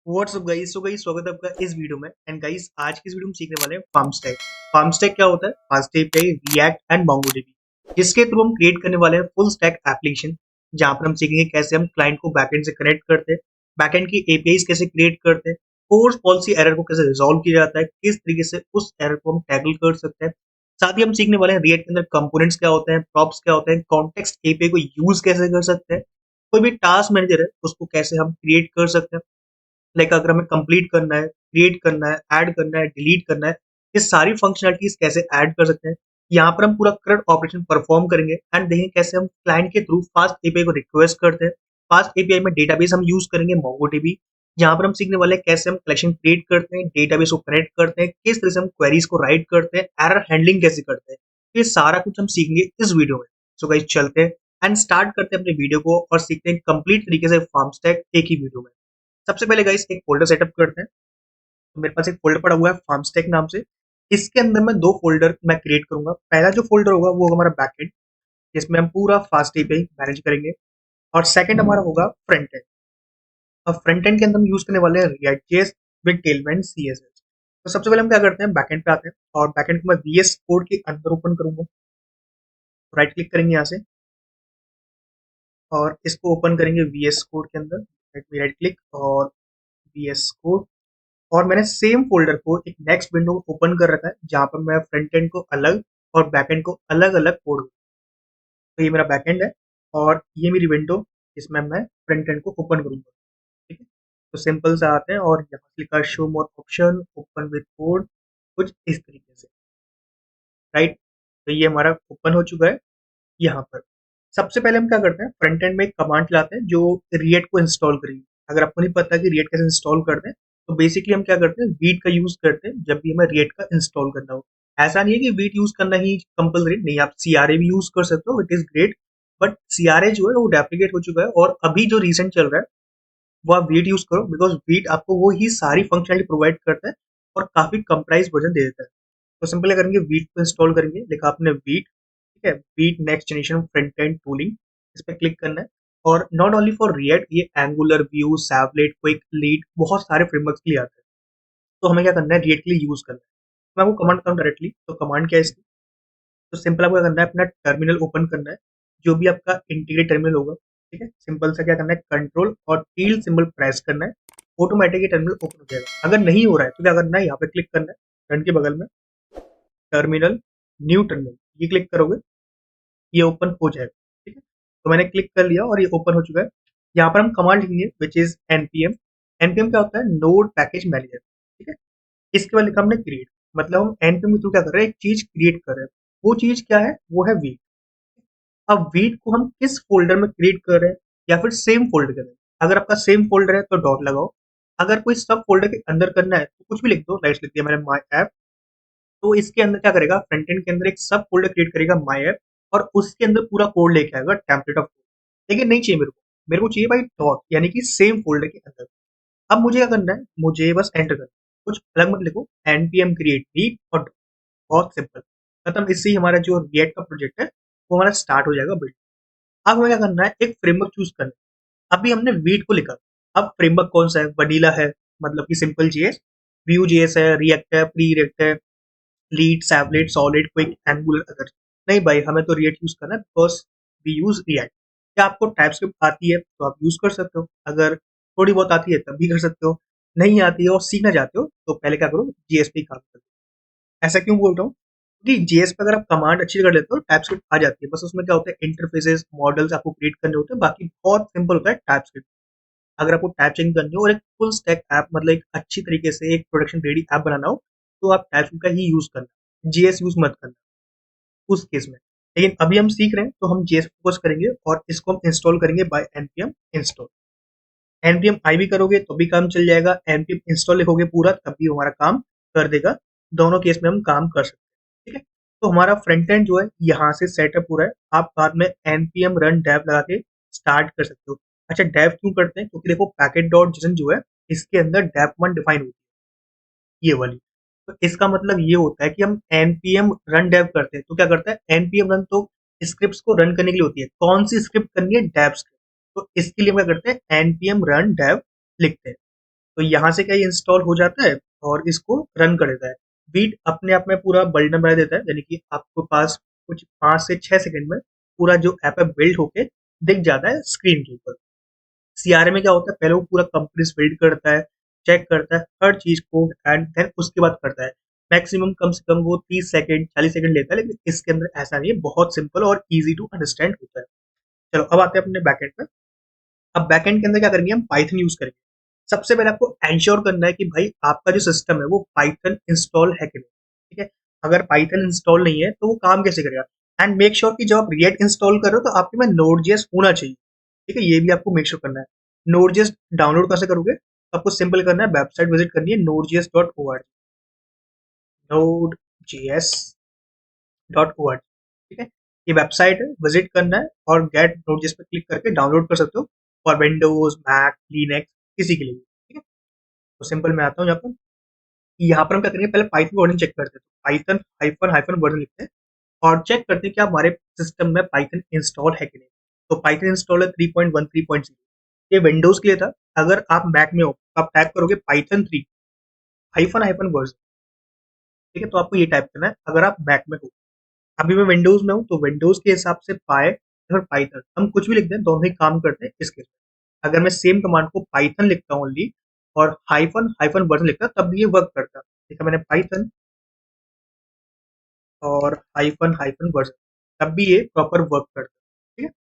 WhatsApp guys. So guys, स्वागत है आपका इस वीडियो में। एंड गाइस, आज की इस वीडियो में सीखने वाले हैं फार्मस्टैक। फार्मस्टैक क्या होता है? Fast API, react and MongoDB, जिसके थ्रू हम क्रिएट करने वाले हैं फुल स्टैक एप्लीकेशन, जहां पर हम सीखेंगे कैसे हम क्लाइंट को बैकएंड से कनेक्ट करते हैं, बैकएंड की एपीआईज कैसे क्रिएट करते हैं, फोर्स पॉलिसी एरर को कैसे रिजॉल्व किया जाता है, किस तरीके से उस एरर को हम टैकल कर सकते हैं। साथ ही हम सीखने वाले हैं रिएक्ट के अंदर कंपोनेंट्स क्या होते हैं, प्रॉप्स क्या होते हैं, कॉन्टेक्स्ट एपीआई को यूज कैसे कर सकते हैं, कोई भी टास्क मैनेजर है उसको कैसे हम क्रिएट कर सकते हैं। लाइक अगर हमें कंप्लीट करना है, क्रिएट करना है, ऐड करना है, डिलीट करना है, ये सारी फंक्शनलिटीज कैसे ऐड कर सकते हैं। यहाँ पर हम पूरा करंट ऑपरेशन परफॉर्म करेंगे एंड देखेंगे कैसे हम क्लाइंट के थ्रू फास्ट एपीआई को रिक्वेस्ट करते हैं। फास्ट एपीआई में डेटाबेस हम यूज करेंगे मोंगोडीबी, जहां पर हम सीखने वाले हैं कैसे हम कलेक्शन क्रिएट करते हैं, डेटाबेस को कनेक्ट करते हैं, किस तरह से हम क्वेरीज को राइट करते हैं, एरर हैंडलिंग कैसे करते हैं। ये सारा कुछ हम सीखेंगे इस वीडियो में। सो गाइस, चलते हैं एंड स्टार्ट करते हैं अपने वीडियो को और सीखते हैं कंप्लीट तरीके से फार्म स्टैक एक ही वीडियो में। सबसे पहले गाइस एक फोल्डर सेटअप करते हैं। तो मेरे पास एक फोल्डर पड़ा हुआ है फार्मस्टैक नाम से। इसके अंदर मैं दो फोल्डर मैं क्रिएट करूंगा। पहला जो फोल्डर होगा वो होगा हमारा बैकएंड, जिसमें हम पूरा फास्ट एपीआई मैनेज करेंगे। और सेकंड हमारा होगा फ्रंट एंड। अब फ्रंट एंड के अंदर हम यूज करने वाले हैं रिएक्ट जेएस विद टेलमेंट सीएसएस। तो सबसे पहले हम क्या करते हैं, बैकएंड पे आते हैं और बैकएंड को मैं वीएस कोड के अंदर ओपन करूंगा। राइट क्लिक करेंगे यहाँ से और इसको ओपन करेंगे वीएस कोड के अंदर। राइट क्लिक और वीएस कोड। और मैंने सेम फोल्डर को एक नेक्स्ट विंडो ओपन कर रखा है, जहां पर मैं फ्रंट एंड को अलग और बैक एंड को अलग अलग कोड। तो ये मेरा बैक एंड है और ये मेरी विंडो, जिसमें मैं फ्रंट एंड को ओपन करूंगा। ठीक है, तो सिंपल से आते हैं और यहाँ से लिखा show more option open with code, कुछ इस तरीके से। राइट, तो ये हमारा ओपन हो चुका है। यहाँ पर सबसे पहले हम क्या करते हैं, फ्रंट एंड में एक कमांड चलाते हैं जो रिएक्ट को इंस्टॉल करेगी। अगर आपको नहीं पता कि रिएक्ट कैसे इंस्टॉल करते हैं, तो बेसिकली हम क्या करते हैं, वीट का यूज करते हैं जब भी हमें रिएक्ट का इंस्टॉल करना हो। ऐसा नहीं है कि वीट यूज करना ही कंपलसरी नहीं, आप सीआरए भी यूज कर सकते हो, it is great. But CRA जो है वो डेप्लीकेट हो चुका है और अभी जो रिसेंट चल रहा है वो आप वीट यूज करो, बिकॉज वीट आपको वो ही सारी फंक्शनलिटी प्रोवाइड करता है और काफी कम प्राइस वर्जन दे देता है। तो सिंपल करेंगे, वीट को इंस्टॉल करेंगे, लिखा आपने वीट। ठीक है, Vite next generation front end tooling, इस पे क्लिक करना है। और नॉट ओनली फॉर रिएक्ट, ये एंगुलर, व्यू, सैवलेट, क्विक, लीड, बहुत सारे फ्रेमवर्क्स के लिए आता है। तो हमें क्या करना है, रिएक्ट के लिए यूज करना है। मैं आपको कमांड करूँ डायरेक्टली, तो कमांड क्या है इसकी? तो सिंपल आपको क्या करना है, अपना टर्मिनल ओपन करना है, जो भी आपका इंटीग्रेट टर्मिनल होगा। ठीक है, सिंपल सा क्या करना है, कंट्रोल और टील सिंबल प्रेस करना है, ऑटोमेटिक ये टर्मिनल ओपन हो जाएगा। अगर नहीं हो रहा है तो क्या करना है, यहाँ पे क्लिक करना है, रन के बगल में टर्मिनल, न्यू टर्मिनल, ये क्लिक करोगे, ये ओपन हो जाएगा। ठीक है, तो मैंने क्लिक कर लिया और ये ओपन हो चुका है। यहाँ पर हम कमांड लिखेंगे विच इज एनपीएम। एनपीएम क्या होता है, नोड पैकेज मैनेजर। ठीक है, इसके बाद लिखा हमने क्रिएट, मतलब हम एनपीएम के थ्रू क्या कर रहे हैं, एक चीज क्रिएट कर रहे हैं। वो चीज क्या है, वो है वीट। अब वीट को हम किस फोल्डर में क्रिएट कर रहे हैं, या फिर सेम फोल्डर कर रहे हैं। अगर आपका सेम फोल्डर है तो डॉट लगाओ, अगर कोई सब फोल्डर के अंदर करना है तो कुछ भी लिख दो। राइट लिख दिया मैंने माई ऐप। तो इसके अंदर क्या करेगा, फ्रंट एंड के अंदर एक सब फोल्डर क्रिएट करेगा माई ऐप, और उसके अंदर पूरा कोड लेके आएगा, टेम्पलेट ऑफ कोड। लेकिन नहीं चाहिए मेरे को चाहिए भाई डॉट, यानी कि सेम फोल्डर के अंदर। अब मुझे क्या करना है, मुझे बस एंटर करना है, कुछ अलग मत लिखो, एनपीएम क्रिएट वीक और dot। बहुत सिंपल, मतलब इससे ही हमारा जो रिएक्ट का प्रोजेक्ट है वो हमारा स्टार्ट हो जाएगा बिल्ड। अब हमें क्या करना है, एक फ्रेमवर्क चूज करना है। अभी हमने वीट को लिखा, अब फ्रेमवर्क कौन सा है, वनीला है, मतलब कि सिंपल जेएस, व्यू जेएस है, रिएक्ट है, प्री रिएक्ट है, लीड, सैवलेट, सॉलिड, क्विक, एंगुलर। अगर नहीं भाई, हमें तो रिएक्ट यूज करना है, बिकॉज वी यूज रिएक्ट। क्या आपको टाइपस्क्रिप्ट आती है तो आप यूज कर सकते हो, अगर थोड़ी बहुत आती है तब भी कर सकते हो, नहीं आती है और सीखना चाहते हो तो पहले क्या करो, जीएस पे काम करो। ऐसा क्यों बोल रहा हूँ, क्योंकि जीएस पे अगर आप कमांड अच्छी कर लेते हो टाइपस्क्रिप्ट आ जाती है। बस उसमें क्या होता है, इंटरफेसेस, मॉडल्स आपको क्रिएट करने होते हैं, बाकी बहुत सिंपल होता है टाइपस्क्रिप्ट। अगर आपको टाइपिंग करनी हो और एक फुल स्टैक ऐप, मतलब एक अच्छी तरीके से एक प्रोडक्शन रेडी ऐप बनाना हो, तो आप टाइपिंग का ही यूज करना, जीएस यूज मत करना उस केस में। लेकिन अभी हम सीख रहे हैं तो हम जीएस फोकस करेंगे और इसको हम इंस्टॉल करेंगे बाय एनपीएम इंस्टॉल। एनपीएम आई भी करोगे तो भी काम चल जाएगा, एनपीएम इंस्टॉल लिखोगे पूरा तब भी हमारा काम कर देगा। दोनों केस में हम काम कर सकते हैं। ठीक है, तो हमारा फ्रंट एंड जो है यहाँ से सेटअप पूरा है। आप बाद में एनपीएम रन डेव लगा के स्टार्ट कर सकते हो। अच्छा, डेव क्यों करते हैं, क्योंकि देखो पैकेट डॉट जेसन जो है, इसके अंदर डेव कमांड डिफाइन होती है, ये वाली। तो इसका मतलब ये होता है कि हम एनपीएम रन डेव करते हैं तो क्या करता है, एनपीएम रन तो स्क्रिप्ट को रन करने के लिए होती है। कौन सी स्क्रिप्ट करनी है, डेव स्क्रिप्ट। तो इसके लिए हम क्या करते हैं, एनपीएम रन डेव लिखते हैं। तो यहाँ से क्या ये इंस्टॉल हो जाता है और इसको रन कर देता है। बीट अपने आप में पूरा बल्डन बना देता है, यानी कि आपको पास कुछ 5 से 6 सेकंड में पूरा जो ऐप है बिल्ड होके दिख जाता है स्क्रीन के ऊपर। सीआरएम में क्या होता है, पहले वो पूरा कंपनीज बिल्ड करता है, चेक करता है हर चीज को, एंड देन उसके बाद करता है। मैक्सिमम कम से कम वो 30 सेकंड 40 सेकंड लेता है, लेकिन इसके अंदर ऐसा नहीं है, बहुत सिंपल और इजी टू अंडरस्टैंड होता है। चलो अब आते हैं अपने बैकएंड पे। अब बैकएंड के अंदर क्या करेंगे, हम पाइथन यूज करेंगे। सबसे पहले आपको एंश्योर करना है कि भाई आपका जो सिस्टम है वो पाइथन इंस्टॉल है कि नहीं। ठीक है, अगर पाइथन इंस्टॉल नहीं है तो वो काम कैसे करेगा। एंड मेक श्योर कि जब आप रिएक्ट इंस्टॉल कर रहे हो तो आपके में नोड.जेएस होना चाहिए। ठीक है, ये भी आपको मेक श्योर करना है। नोड.जेएस डाउनलोड कैसे करोगे, तो आपको सिंपल करना है, वेबसाइट विजिट करनी है node.js.org, node.js.org। ठीक है, ये वेबसाइट है, विजिट करना है और गेट नोड.जेएस पे क्लिक करके डाउनलोड कर सकते हो फॉर विंडोज, मैक, लिनक्स, किसी के लिए भी। ठीक है, तो सिंपल मैं आता हूँ यहाँ पर हम क्या करेंगे, पहले पाइथन वर्जन चेक करते हैं। तो पाइथन हाइफन हाइफन वर्जन लिखते हैं और चेक करते हैं कि हमारे सिस्टम में पाइथन इंस्टॉल है कि नहीं। तो पाइथन इंस्टॉल है 3.1 3.0, ये विंडोज के लिए था। अगर आप मैक में हो तो आप टाइप करोगे पाइथन 3 हाइफन हाइफन वर्जन। ठीक है, तो आपको ये टाइप करना है अगर आप मैक में हो। अभी मैं विंडोज में हूँ तो विंडोज के हिसाब से पाए या फिर पाइथन, हम कुछ भी लिखते हैं, दोनों ही काम करते हैं इसके। अगर मैं सेम कमांड को पाइथन लिखता हूँ ओनली और हाइफन हाइफन वर्जन लिखता हूँ, तब भी ये वर्क करता है। ठीक है, मैंने पाइथन और हाइफन हाइफन वर्जन, तब भी ये प्रॉपर वर्क करता है। ठीक है,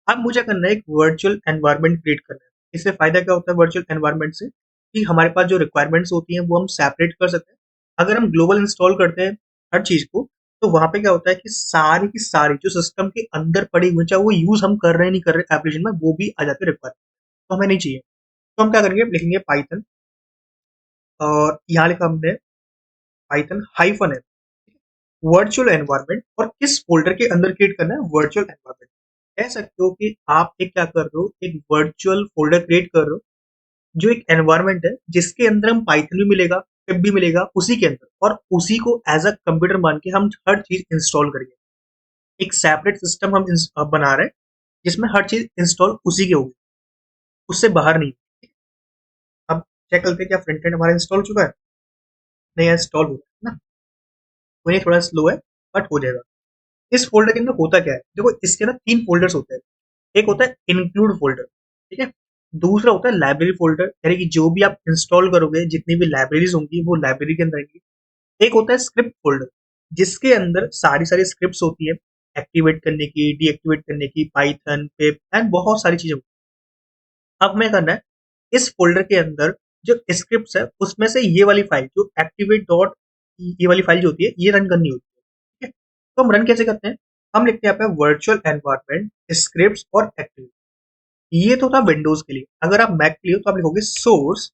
अब मुझे करना है एक वर्चुअल एनवायरनमेंट क्रिएट करना है। इससे फायदा क्या होता है वर्चुअल एनवायरनमेंट से, कि हमारे पास जो रिक्वायरमेंट्स होती हैं वो हम सेपरेट कर सकते हैं। अगर हम ग्लोबल इंस्टॉल करते हैं हर चीज को, तो वहां पे क्या होता है कि सारी की सारी जो सिस्टम के अंदर पड़ी हुई, चाहे वो यूज हम कर रहे हैं नहीं कर रहे एप्लीकेशन में, वो भी आ जाती है रिक्वायरमेंट। तो हमें नहीं चाहिए। तो हम क्या करेंगे, लिखेंगे पाइथन और यहाँ लिखा हमने पाइथन हाइफन है वर्चुअल एनवायरनमेंट, और किस फोल्डर के अंदर क्रिएट करना है वर्चुअल एनवायरनमेंट। कह सकते हो कि आप एक क्या कर रहे हो, एक वर्चुअल फोल्डर क्रिएट कर रहे हो जो एक एनवायरनमेंट है जिसके अंदर हम पाइथन भी मिलेगा, पिप भी मिलेगा उसी के अंदर, और उसी को एज अ कंप्यूटर मान के हम हर चीज इंस्टॉल करेंगे। एक सेपरेट सिस्टम हम बना रहे हैं जिसमें हर चीज इंस्टॉल उसी की होगी, उससे बाहर नहीं। अब चेक करते हैं क्या फ्रंट एंड हमारा इंस्टॉल हो चुका है, नहीं इंस्टॉल हो गया है ना। तो ये थोड़ा स्लो है बट हो जाएगा। इस फ़ोल्डर के अंदर होता क्या है? देखो इसके ना 3 फ़ोल्डर्स होते हैं। एक होता है इंक्लूड फ़ोल्डर, ठीक है? दूसरा होता है लाइब्रेरी फ़ोल्डर, यानी कि जो भी आप इंस्टॉल करोगे, जितनी भी लाइब्रेरीज़ होंगी, वो लाइब्रेरी के अंदर आएँगी। एक होता है स्क्रिप्ट फ़ोल्डर, जिसके अंदर सारी स्क्रिप्ट्स होती हैं, एक्टिवेट करने की, डीएक्टिवेट करने की, पाइथन, पिप एंड बहुत सारी चीज़ें होती हैं। अब हमें करना है, इस फ़ोल्डर के अंदर जो स्क्रिप्ट्स है, उसमें से ये वाली फ़ाइल जो एक्टिवेट डॉट, ये वाली फ़ाइल जो होती है, ये रन करनी होती है। ठीक है? तो हम रन कैसे करते हैं, हम लिखते हैं यहाँ पे वर्चुअल एनवायरनमेंट स्क्रिप्ट्स और एक्टिव। ये तो था विंडोज के लिए। अगर आप मैक के लिए हो तो आप लिखोगे सोर्स,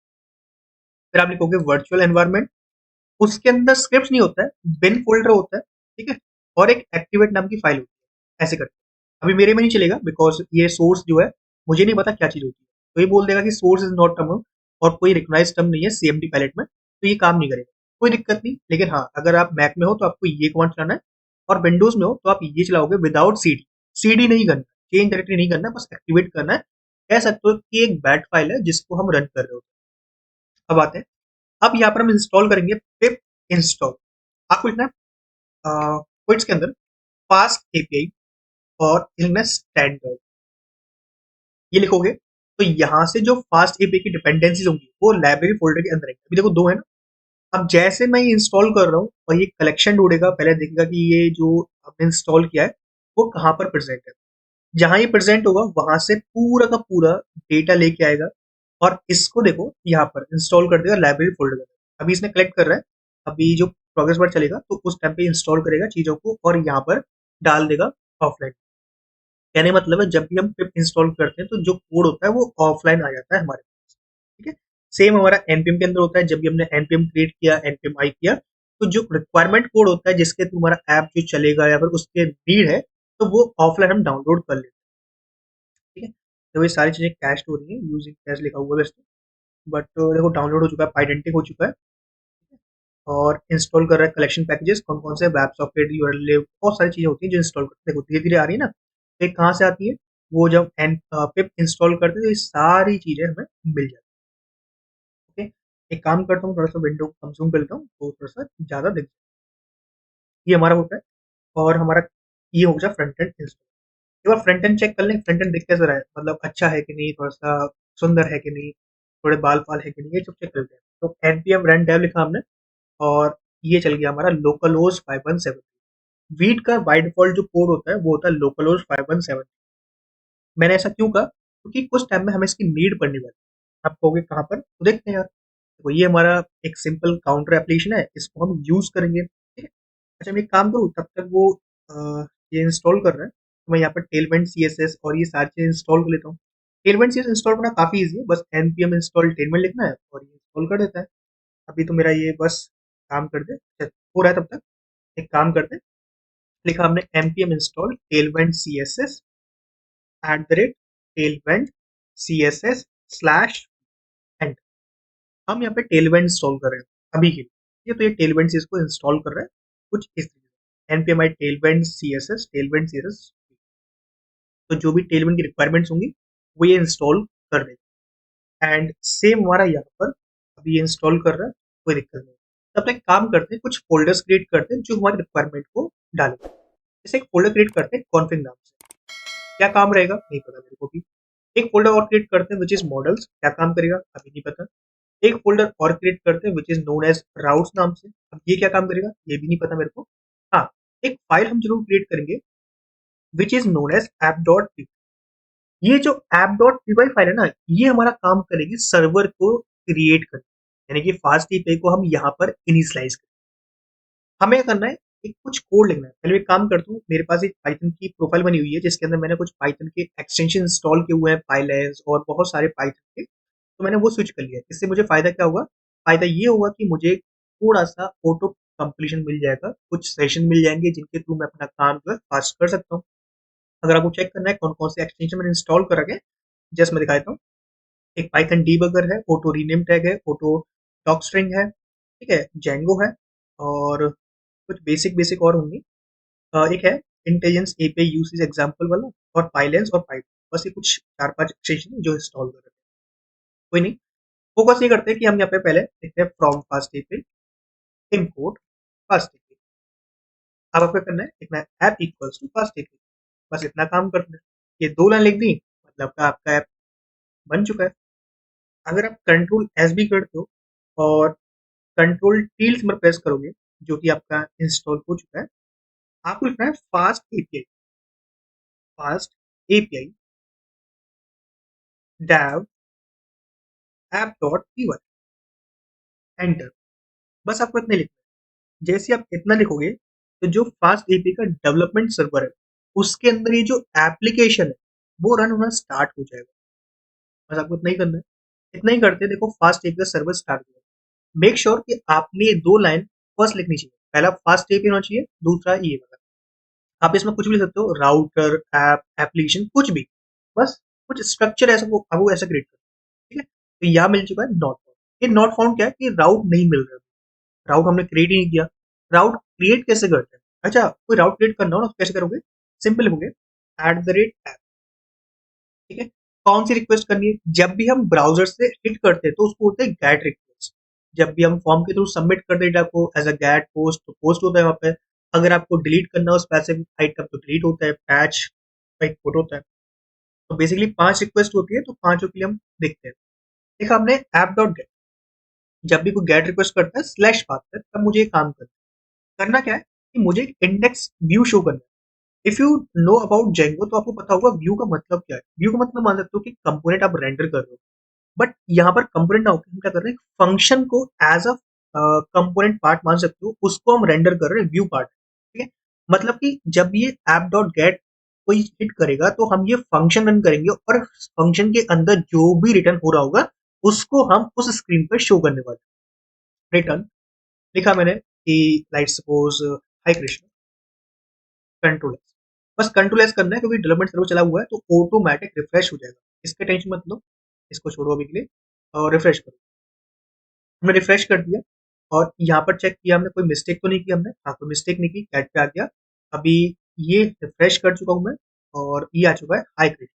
फिर आप लिखोगे वर्चुअल एनवायरनमेंट, उसके अंदर स्क्रिप्ट नहीं होता है, बिन फोल्डर होता है। ठीक है, और एक एक्टिवेट नाम की फाइल होती है। ऐसे करते हैं। अभी मेरे में नहीं चलेगा बिकॉज ये सोर्स जो है, मुझे नहीं पता क्या चीज होती है, तो ये बोल देगा कि सोर्स इज नॉट टर्म और कोई रिकॉग्नाइज टर्म नहीं है सीएमडी पैलेट में, तो ये काम नहीं करेगा। कोई दिक्कत नहीं, लेकिन हाँ अगर आप मैक में हो तो आपको ये कमांड चलाना है, और विंडोज में हो तो आप ये चलाओगे विदाउट सीडी। सीडी नहीं करना, चेंज डायरेक्टरी नहीं करना, बस एक्टिवेट करना है। कह सकते हो कि एक बैट फाइल है जिसको हम रन कर रहे हो। अब आते हैं, अब यहाँ पर हम इंस्टॉल करेंगे पिप इंस्टॉल। आपको लिखना है क्विट्स के अंदर फास्ट एपीआई और लिखना है स्टैंडर्ड। ये लिखोगे तो यहाँ से जो फास्ट एपीआई की डिपेंडेंसीज होंगी वो लाइब्रेरी फोल्डर के अंदर है। अभी देखो दो है ना। अब जैसे मैं ये इंस्टॉल कर रहा हूँ और ये कलेक्शन ढूंढेगा, पहले देखेगा कि ये जो हमने इंस्टॉल किया है वो कहाँ पर प्रेजेंट है। जहां ये प्रेजेंट होगा वहां से पूरा का पूरा डेटा लेके आएगा, और इसको देखो यहाँ पर इंस्टॉल कर देगा लाइब्रेरी फोल्डर में। अभी इसने कलेक्ट कर रहा है, अभी जो प्रोग्रेस बार चलेगा तो उस टाइम पे इंस्टॉल करेगा चीजों को और यहाँ पर डाल देगा ऑफलाइन। कहने का मतलब है जब भी हम पिप इंस्टॉल करते हैं तो जो कोड होता है वो ऑफलाइन आ जाता है हमारे पास। ठीक है, सेम हमारा एनपीएम के अंदर होता है। जब भी हमने एनपीएम क्रिएट किया, एनपीएम आई किया, तो जो रिक्वायरमेंट कोड होता है जिसके थ्रू हमारा ऐप जो चलेगा या फिर उसके नीड है, तो वो ऑफलाइन हम डाउनलोड कर लेते हैं। ठीक है, तो ये सारी चीजें कैश हो रही है, यूजिंग कैश लिखा हुआ है वैसे, बट देखो डाउनलोड हो चुका है, आइडेंटिक हो चुका है और इंस्टॉल कर रहा है कलेक्शन पैकेजेस, कौन कौन से वेब सॉकेट यूआरएल, बहुत सारी चीजें होती हैं जो इंस्टॉल करते हैं। देखो धीरे धीरे आ रही है ना। तो ये कहाँ से आती है, वो जब पिप इंस्टॉल करते हैं तो ये सारी चीजें हमें मिल जाती है। ओके, एक काम करता हूँ, थोड़ा सा विंडो कम जूम कर लेता हूँ तो थोड़ा सा ज़्यादा दिख, ये हमारा होता है। और हमारा ये हो गया फ्रंट एंड इंस्टॉल। एक बार फ्रंट एंड चेक कर लें, फ्रंट एंड दिख कैसा रहा है, मतलब अच्छा है कि नहीं, थोड़ा सा सुंदर है कि नहीं, थोड़े बाल फाल है कि नहीं, ये सब चेक करते हैं। तो npm run dev लिखा हमने, और ये चल गया हमारा localhost 517। वीट का बाय डिफॉल्ट जो कोड होता है वो होता है localhost 517। मैंने ऐसा क्यों कहा, क्योंकि कुछ टाइम में हमें इसकी नीड पड़ने वाली है। आप कहोगे कहाँ पर, तो देखते हैं यार। तो ये हमारा एक सिंपल काउंटर एप्लीकेशन है, इसको हम यूज करेंगे, ठीक है। अच्छा, मैं एक काम करूँ तब तक वो ये इंस्टॉल कर रहा है, तो मैं यहाँ पर टेलवेंट सीएसएस और ये सारी चीज़ इंस्टॉल कर लेता हूँ। टेलवेंट सीएसएस इंस्टॉल करना काफ़ी ईजी है, बस npm इंस्टॉल टेलवेंट लिखना है और ये इंस्टॉल कर देता है। अभी तो मेरा ये बस काम कर दे, अच्छा, हो रहा है तब तक। एक काम करते हैं, लिखा हमने npm install टेलवेंट CSS @tailwind css slash and. हम यहाँ पे टेलवेंट इंस्टॉल कर रहे हैं अभी के लिए। ये तो ये टेलवेंट इसको इंस्टॉल कर रहा है कुछ इस तरीके से, npm टेलवेंट सीएसएस। तो जो भी टेलविंड की रिक्वायरमेंट्स होंगी वो ये इंस्टॉल कर देगा। एंड सेम हमारा यहाँ पर अभी ये इंस्टॉल कर रहा है, कोई दिक्कत नहीं। तब तक काम करते हैं, कुछ फोल्डर्स क्रिएट करते हैं जो हमारी रिक्वायरमेंट को डालेंगे। जैसे एक फोल्डर क्रिएट करते हैं कॉन्फिग नाम से, क्या काम रहेगा नहीं पता मेरे को भी। एक फोल्डर और क्रिएट करते हैं विच इज मॉडल्स, क्या काम करेगा अभी नहीं पता। एक फोल्डर और क्रिएट करते हैं which is known as routes नाम से, अब ये क्या काम करेगा ये भी नहीं पता मेरे को। हाँ, एक फाइल हम जरूर क्रिएट करेंगे which is known as app.py। ये जो app.py फाइल है ना, ये हमारा काम करेगी सर्वर को क्रिएट करने, यानी कि फास्ट एपीआई को हम यहाँ पर इनिशियलाइज करें। हमें क्या करना है, एक कुछ कोड लिखना है। पहले एक काम करता हूँ, मेरे पास एक पाइथन की प्रोफाइल बनी हुई है जिसके अंदर मैंने कुछ पाइथन के एक्सटेंशन इंस्टॉल किए हुए हैं, पाइलैंस और बहुत सारे पाइथन के, तो मैंने वो स्विच कर लिया। इससे मुझे फायदा क्या होगा, फायदा ये होगा कि मुझे थोड़ा सा ऑटो कंप्लीशन मिल जाएगा, कुछ सेशन मिल जाएंगे जिनके थ्रू मैं अपना काम जो है फास्ट कर सकता हूँ। अगर आपको चेक करना है कौन कौन से एक्सटेंशन मैंने इंस्टॉल कर रखे हैं, जस्ट मैं दिखा देता हूँ। एक पाइथन डीबगर है, ऑटो रीनेम टैग है, ऑटो टॉक स्ट्रिंग है, ठीक है, जेंगो है, और कुछ बेसिक बेसिक और होंगे। एक है इंटेलिजेंस एपीआई यूसेज एग्जांपल वाला, और पाइलेंस और पाइथन। बस ये कुछ चार पांच एक्सटेंशन है जो इंस्टॉल कर रहे हैं। कोई नहीं, फोकस ये करते हैं कि हम यहाँ पे पहले लिखते हैं from fast API import FastAPI. अब आपको करना है, लिखना है app equals to FastAPI. बस इतना काम करना है। ये दो लाइन लिख दी, मतलब का आपका ऐप बन चुका है। अगर आप कंट्रोल एस भी करते हो और कंट्रोल टील्स में प्रेस करोगे, जो कि आपका इंस्टॉल हो चुका है, आपको लिखना है fast API Dave app.py, enter. बस आपको इतना लिखना है। जैसे आप इतना लिखोगे तो जो फास्ट एपीआई का डेवलपमेंट सर्वर है उसके अंदर ये जो एप्लीकेशन है वो रन होना स्टार्ट हो जाएगा। बस आपको इतना ही करना है। इतना ही करते देखो फास्ट एपीआई का सर्वर स्टार्ट हो जाएगा। मेक श्योर कि आपने ये दो लाइन फर्स्ट लिखनी चाहिए, पहला फास्ट एपीआई होना चाहिए, दूसरा ये वाला। आप इसमें कुछ भी लिख सकते हो, राउटर, ऐप, एप्लीकेशन, कुछ भी, बस कुछ स्ट्रक्चर ऐसा वो आपको ऐसा क्रिएट करना है, ठीक है। तो यहाँ मिल चुका है नॉट फाउंड। ये नॉट फाउंड क्या है कि राउट नहीं मिल रहा, राउट हमने क्रिएट ही नहीं किया। राउट क्रिएट कैसे करते हैं, अच्छा कोई राउट क्रिएट करना हो ना तो कैसे करोगे, सिंपल लिखोगे @ऐप, ठीक है। कौन सी रिक्वेस्ट करनी है, जब भी हम ब्राउजर से हिट करते हैं तो उसको होते हैं गेट रिक्वेस्ट। जब भी हम फॉर्म के थ्रू सबमिट करते हैं डेटा को एज अ गेट पोस्ट, तो पोस्ट होता है वहाँ पे। अगर आपको डिलीट करना हो स्पेसिफिक आइटम तो डिलीट होता है, पैच का एक कोड होता है। तो बेसिकली 5 रिक्वेस्ट होती है, तो पांचों के लिए हम देखते हैं। देखा हमने ऐप डॉट गेट, जब भी कोई गेट रिक्वेस्ट करता है स्लैश पाथ है, तब मुझे एक काम करना क्या है कि मुझे एक इंडेक्स व्यू शो करना है। If you know about Django तो आपको पता होगा व्यू का मतलब क्या है। व्यू का मतलब मान सकते हो कि कंपोनेंट आप रेंडर कर रहे हो, बट यहाँ पर कंपोनेंट ना होकर हम क्या कर रहे हैं, फंक्शन को एज अ कंपोनेंट पार्ट मान सकते हो, उसको हम रेंडर कर रहे हैं व्यू पार्ट, ठीक है। मतलब कि जब ये ऐप डॉट गेट कोई हिट करेगा तो हम ये फंक्शन रन करेंगे और फंक्शन के अंदर जो भी रिटर्न हो रहा होगा उसको हम उस स्क्रीन पर शो करने वाले। रिटर्न लिखा मैंने कि like suppose high Krishna, control S. बस कंट्रोल एस करना है क्योंकि डेवलपमेंट सर्वर चला हुआ है तो ऑटोमेटिक रिफ्रेश हो जाएगा, इसका टेंशन मत लो, इसको छोड़ो अभी के लिए और रिफ्रेश करो। हमने रिफ्रेश कर दिया और यहाँ पर चेक किया हमने, कोई मिस्टेक तो नहीं की हमने, हाँ कोई मिस्टेक नहीं की, कैट पे आ गया। अभी ये रिफ्रेश कर चुका हूँ मैं और ये आ चुका है हाई क्रिएट।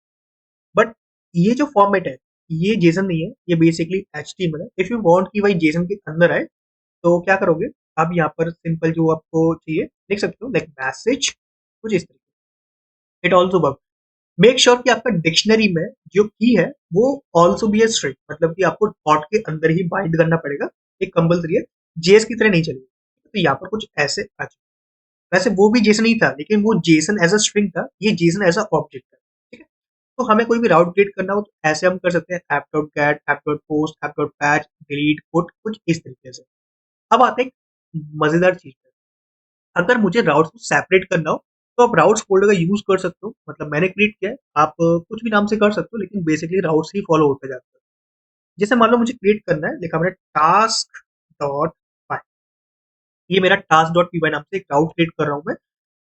बट ये जो फॉर्मेट है ये जेसन नहीं है, ये बेसिकली HTML है। इफ यू वांट कि भाई जेसन के अंदर आए तो क्या करोगे, आप यहाँ पर सिंपल जो आपको चाहिए लिख सकते हो, लाइक मैसेज, कुछ इस तरीके। It also work. Make sure कि आपका डिक्शनरी में जो की है वो ऑल्सो बी ए स्ट्रिंग, मतलब कि आपको डॉट के अंदर ही बाइंड करना पड़ेगा, एक कंपलसरी है, जेएस की तरह नहीं चलेगी। तो यहाँ पर कुछ ऐसे आ जाए। वैसे वो भी जेसन ही था, लेकिन वो जेसन एज अ स्ट्रिंग था, ये जेसन एज अ ऑब्जेक्ट है। ठीक है। तो हमें कोई भी राउट क्रिएट करना हो तो ऐसे हम कर सकते हैं, app dot gate, app dot post, app dot patch, delete, put, कुछ इस तरीके से। अब आते हैं एक मजेदार चीज पे। अगर मुझे राउट्स को सेपरेट करना हो तो आप राउट्स फोल्डर का यूज कर सकते हो, मतलब मैंने क्रिएट किया है, आप कुछ भी नाम से कर सकते हो, लेकिन बेसिकली राउट्स ही फॉलो होते जाते हैं। जैसे मान लो मुझे क्रिएट करना है, लिखा मैंने टास्क डॉट पाई, ये मेरा टास्क डॉट पी नाम से एक राउट क्रिएट कर रहा हूँ मैं।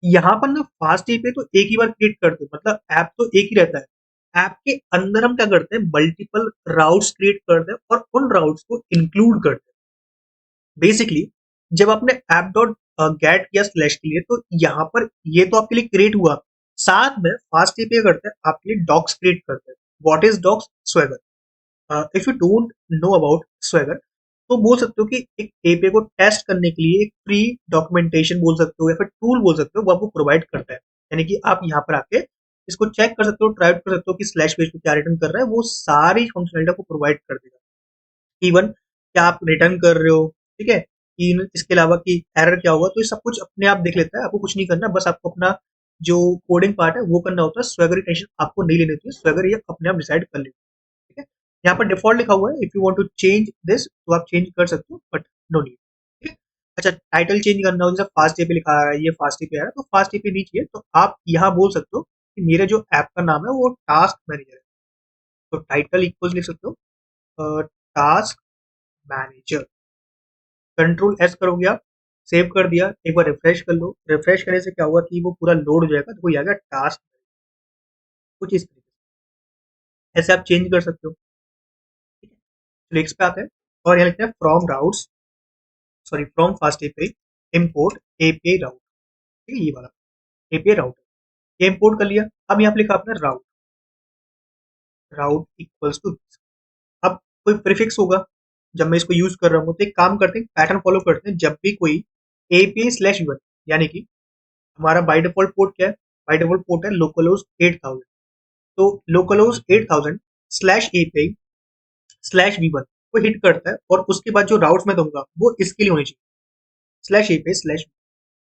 यहाँ पर ना फास्ट एपीआई तो एक ही बार क्रिएट करते हैं, मतलब ऐप तो एक ही रहता है। ऐप के अंदर हम क्या करते हैं, मल्टीपल राउट्स क्रिएट करते हैं और उन राउट्स को इंक्लूड करते हैं। बेसिकली जब आपने ऐप डॉट गेट किया स्लैश के लिए, तो यहाँ पर ये तो आपके लिए क्रिएट हुआ, साथ में फास्ट एपीआई करते हैं आपके लिए डॉक्स क्रिएट करते हैं। What is docs? Swagger. If you don't know about Swagger, तो बोल सकते हो कि एक एपीआई को टेस्ट करने के लिए एक फ्री डॉक्यूमेंटेशन बोल सकते हो, या फिर टूल बोल सकते हो, वो आपको प्रोवाइड करता है। यानी कि आप यहाँ पर आके इसको चेक कर सकते हो, ट्राई कर सकते हो कि स्लैश पेज पे क्या रिटर्न कर रहा है, वो सारी फंक्शनलिटी आपको प्रोवाइड कर देगा। इवन क्या आप रिटर्न कर रहे हो, ठीक है, कि इसके अलावा कि एरर क्या होगा, तो ये सब कुछ अपने आप देख लेता है। आपको कुछ नहीं करना, बस आपको अपना जो कोडिंग पार्ट है वो करना होता है। स्वेगर की टेंशन आपको नहीं लेनी होती है, स्वेगर ये अपने आप डिसाइड कर लेती है। ठीक है। यहाँ पर डिफॉल्ट लिखा हुआ है, if you want to change this तो आप चेंज कर सकते हो, बट नो नीड। ठीक है। अच्छा, टाइटल चेंज करना हो, जैसे फास्ट एपी लिखा है, ये फास्ट एपी है, तो फास्ट एपी नहीं चाहिए, तो आप यहाँ बोल सकते हो कि मेरे जो ऐप का नाम है वो टास्क मैनेजर है, तो टाइटल इक्वल लिख सकते हो टास्क मैनेजर। कंट्रोल एस करोगे आप, सेव कर दिया, एक बार रिफ्रेश कर लो। रिफ्रेश करने से क्या होगा कि वो पूरा लोड हो जाएगा, तो वो आ गया टास्क, कुछ इस तरीके से ऐसे आप चेंज कर सकते हो। ठीक है। नेक्स्ट पे आते हैं और यहाँ लिखते हैं from routes, sorry from fast API import API route. ठीक है, ये वाला एपीआई राउट ये इंपोर्ट कर लिया। अब यहाँ पे लिखा आपने राउट, राउट इक्वल्स टू, अब कोई प्रीफिक्स होगा जब मैं इसको यूज कर रहा हूँ, तो एक काम करते हैं, पैटर्न फॉलो करते हैं। जब भी कोई एपीआई स्लैश वन, यानी कि हमारा बाय डिफॉल्ट पोर्ट क्या है, बाय डिफॉल्ट पोर्ट है लोकलोज 8000, तो localhost 8000 slash API slash v one को हिट करता है, और उसके बाद जो राउट्स मैं दूंगा वो इसके लिए होनी चाहिए, स्लैश एपीआई स्लैश,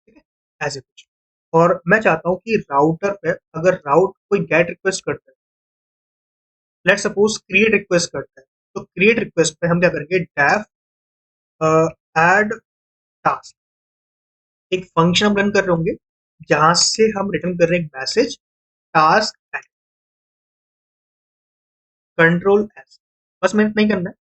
ठीक है, ऐसे कुछ। और मैं चाहता हूँ कि राउटर पे अगर राउट कोई गेट रिक्वेस्ट करता है, लेट सपोज क्रिएट रिक्वेस्ट करता है, तो क्रिएट रिक्वेस्ट पे हम क्या करेंगे, डेफ एड टास्क, एक फंक्शन हम रन कर रहे होंगे जहां से हम रिटर्न कर रहे हैं एक मैसेज, टास्क कंट्रोल एस, बस मैंने इतना ही करना है।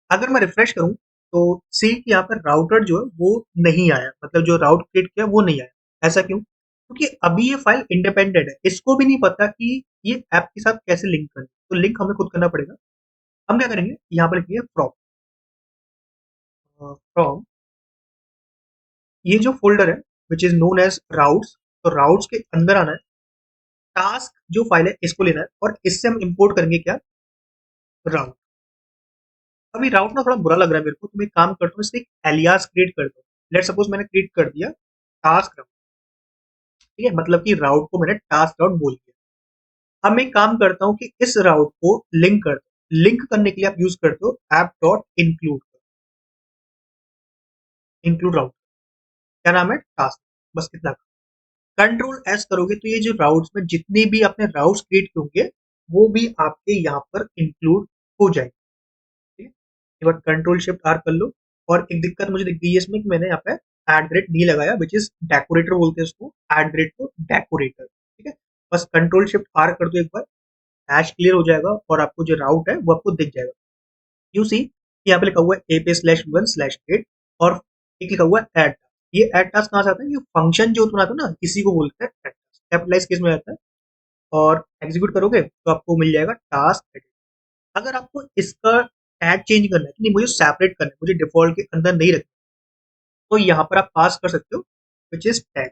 अगर मैं रिफ्रेश करूं तो सी कि यहाँ पर राउटर जो है वो नहीं आया, मतलब जो राउट क्रिएट किया वो नहीं आया। ऐसा क्यों? क्योंकि अभी ये फाइल इंडिपेंडेंट है, इसको भी नहीं पता कि ये ऐप के साथ कैसे लिंक करना, तो लिंक हमें खुद करना पड़ेगा। हम क्या करेंगे, यहाँ पर लिखिए फ्रॉम, फ्रॉम ये जो फोल्डर है which is known as routes, तो राउट्स के अंदर आना है, टास्क जो फाइल है इसको लेना है, और इससे हम इंपोर्ट करेंगे क्या, राउट। अभी राउट ना थोड़ा बुरा लग रहा है मेरे को, तो मैं एक काम करता हूँ, इससे एक एलियास क्रिएट कर दो। लेट सपोज मैंने क्रिएट कर दिया टास्क राउट, ठीक है, मतलब कि राउट को मैंने टास्क राउट बोल दिया। अब मैं एक काम करता हूँ कि इस राउट को लिंक कर दो। लिंक करने के लिए आप यूज करते हो ऐप डॉट इंक्लूड, इंक्लूड राउट, क्या नाम है, टास्क, बस कितना। कंट्रोल एस करोगे तो ये जो राउट्स में जितने भी आपने राउट्स क्रिएट किए होंगे वो भी आपके यहाँ पर इंक्लूड हो जाएंगे। ठीक है, एक बार कंट्रोल शिफ्ट आर कर लो। और एक दिक्कत मुझे दिख गई है इसमें कि मैंने यहाँ पे एट द रेट नहीं लगाया, विच इज डेकोरेटर बोलते हैं उसको, एट द रेट को डेकोरेटर। ठीक है, बस कंट्रोल शिफ्ट आर कर दो, एक बार हैश क्लियर हो जाएगा और आपको जो राउट है वो आपको दिख जाएगा। यू सी यहाँ पे लिखा हुआ है AP slash one slash eight, और एक लिखा हुआ है एड। ये एड टास्क कहाँ से आता है, ये फंक्शन जो बनाते हो ना, इसी को बोलते हैं एड टास्क, कैपिटलाइज केस में आता है। और एग्जीक्यूट करोगे तो आपको मिल जाएगा टास्क एडिट। अगर आपको इसका टैग चेंज करना है कि नहीं, मुझे सेपरेट करना है, मुझे डिफॉल्ट के अंदर नहीं रखना, तो यहाँ पर आप पास कर सकते हो विच इज टैग।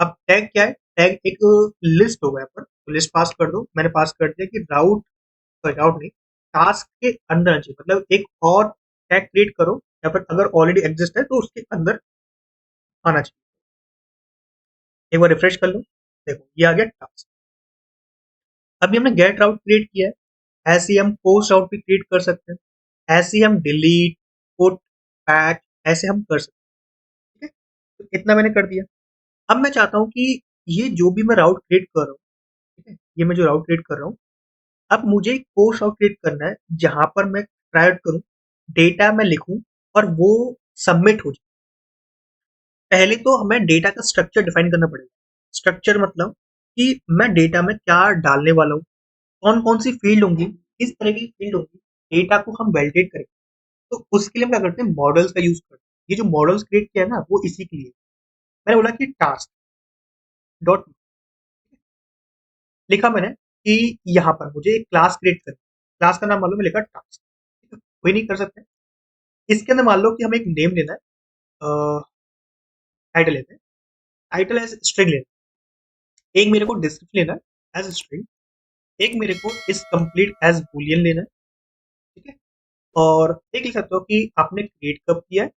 अब टैग क्या है, टैग एक लिस्ट होगा यहाँ पर, तो लिस्ट पास कर दो। मैंने पास कर दिया कि राउट, सॉरी राउट नहीं, टास्क के अंदर आना चाहिए, मतलब एक और टैग क्रिएट करो या फिर अगर ऑलरेडी एग्जिस्ट है तो उसके अंदर आना चाहिए। एक बार रिफ्रेश कर लो, देखो ये आ गया टास्क। अभी हमने गेट राउट क्रिएट किया है, ऐसे ही हम पोस्ट राउट भी क्रिएट कर सकते हैं, ऐसे ही हम डिलीट, पुट, पैच ऐसे हम कर सकते हैं। ठीक है, तो इतना मैंने कर दिया। अब मैं चाहता हूँ कि ये जो भी मैं राउट क्रिएट कर रहा हूँ, ठीक है, ये मैं जो राउट क्रिएट कर रहा हूँ, अब मुझे एक पोस्ट राउट क्रिएट करना है जहां पर मैं ट्राई आउट करूँ, डेटा मैं लिखूं और वो सबमिट हो जाए। पहले तो हमें डेटा का स्ट्रक्चर डिफाइन करना पड़ेगा। स्ट्रक्चर मतलब कि मैं डेटा में क्या डालने वाला हूँ, कौन कौन सी फील्ड होंगी, किस तरह की फील्ड होंगी, डेटा को हम वैलिडेट करेंगे। तो उसके लिए हम क्या करते हैं, मॉडल्स का यूज करते हैं। ये जो मॉडल्स क्रिएट किया है ना, वो इसी के लिए। मैंने बोला कि टास्क डॉट लिखा मैंने कि यहाँ पर मुझे एक क्लास क्रिएट करना है। क्लास का नाम मालूम है, लिखा टास्क। कोई नहीं कर सकते। इसके अंदर मान लो कि हमें एक नेम लेना है, टाइटल लेते हैं, टाइटल एज स्ट्रिंग लेना है, एक मेरे को डिस्क्रिप्शन लेना है एज स्ट्रिंग, एक मेरे को इस कंप्लीट एज बुलियन लेना है। ठीक है, और एक लिख सकते हो कि आपने क्रिएट कब किया है,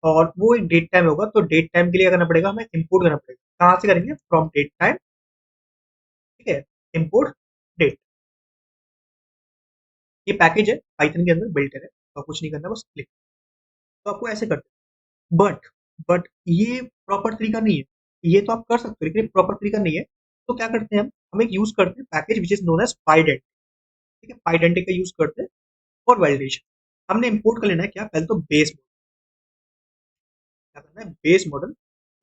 और वो एक डेट टाइम होगा। तो डेट टाइम के लिए क्या करना पड़ेगा, हमें इंपोर्ट करना पड़ेगा। कहाँ से करेंगे, फ्रॉम डेट टाइम। ठीक है, इंपोर्ट डेट। ये पैकेज है पाइथन के अंदर बिल्ट है, तो कुछ नहीं करना, बस क्लिक। तो आपको ऐसे करते हैं। बट ये प्रॉपर तरीका नहीं है। ये तो आप कर सकते हो लेकिन प्रॉपर तरीका नहीं है। तो क्या करते हैं, हम एक यूज करते हैं package which is known as Pydantic. ठीक है, पाइडेंटिक का यूज करते हैं फॉर वैलिडेशन। हमने इंपोर्ट कर लेना है क्या, पहले तो बेस मॉडल। क्या करना है, बेस मॉडल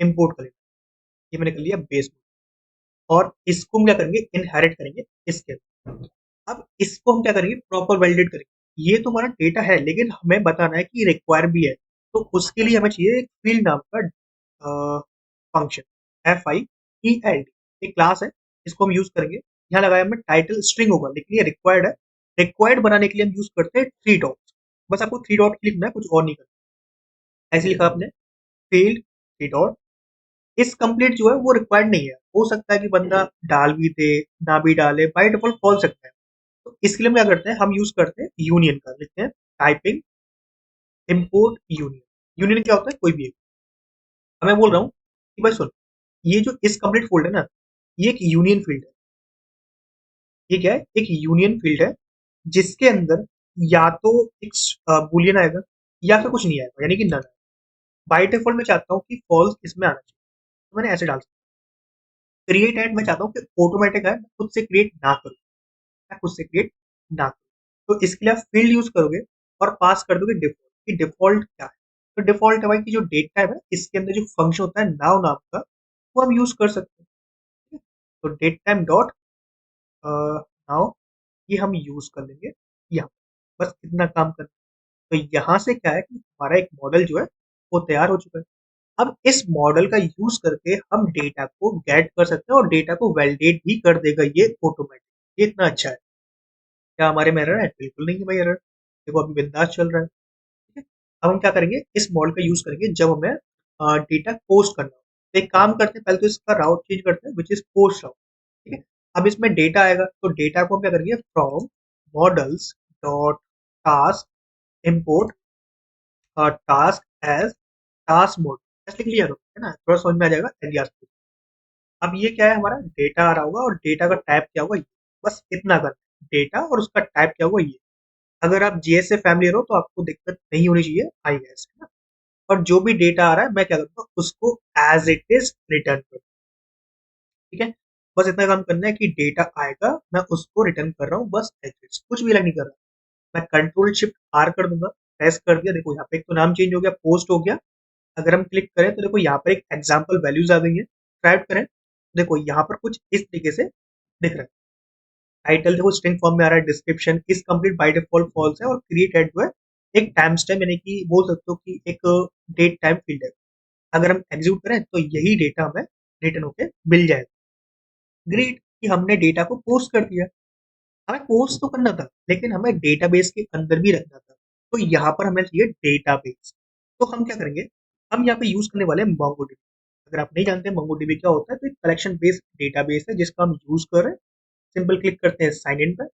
इंपोर्ट कर लेना है। ये मैंने कर लिया बेस मॉडल, और इसको हम क्या करेंगे, इनहेरिट करेंगे इसके अंदर। अब इसको हम क्या करेंगे, प्रॉपर वैलिडेट करेंगे। ये तो हमारा डेटा है लेकिन हमें बताना है कि रिक्वायर भी है। तो उसके लिए हमें चाहिए एक फील्ड नाम का फंक्शन, FIELD। एक क्लास है, इसको हम यूज करेंगे। यहाँ लगाया हमने टाइटल स्ट्रिंग होगा लेकिन ये रिक्वायर्ड है। रिक्वायर्ड बनाने के लिए हम यूज करते हैं थ्री डॉट्स। बस आपको थ्री डॉट लिखना है, कुछ और नहीं करना। ऐसे लिखा आपने, फील्ड थ्री डॉट। इस कंप्लीट जो है वो रिक्वायर्ड नहीं है, हो सकता है कि बंदा डाल भी दे, ना भी डाले, बाय डिफॉल्ट खोल सकता है। तो इसके लिए हम क्या करते हैं, हम यूज करते हैं यूनियन का, लिखते हैं टाइपिंग इंपोर्ट यूनियन। यूनियन क्या होता है, कोई भी एक। अब मैं बोल रहा हूँ कि भाई सुन, ये जो इस कंप्लीट फील्ड है ना, ये एक यूनियन फील्ड है। ये क्या है, एक यूनियन फील्ड है जिसके अंदर या तो एक बुलियन आएगा या फिर कुछ नहीं आएगा, यानी कि नन। बाय डिफॉल्ट मैं चाहता हूँ कि फॉल्स इसमें आना चाहिए, तो मैंने ऐसे डाल सकता। क्रिएट एड मैं चाहता हूँ कि ऑटोमेटिक है, मैं खुद से क्रिएट ना करूँ, मैं खुद से क्रिएट ना करूँ। तो इसके लिए आप फील्ड यूज करोगे और पास कर दोगे डिफॉल्ट। कि डिफॉल्ट क्या है, तो डिफॉल्ट है भाई कि जो डेट टाइप है इसके अंदर जो फंक्शन होता है नाउ नाम का, वो हम यूज कर सकते हैं। ठीक है? तो डेट टाइम डॉट नाउ, ये हम यूज कर लेंगे यहाँ। बस इतना काम करना। तो यहाँ से क्या है कि हमारा एक मॉडल जो है वो तैयार हो चुका है। अब इस मॉडल का यूज करके हम डेटा को गेट कर सकते हैं और डेटा को वैलिडेट भी कर देगा ये ऑटोमेटिक। ये इतना अच्छा है। क्या हमारे में एरर है, बिल्कुल नहीं है भाई एरर। देखो अभी बिंदास चल रहा है। ठीक है, अब हम क्या करेंगे, इस मॉडल का यूज करेंगे जब हमें डेटा पोस्ट करना हो। तो एक काम करते हैं, पहले तो इसका राउट चेंज करते हैं विच इज पोस्ट राउट। ठीक है, अब इसमें डेटा आएगा तो डेटा को हम क्या करेंगे, from models dot task import task as task mode. ऐसे लिख लिया तो है ना, थोड़ा समझ में आ जाएगा एलियास। अब ये क्या है, हमारा डेटा आ रहा होगा और डेटा का टाइप क्या होगा ये। बस इतना कर, डेटा और उसका टाइप क्या होगा ये। अगर आप जीएस से फैमिलियर हो तो आपको दिक्कत नहीं होनी चाहिए, आई गेस, है ना। और जो भी डेटा आ रहा है मैं क्या करूंगा, उसको एज इट इज रिटर्न करूँ। ठीक है, बस इतना काम करना है कि डेटा आएगा, मैं उसको रिटर्न कर रहा हूँ, बस एज इट इज, कुछ भी अलग नहीं कर रहा। मैं कंट्रोल शिफ्ट आर कर दूंगा, प्रेस कर दिया, देखो यहाँ पे एक तो नाम चेंज हो गया, पोस्ट हो गया। अगर हम क्लिक करें तो देखो यहाँ पर एक एग्जाम्पल वैल्यूज आ गई है। टाइप करें, देखो यहाँ पर कुछ इस तरीके से दिख रहा है। टाइटल देखो स्ट्रिंग फॉर्म में आ रहा है, डिस्क्रिप्शन इस कंप्लीट बाय डिफॉल्ट फॉल्स है, और क्रिएट एड जो है एक टाइम स्टैम्प, यानी कि बोल सकते हो कि एक डेट टाइम फील्ड है। अगर हम एग्जीक्यूट करें तो यही डेटा हमें रिटर्न होके मिल जाएगा। ग्रेट, कि हमने डेटा को पोस्ट कर दिया। हमें पोस्ट तो करना था लेकिन हमें डेटाबेस के अंदर भी रखना था। तो यहाँ पर हमें चाहिए डेटाबेस। तो हम क्या करेंगे, हम यहाँ पे यूज करने वाले हैं मोंगोडीबी। अगर आप नहीं जानते मोंगोडीबी क्या होता है, तो एक कलेक्शन बेस्ड डेटाबेस है जिसका हम यूज कर रहे हैं। सिंपल क्लिक करते हैं साइन इन पर,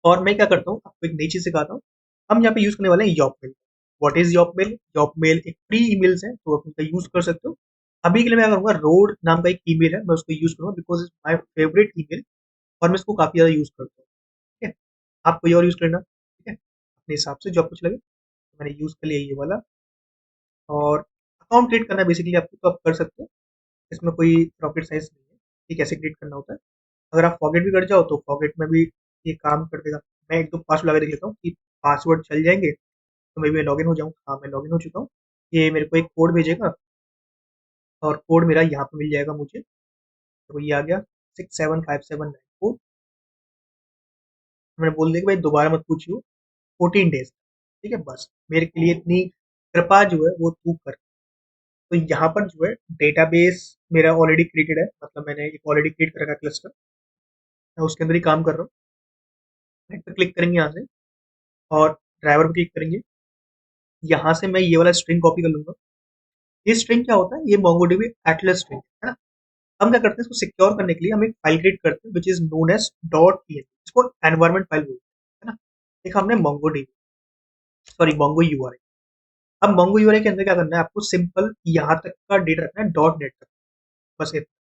और मैं क्या करता हूँ, आपको एक नई चीज़ सिखाता हूँ। हम यहाँ पे यूज़ करने वाले हैं यॉपमेल। What is यॉपमेल? यॉपमेल एक फ्री ईमेल्स है, तो आप उसका यूज़ कर सकते हो। अभी के लिए मैं क्या करूँगा, रोड नाम का एक ईमेल है, मैं उसको यूज़ करूँगा because it's my favourite email और मैं इसको काफ़ी ज़्यादा यूज़ करता हूँ। ठीक है? आप कोई और यूज़ कर लेना, ठीक है? अपने हिसाब से जो आपको अच्छा लगे। तो मैंने यूज़ कर लिया ये वाला। और अकाउंट क्रिएट करना है बेसिकली आपको, तो आप कर सकते हो। इसमें कोई रॉकेट साइंस नहीं है कि कैसे क्रिएट करना होता है। अगर आप फॉरगेट भी कर जाओ तो फॉरगेट में भी ये काम कर देगा। मैं एक दो पासवर्ड लगा देख लेता हूँ कि पासवर्ड चल जाएंगे, तो मैं लॉगिन हो जाऊँ। हाँ, मैं लॉगिन हो चुका हूँ। ये मेरे को एक कोड भेजेगा और कोड मेरा यहाँ पे मिल जाएगा मुझे। तो ये आ गया 67579 4। मैंने बोल दिया कि भाई दोबारा मत पूछियो, 14 डेज। ठीक है, बस मेरे के लिए इतनी कृपा जो है वो तू कर। तो यहाँ पर जो है डेटाबेस मेरा ऑलरेडी क्रिएटेड है, मतलब मैंने एक ऑलरेडी क्रिएट कर रखा है क्लस्टर। मैं उसके अंदर ही काम कर रहा हूँ। नेट पे क्लिक करेंगे यहाँ से और ड्राइवर पे क्लिक करेंगे। यहाँ से मैं ये वाला स्ट्रिंग कॉपी कर लूंगा। ये स्ट्रिंग क्या होता है? ये मोंगोडीबी एटलस स्ट्रिंग है ना। हम क्या करते हैं, इसको सिक्योर करने के लिए हम एक फाइल क्रिएट करते हैं which is known as dot P N, इसको एनवायरमेंट फाइल बोलते हैं, है ना। देखा हमने मोंगोडीबी, सॉरी मोंगो यूआरएल। अब मोंगो यूआरएल के अंदर क्या करना है, आपको सिंपल यहाँ तक का डेटा रखना है, डॉट नेट तक, बस इतना।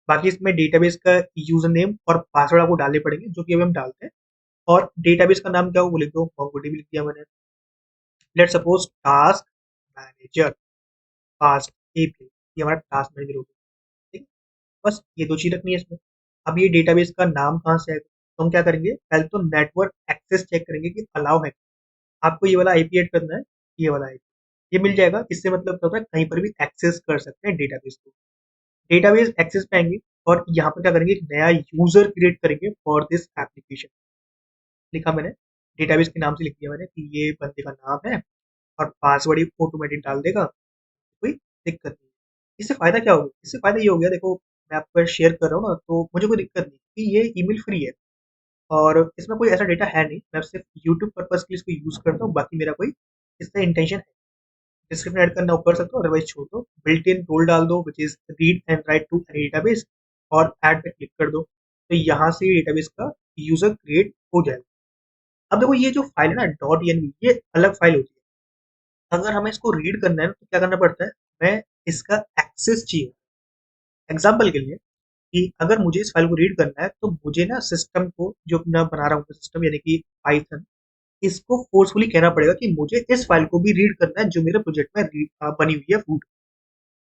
बाकी इसमें डेटाबेस का यूजर नेम और पासवर्ड आपको डालने पड़ेंगे, जो कि अभी हम डालते हैं। और डेटाबेस का नाम क्या हो वो लिख दो, मोंगोडीबी लिख दिया मैंने। Let suppose task manager, task API, ये हमारा टास्क मैनेजर हो गया। ठीक है? बस ये दो चीज रखनी है इसमें। अब ये डेटाबेस का नाम कहाँ से आएगा, तो हम क्या करेंगे, पहले तो नेटवर्क एक्सेस चेक करेंगे कि अलाउ है। आपको ये वाला आईपी ऐड करना है, ये वाला आईपी, ये मिल जाएगा। इससे मतलब क्या होता है, कहीं पर भी एक्सेस कर सकते हैं डेटाबेस को। डेटाबेस एक्सेस पे आएंगे और यहाँ पर क्या करेंगे, एक नया यूजर क्रिएट करेंगे फॉर दिस एप्लीकेशन। लिखा मैंने, डेटाबेस के नाम से लिख दिया मैंने कि ये बंदे का नाम है और पासवर्ड ही ऑटोमेटिक डाल देगा, कोई दिक्कत नहीं। इससे फायदा क्या होगा, इससे फायदा ये हो गया, देखो मैं आपको शेयर कर रहा हूँ ना, तो मुझे कोई दिक्कत नहीं कि ये ईमेल फ्री है और इसमें कोई ऐसा डेटा है नहीं। मैं सिर्फ यूट्यूब पर्पज के लिए इसको यूज करता हूँ, बाकी मेरा कोई इससे इंटेंशन है। डिस्क्रिप्शन ऐड करना हो कर सकते हो, अदरवाइज छोड़ दो। बिल्ट इन रोल डाल दो which is read and write to any database और ऐड पे क्लिक कर दो, तो यहाँ से डेटाबेस का यूजर क्रिएट हो जाएगा। अब देखो ये जो फाइल है ना डॉट एनवी, ये अलग फाइल होती है। अगर हमें इसको रीड करना है तो क्या करना पड़ता है, हमें इसका एक्सेस चाहिए। एग्जाम्पल के लिए कि अगर मुझे इस फाइल को रीड करना है तो मुझे ना सिस्टम को, जो अपना बना रहा हूँ सिस्टम यानी कि पाइथन, इसको फोर्सफुली कहना पड़ेगा कि मुझे इस फाइल को भी रीड करना है जो मेरे प्रोजेक्ट में बनी हुई है फूड।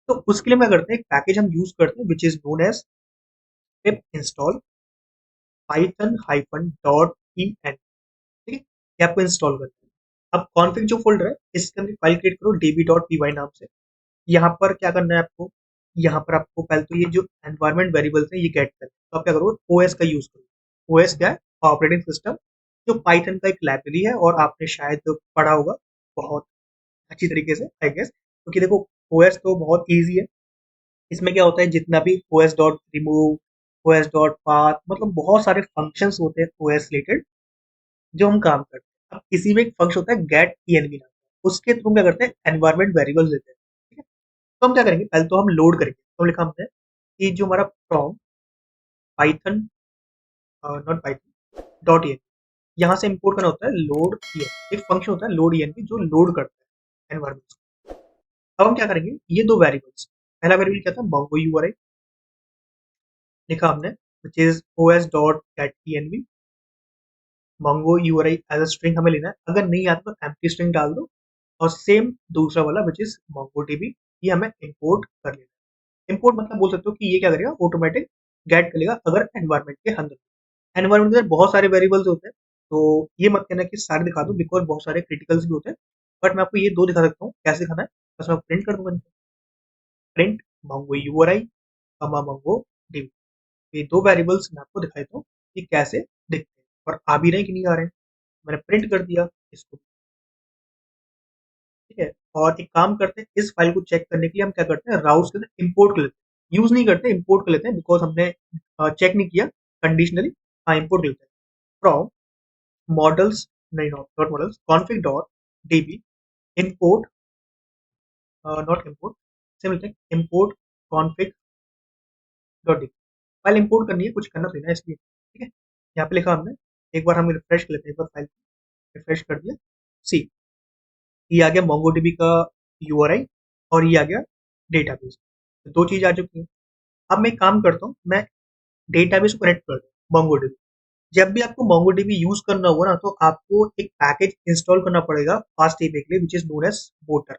तो उसके लिए क्या करते हैं, एक पैकेज हम यूज करते हैं which is known as pip install Python hyphen dot E N. ठीक है, ये आपको इंस्टॉल करना है। अब कॉन्फ़िग जो फोल्डर है इसके अंदर फाइल क्रिएट करो db.py नाम से। यहाँ पर क्या करना है आपको, यहाँ पर आपको पहले तो ये जो एनवायरमेंट वेरिएबल्स है ये गेट करना है। तो आप क्या करो, ओएस का यूज करो। ओएस क्या है, ऑपरेटिंग सिस्टम, जो पाइथन का एक लाइब्रेरी है और आपने शायद पढ़ा होगा बहुत अच्छी तरीके से आई गेस, क्योंकि देखो ओएस तो बहुत ईजी है। इसमें क्या होता है, जितना भी OS dot remove, OS dot path, मतलब बहुत सारे फंक्शंस होते हैं ओएस रिलेटेड जो हम काम करते हैं। अब किसी में एक फंक्शन होता है गेट env नाम का, उसके थ्रू क्या करते हैं, एनवायरमेंट वेरिएबल्स देते हैं। ठीक है, तो हम क्या करेंगे, पहले तो हम लोड करेंगे। तो लिखा हमने कि जो हमारा from Python, not Python, dot N, यहाँ से इंपोर्ट करना होता है लोड एक फंक्शन होता है लोड env जो लोड करता है एनवायरमेंट। अब हम क्या करेंगे, ये दो वेरिएबल्स, पहला वेरिएबल क्या था, mongo uri, लिखा हमने which is os dot get env। mongo uri as a string हमें लेना है, अगर नहीं आता तो एम्प्टी स्ट्रिंग डाल दो। और सेम दूसरा वाला विच इज mongodb, ये हमें इंपोर्ट कर लेना है। इंपोर्ट मतलब बोल सकते हो कि ये क्या करेगा, ऑटोमेटिक गेट कर लेगा अगर एनवायरमेंट के अंदर। एनवायरमेंट के अंदर बहुत सारे वेरिएबल्स होते हैं, तो ये मत कहना कि सारे दिखा दूं बिकॉज बहुत सारे क्रिटिकल्स भी होते हैं। बट मैं आपको ये दो दिखा सकता हूँ कैसे दिखाना है। बस मैं प्रिंट कर दूंगा, print mongo uri mongo db। ये दो वेरिएबल्स मैं आपको दिखा देता हूँ कि कैसे दिखते हैं और आ भी रहे हैं कि नहीं आ रहे हैं। मैंने प्रिंट कर दिया इसको। ठीक है, और एक काम करते हैं, इस फाइल को चेक करने के लिए हम क्या करते हैं, राउस के अंदर इंपोर्ट कर लेते हैं। यूज नहीं करते, इंपोर्ट कर लेते हैं बिकॉज हमने चेक नहीं किया कंडीशनली। हाँ, इंपोर्ट कर लेते हैं फ्रॉम मॉडल्स, नहीं not models, config dot db import, not import, से मिलते हैं import config dot db। File import करनी है, कुछ करना तो है इसलिए। ठीक है, यहाँ पे लिखा हमने एक बार हम रिफ्रेश कर लेते हैं, एक बार फाइल रिफ्रेश कर दिया। सी, ये आ गया मोंगोडीबी का यूआरआई और ये आ गया डेटाबेस। तो दो चीज आ चुकी है। अब मैं एक काम करता हूँ, मैं डेटाबेस को कनेक्ट कर दूँ मोंगोडीबी। जब भी आपको मोंगोडीबी यूज करना होगा ना, तो आपको एक पैकेज इंस्टॉल करना पड़ेगा फास्ट एपीआई के लिए, which is known as motor.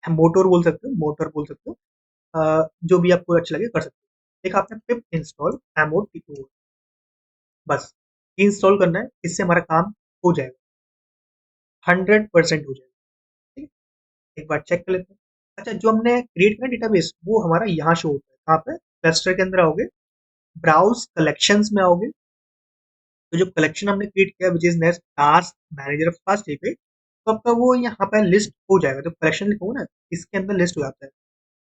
Motor बोल सकते हो, मोटर बोल सकते हो, जो भी आपको अच्छा लगे कर सकते हो। एक आपने पिप इंस्टॉल एमओ, बस इंस्टॉल करना है, इससे हमारा काम हो जाएगा, 100% हो जाएगा। ठीक है, एक बार चेक कर लेते हैं। अच्छा, जो हमने क्रिएट किया डेटाबेस, वो हमारा यहाँ शो होता है। कहाँ पे? क्लस्टर के अंदर आओगे, ब्राउज कलेक्शंस में आओगे, तो जो कलेक्शन हमने क्रिएट किया which is next task manager of fast API, तो आपका वो यहाँ पे लिस्ट हो जाएगा। जो कलेक्शन लिखोगे ना, इसके अंदर लिस्ट हो जाता है।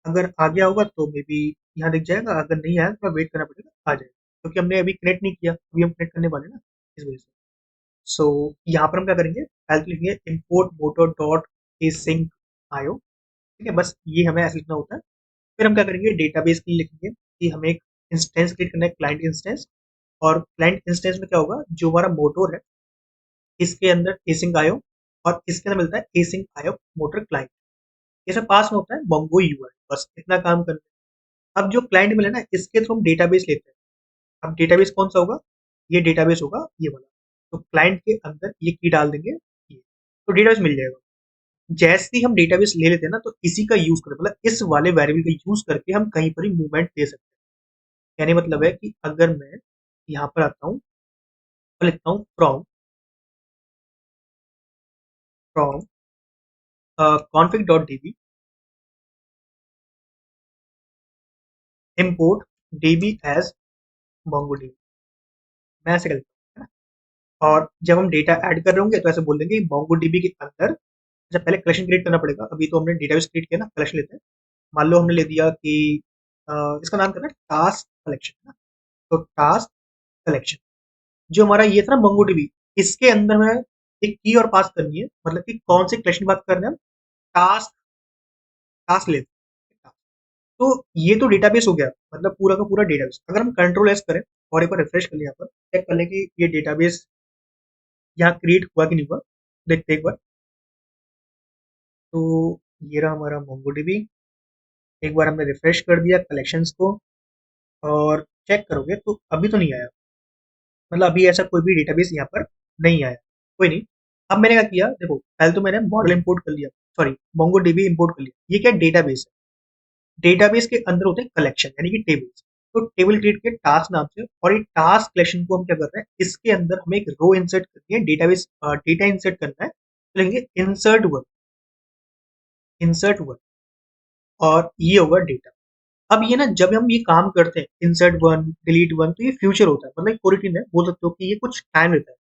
अगर आ गया होगा तो मे बी यहाँ दिख जाएगा, अगर नहीं आया तो वेट करना पड़ेगा, आ जाएगा, क्योंकि हमने अभी कनेक्ट नहीं किया, अभी हम कनेक्ट करने वाले हैं ना, इस वजह से। सो यहाँ पर हम क्या करेंगे, पहले तो लिखेंगे import motor dot async io। ठीक है, बस ये हमें ऐसे लिखना होता है। फिर हम क्या करेंगे, डेटाबेस के लिए लिखेंगे कि हमें एक इंस्टेंस क्रिएट करना है, क्लाइंट इंस्टेंस। और क्लाइंट इंस्टेंस में क्या होगा, जो हमारा मोटर है, इसके अंदर async io, और इसके अंदर मिलता है async io मोटर क्लाइंट। ये सब पास में होता है mongo ui। बस इतना काम करना है। अब जो क्लाइंट मिला ना, इसके थ्रू हम डेटाबेस लेते हैं। अब डेटाबेस कौन सा होगा, ये डेटाबेस होगा ये वाला। तो क्लाइंट के अंदर ये की डाल देंगे, ये तो डेटाबेस मिल जाएगा। जैसे ही हम डेटाबेस ले लेते हैं ना, तो इसी का यूज कर, मतलब इस वाले वेरिएबल का यूज करके हम कहीं पर भी मूवमेंट दे सकते हैं। यानी मतलब है कि अगर मैं यहाँ पर आता हूँ और लिखता हूँ from from config dot db import db as mongodb, मैं ऐसे करता हूँ, है ना। और जब हम डेटा ऐड कर रहे होंगे तो ऐसे बोल देंगे mongodb के अंदर। अच्छा, पहले कलेक्शन क्रिएट करना पड़ेगा। अभी तो हमने डेटाबेस क्रिएट किया ना, कलेक्शन लेते हैं। मान लो हमने ले दिया कि इसका नाम करना है टास्क कलेक्शन, है ना। तो टास्क कलेक्शन, जो हमारा ये था ना मोंगोडीबी, इसके अंदर में एक की और पास करनी है, मतलब कि कौन से कलेक्शन की बात कर रहे हैं हम, टास्क, टास्क लेते हैं। तो ये तो डेटाबेस हो गया, मतलब पूरा का पूरा डेटाबेस। अगर हम कंट्रोल एस करें और एक बार रिफ्रेश कर लें, यहाँ पर चेक कर लें कि ये डेटाबेस यहाँ क्रिएट हुआ कि नहीं हुआ, देखते हैं एक बार। तो ये रहा हमारा मोंगोडीबी। एक बार हमने रिफ्रेश कर दिया कलेक्शंस को, और चेक करोगे तो अभी तो नहीं आया, मतलब अभी ऐसा कोई भी डेटाबेस यहाँ पर नहीं आया। कोई नहीं। अब मैंने क्या किया, देखो पहले तो मैंने मॉडल इंपोर्ट कर लिया, सॉरी मोंगोडीबी इंपोर्ट कर लिया। ये क्या डेटाबेस है, डेटाबेस के अंदर होते हैं कलेक्शन यानी कि टेबल्स। तो टेबल क्रिएट किया टास्क नाम से, और ये टास्क कलेक्शन को हम क्या कर रहे हैं, इसके अंदर हमें एक रो इंसर्ट करनी है, डेटाबेस डेटा इंसर्ट करना है। तो लेंगे इंसर्ट वन, और ये होगा डेटा। अब ये ना, जब हम ये काम करते हैं इंसर्ट वन डिलीट वन, तो ये फ्यूचर होता है, मतलब एक रूटीन है, बोल सकते हो कि ये कुछ टाइम लेता है।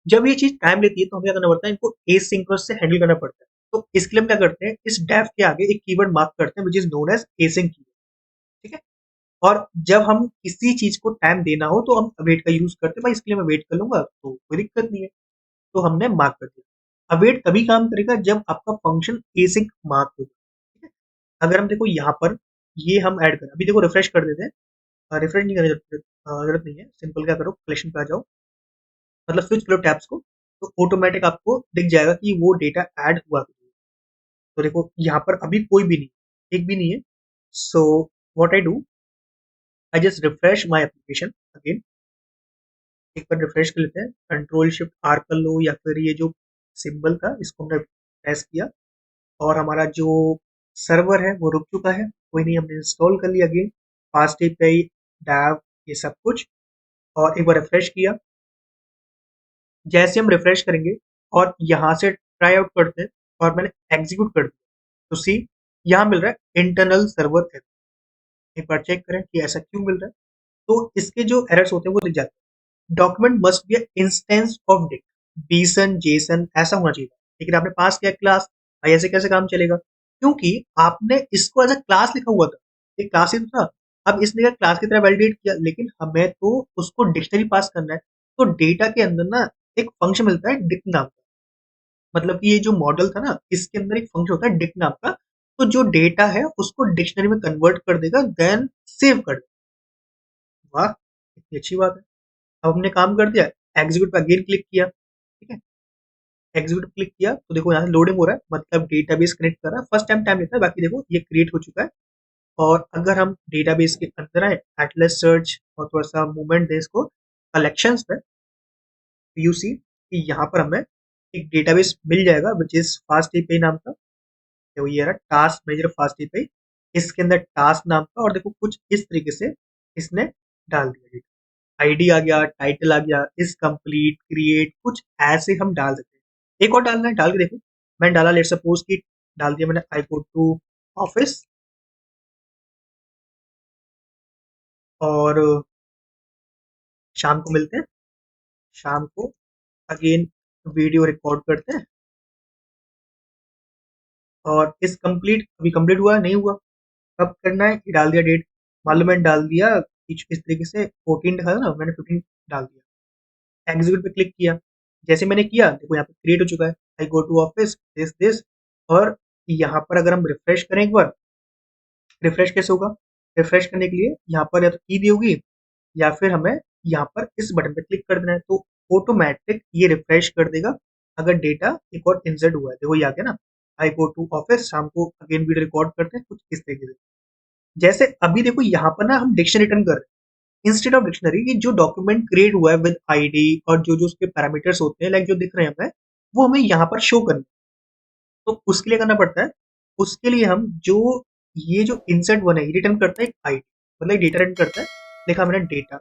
जब ये चीज टाइम लेती है तो हमें क्या करना पड़ता है, इनको एसिंक्रोनस से हैंडल करना पड़ता है। तो इसके लिए हम क्या करते हैं, इस डेफ के आगे एक कीवर्ड मार्क करते हैं which is known as async keyword. ठीक है। और जब हम किसी चीज को टाइम देना हो तो हम अवेट का यूज करते हैं, भाई इसके लिए मैं वेट कर लूंगा तो कोई दिक्कत नहीं है। तो हमने मार्क कर दिया। अवेट तभी काम करेगा जब आपका फंक्शन एसिंक मार्क होगा। ठीक है। अगर हम देखो यहाँ पर, ये हम ऐड करें, अभी देखो रिफ्रेश कर देते हैं। रिफ्रेश नहीं करने की जरूरत नहीं है, सिंपल क्या करो, कलेक्शन पे आ जाओ, मतलब स्विच करो टैब्स को, तो ऑटोमेटिक आपको दिख जाएगा कि वो डेटा ऐड हुआ कि नहीं। तो देखो यहाँ पर अभी कोई भी नहीं, एक भी नहीं है। So what I do, I just refresh my application again. एक बार रिफ्रेश कर लेते हैं, कंट्रोल शिफ्ट आर कर लो, या फिर ये जो सिंबल था इसको हमने प्रेस किया, और हमारा जो सर्वर है वो रुक चुका है। कोई नहीं, हमने इंस्टॉल कर लिया अगेन, फास्ट एपीआई, डैव, ये सब कुछ। और एक बार रिफ्रेश किया। जैसे हम रिफ्रेश करेंगे और यहाँ से ट्राई आउट करते हैं, और मैंने एग्जीक्यूट कर दिया, तो सी, यहाँ मिल रहा है इंटरनल सर्वर एरर। एक बार चेक करें कि ऐसा क्यों मिल रहा है। तो इसके जो एरर्स होते हैं वो दिख जाते हैं। Document must be instance of dict, बीसन जेसन ऐसा होना चाहिए। लेकिन आपने पास किया क्लास, भाई ऐसे कैसे काम चलेगा, क्योंकि आपने इसको एज अ क्लास लिखा हुआ था, एक क्लास ही तो था। अब इसने क्लास की तरह वैलिडेट किया, लेकिन हमें तो उसको डिक्शनरी पास करना है। तो डेटा के अंदर ना एक फंक्शन मिलता है डिक नाम का, मतलब कि ये जो मॉडल था ना, इसके अंदर एक फंक्शन होता है डिक नाम का। तो जो डेटा है उसको डिक्शनरी में कन्वर्ट कर देगा, देन सेव कर देगा। वाह, इतनी अच्छी बात है। अब हमने काम कर दिया, एग्जीक्यूट पे अगेन क्लिक किया, ठीक है। एग्जीक्यूट क्लिक किया तो देखो यहाँ से लोडिंग हो रहा है, मतलब डेटाबेस कनेक्ट कर रहा है। फर्स्ट टाइम लेता है, बाकी देखो ये क्रिएट हो चुका है। और अगर हम डेटाबेस के अंदर आए, एटलस सर्च और थोड़ा सा मूवमेंट दे इसको कलेक्शंस पे, यू सी कि यहाँ पर हमें एक डेटाबेस मिल जाएगा विच इज फास्ट एपीआई नाम का। तो ये रहा टास्क मैनेजर फास्ट एपीआई, इसके अंदर टास्क नाम का, और देखो कुछ इस तरीके से इसने डाल दिया। आईडी आ गया, टाइटल आ गया, इज कंप्लीट, क्रिएट, कुछ ऐसे हम डाल देते हैं। एक और डालना है, डाल के देखो। मैंने डाला, लेट सपोज कि डाल दिया मैंने आई गो टू ऑफिस, और शाम को मिलते हैं। शाम को अगेन वीडियो रिकॉर्ड करते हैं, और इस कंप्लीट अभी कंप्लीट हुआ नहीं हुआ, कब करना है ये डाल दिया डेट। मालूम मैंने डाल दिया इस तरीके से 14 दिखा था ना, मैंने 15 डाल दिया। एग्जीक्यूट पे क्लिक किया, जैसे मैंने किया देखो यहाँ पे क्रिएट हो चुका है, आई गो टू ऑफिस दिस। और यहाँ पर अगर हम रिफ्रेश करें एक बार, रिफ्रेश कैसे होगा? रिफ्रेश करने के लिए यहाँ पर या तो की दी होगी, या फिर हमें यहाँ पर इस बटन पे क्लिक कर देना है, तो ऑटोमेटिक ये रिफ्रेश कर देगा अगर डेटा एक और इंसर्ट हुआ है। देखो ये आ गया ना, आई गो टू ऑफिस, शाम को अगेन वीडियो रिकॉर्ड करते हैं, कुछ इस तरीके से। जैसे अभी देखो यहाँ पर ना हम डिक्शनरी रिटर्न कर रहे हैं, इंस्टेड ऑफ डिक्शनरी, ये जो डॉक्यूमेंट क्रिएट हुआ है विद आईडी और जो जो उसके पैरामीटर्स होते हैं, लाइक जो दिख रहे हैं हमें, वो हमें यहाँ पर शो करना है। तो उसके लिए करना पड़ता है, उसके लिए हम जो ये जो इंसर्ट वन है, ये रिटर्न करता है एक आईडी, मतलब एक डेटा रिटर्न करता है। देखा मैंने डेटा,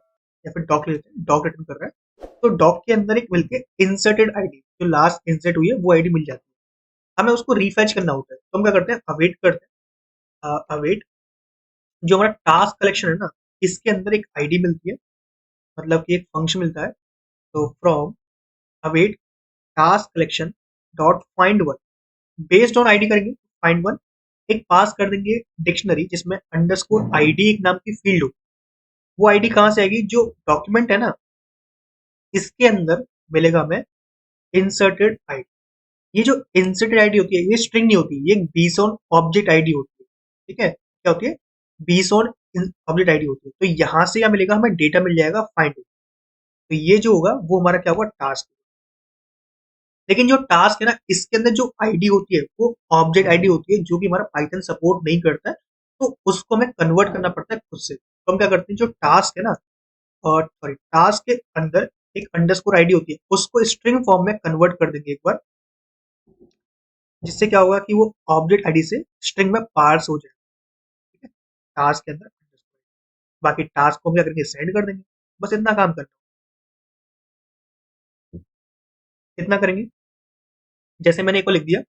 या फिर डॉक लेते हैं, डॉक रिटर्न कर रहा है, तो डॉक के अंदर एक मिलती है इंसर्टेड आईडी, जो लास्ट इंसर्ट हुई है वो आईडी मिल जाती है। हमें उसको रिफेच करना होता है, तो हम क्या करते हैं, अवेट करते हैं। अवेट, जो हमारा टास्क कलेक्शन है ना, इसके अंदर एक आईडी मिलती है, मतलब कि एक फंक्शन मिलता है। तो from await task collection dot find one, based on ID करेंगे, फाइंड वन एक पास कर देंगे डिक्शनरी जिसमें अंडरस्कोर आईडी एक नाम की फील्ड हो। वो आईडी कहाँ से आएगी? जो डॉक्यूमेंट है ना, इसके अंदर मिलेगा हमें इंसर्टेड आईडी। ये जो इंसर्टेड आईडी होती है, ये स्ट्रिंग नहीं होती, ये बीस ऑन ऑब्जेक्ट आईडी होती है। ठीक है, क्या होती है? बीस ऑन ऑब्जेक्ट आईडी होती है। तो यहाँ से क्या मिलेगा हमें? डेटा मिल जाएगा फाइंड। तो ये जो होगा वो हमारा क्या होगा? टास्क। लेकिन जो टास्क है ना, इसके अंदर जो आईडी होती है वो ऑब्जेक्ट आईडी होती है, जो कि हमारा पाइथन सपोर्ट नहीं करता है। तो उसको हमें कन्वर्ट करना पड़ता है खुद से। तो हम क्या करते हैं, जो टास्क है ना, और सॉरी, टास्क के अंदर एक अंडरस्कोर आईडी होती है, उसको स्ट्रिंग फॉर्म में कन्वर्ट कर देंगे एक बार, जिससे क्या होगा कि वो ऑब्जेक्ट आईडी से स्ट्रिंग में पार्स हो जाए। ठीक है, टास्क के अंदर underscore। बाकी टास्क को हम क्या करेंगे? सेंड कर देंगे। बस इतना काम करना है। इतना करेंगे। जैसे मैंने एक को लिख दिया,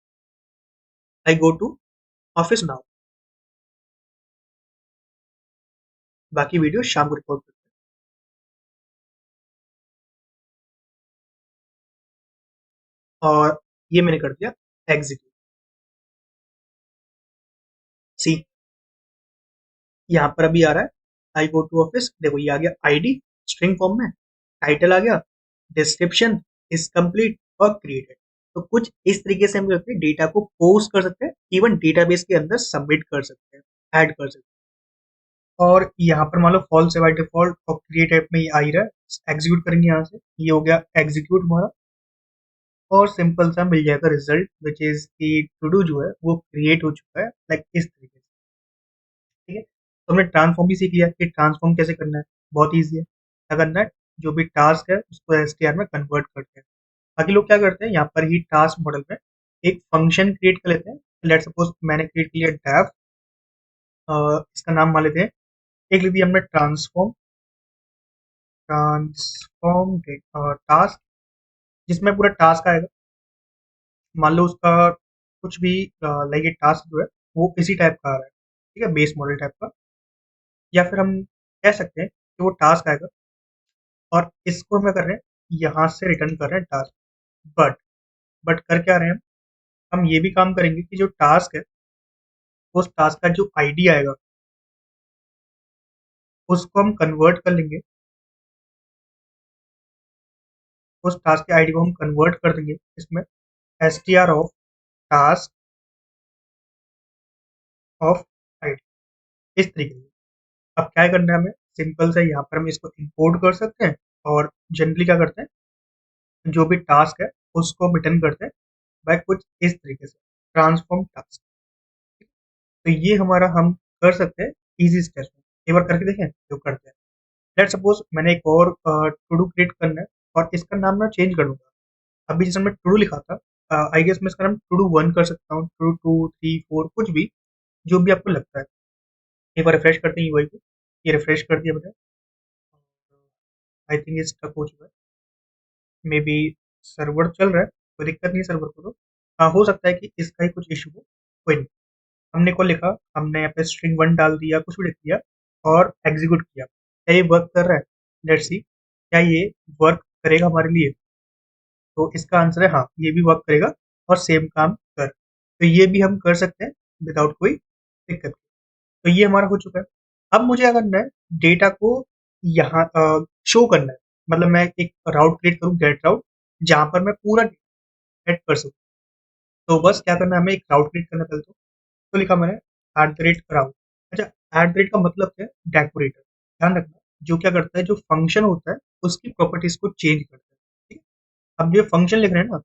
आई गो टू ऑफिस नाउ, बाकी वीडियो शाम को रिकॉर्ड करते हैं। और ये मैंने कर दिया एग्जीक्यूट। सी, यहाँ पर अभी आ रहा है आई गो टू ऑफिस, देखो ये आ गया आईडी स्ट्रिंग फॉर्म में, टाइटल आ गया, डिस्क्रिप्शन इज कंप्लीट और क्रिएटेड। तो कुछ इस तरीके से हम करते हैं, डेटा को पोस्ट कर सकते हैं, इवन डेटाबेस के अंदर सबमिट कर सकते हैं, ऐड कर सकते हैं। और यहाँ पर मान लो फॉल्स है बाय डिफॉल्ट, और क्रिएट टाइप में ये आ ही रहा है। एग्जीक्यूट करेंगे यहाँ से, ये हो गया एग्जीक्यूट हमारा, और सिंपल सा मिल जाएगा रिजल्ट विच इज की टू डू जो है वो क्रिएट हो चुका है, लाइक इस तरीके से। ठीक है, तो हमने ट्रांसफॉर्म भी सीख लिया कि ट्रांसफॉर्म कैसे करना है। बहुत ईजी है, क्या करना है, जो भी टास्क है उसको एसटीआर में कन्वर्ट करते हैं। बाकी लोग क्या करते हैं, यहाँ पर ही टास्क मॉडल में एक फंक्शन क्रिएट कर लेते हैं। लेट सपोज मैंने क्रिएट किया डेव, इसका नाम मान लेते हैं, एक लिख दिया हमने ट्रांसफॉर्म, ट्रांसफॉर्म टास्क, जिसमें पूरा टास्क आएगा। मान लो उसका कुछ भी, लाइक ये टास्क जो है वो इसी टाइप का आ रहा है, ठीक है, बेस मॉडल टाइप का। या फिर हम कह सकते हैं कि वो टास्क आएगा, और इसको हम क्या कर रहे हैं, यहाँ से रिटर्न कर रहे हैं टास्क। बट बट कर क्या रहे हैं हम ये भी काम करेंगे कि जो टास्क है, उस टास्क का जो आईडी आएगा उसको हम कन्वर्ट कर लेंगे, उस टास्क के आईडी को हम कन्वर्ट कर देंगे इसमें S of task of ID, इस तरीके से। अब क्या करना है हमें, सिंपल से यहाँ पर हम इसको इंपोर्ट कर सकते हैं, और जनरली क्या करते हैं, जो भी टास्क है उसको रिटर्न करते हैं बाय कुछ इस तरीके से, ट्रांसफॉर्म टास्क। तो ये हमारा हम कर सकते हैं इजी स्टेप्स में। एक बार करके देखें जो करते हैं। लेट्स सपोज मैंने एक और टू डू क्रिएट करना है और इसका नाम मैं चेंज कर दूंगा। अभी जैसे मैं टू डू लिखा था, आई गेस मैं इसका नाम टू डू वन कर सकता हूँ, to do two three four, कुछ भी जो भी आपको लगता है। एक बार रिफ्रेश करते हैं यूआई को। ये रिफ्रेश कर दिया मैंने। आई थिंक ये स्टक हो चुका है। मे बी सर्वर चल रहा है, कोई दिक्कत नहीं है सर्वर को तो। हाँ, हो सकता है कि इसका ही कुछ इशू हो, कोई नहीं। हमने को लिखा, हमने यहाँ पे स्ट्रिंग वन डाल दिया, कुछ भी लिख दिया और एग्जीक्यूट किया। क्या ये वर्क कर रहा है? लेट्स सी, क्या ये वर्क करेगा हमारे लिए? तो इसका आंसर है हाँ, ये भी वर्क करेगा और सेम काम कर। तो ये भी हम कर सकते हैं विदाउट कोई दिक्कत। तो ये हमारा हो चुका है। अब मुझे क्या करना है, डेटा को यहाँ शो करना है। मतलब मैं एक राउट क्रिएट करूँ, गेट राउट, जहाँ पर मैं पूरा गेट कर सकूँ। तो बस क्या करना है, हमें एक राउट क्रिएट करना है पहले तो लिखा मैंने एट द रेट राउट। अच्छा, एट द रेट का मतलब क्या है? डेकोरेटर। ध्यान रखना, जो क्या करता है, जो फंक्शन होता है उसकी प्रॉपर्टीज को चेंज करता है। ठीक है? अब जो फंक्शन लिख रहे हैं ना,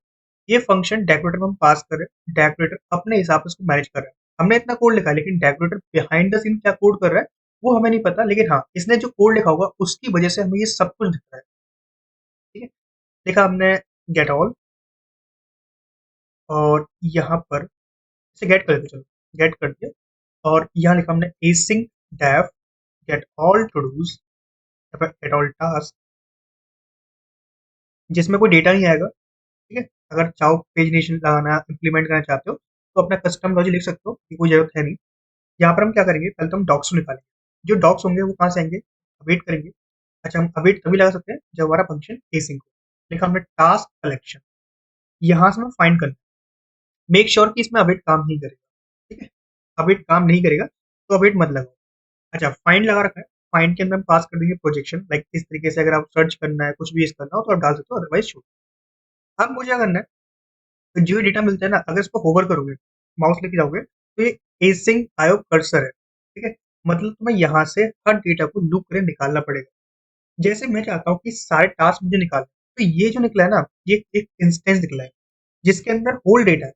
ये फंक्शन डेकोरेटर में हम पास कर रहे हैं, डेकोरेटर अपने हिसाब से उसको मैनेज कर रहा है। हमने इतना कोड लिखा है, लेकिन डेकोरेटर बिहाइंड द सीन क्या कोड कर रहा है वो हमें नहीं पता, लेकिन हाँ, इसने जो कोड लिखा होगा उसकी वजह से हमें ये सब कुछ दिख रहा है। ठीक है? लिखा हमने गेट ऑल, और यहाँ पर इसे गेट कर देते, चलो गेट कर दिया। और यहाँ लिखा हमने async def get all todos, get all task, जिसमें कोई डेटा नहीं आएगा। ठीक है? अगर चाहो पेजिनेशन लगाना, इम्प्लीमेंट करना चाहते हो तो अपना कस्टम लॉजिक लिख सकते हो, कि कोई जरूरत है नहीं। यहाँ पर हम क्या करेंगे, पहले तो हम डॉक्स निकालेंगे। जो डॉक्स होंगे वो कहाँ से आएंगे? अवेट करेंगे। अच्छा, हम अवेट तभी लगा सकते हैं जब हमारा फंक्शन एसिंक हो। लिखा हमने टास्क कलेक्शन, यहाँ से हम फाइंड करना, मेक श्योर कि इसमें अवेट काम नहीं करेगा। ठीक है? अवेट काम नहीं करेगा तो अवेट मत लगाओ। अच्छा, फाइंड लगा रखा है। फाइंड के अंदर हम पास कर देंगे प्रोजेक्शन, लाइक इस तरीके से अगर आप सर्च करना है, कुछ भी करना हो तो आप डाल सकते हो, अदरवाइज छोड़। अब मुझे क्या करना है, तो जो डेटा मिलता है ना, अगर इसको होवर करोगे, माउस लेके जाओगे, तो ये एसिंक आयो कर्सर है। ठीक है? मतलब तुम्हें यहाँ से हर डेटा को लूप करे निकालना पड़ेगा। जैसे मैं चाहता हूँ कि सारे टास्क मुझे निकालने, तो ये जो निकला है ना, ये एक इंस्टेंस निकला है जिसके अंदर होल डेटा है।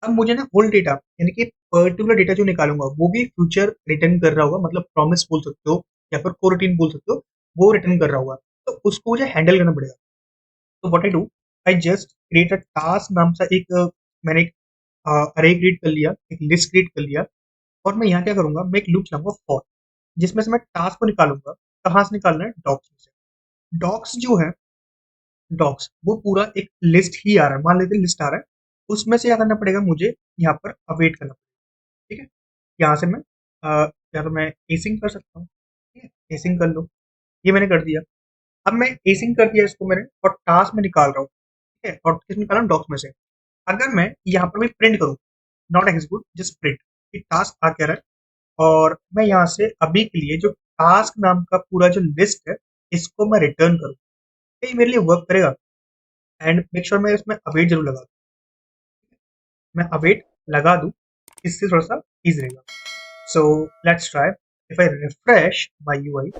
अब मुझे ना होल डेटा, यानी कि पर्टिकुलर डेटा जो निकालूंगा वो भी फ्यूचर रिटर्न कर रहा होगा, मतलब प्रॉमिस बोल सकते हो या फिर कोरोटीन बोल सकते हो, वो रिटर्न कर रहा होगा। तो उसको मुझे हैंडल करना पड़ेगा। तो what I do, I just create a task नाम सा एक मैंने एक अरे क्रिएट कर लिया, एक लिस्ट क्रिएट कर लिया। और मैं यहाँ क्या करूंगा, मैं एक लूप चलाऊंगा फॉर, जिसमें से मैं टास्क को निकालूंगा। कहाँ से निकालना है? डॉक्स में से। डॉक्स जो है, डॉक्स वो पूरा एक लिस्ट ही आ रहा है, मान लेते हैं लिस्ट आ रहा है, उसमें से क्या करना पड़ेगा मुझे, यहाँ पर अवेट करना पड़ेगा। ठीक है? यहाँ से मैं या तो मैं एसिंग कर सकता हूँ। ठीक है? एसिंग कर लो, ये मैंने कर दिया। अब मैं एसिंग कर दिया इसको मैंने, और टास्क में निकाल रहा हूँ। ठीक है? और किस में निकाल रहा हूँ? डॉक्स में से। अगर मैं यहाँ पर मैं प्रिंट करूँ, नॉट एग्जीक्यूट, जस्ट प्रिंट, कि टास्क आ क्या रहा है, और मैं यहाँ से अभी के लिए जो टास्क नाम का पूरा जो लिस्ट है, इसको मैं रिटर्न करूँ, ये मेरे लिए वर्क करेगा। एंड मेक श्योर मैं इसमें अवेट जरूर लगा दूँ। मैं अवेट लगा दूँ, इससे थोड़ा सा ईजी रहेगा। So let's try, if I refresh my UI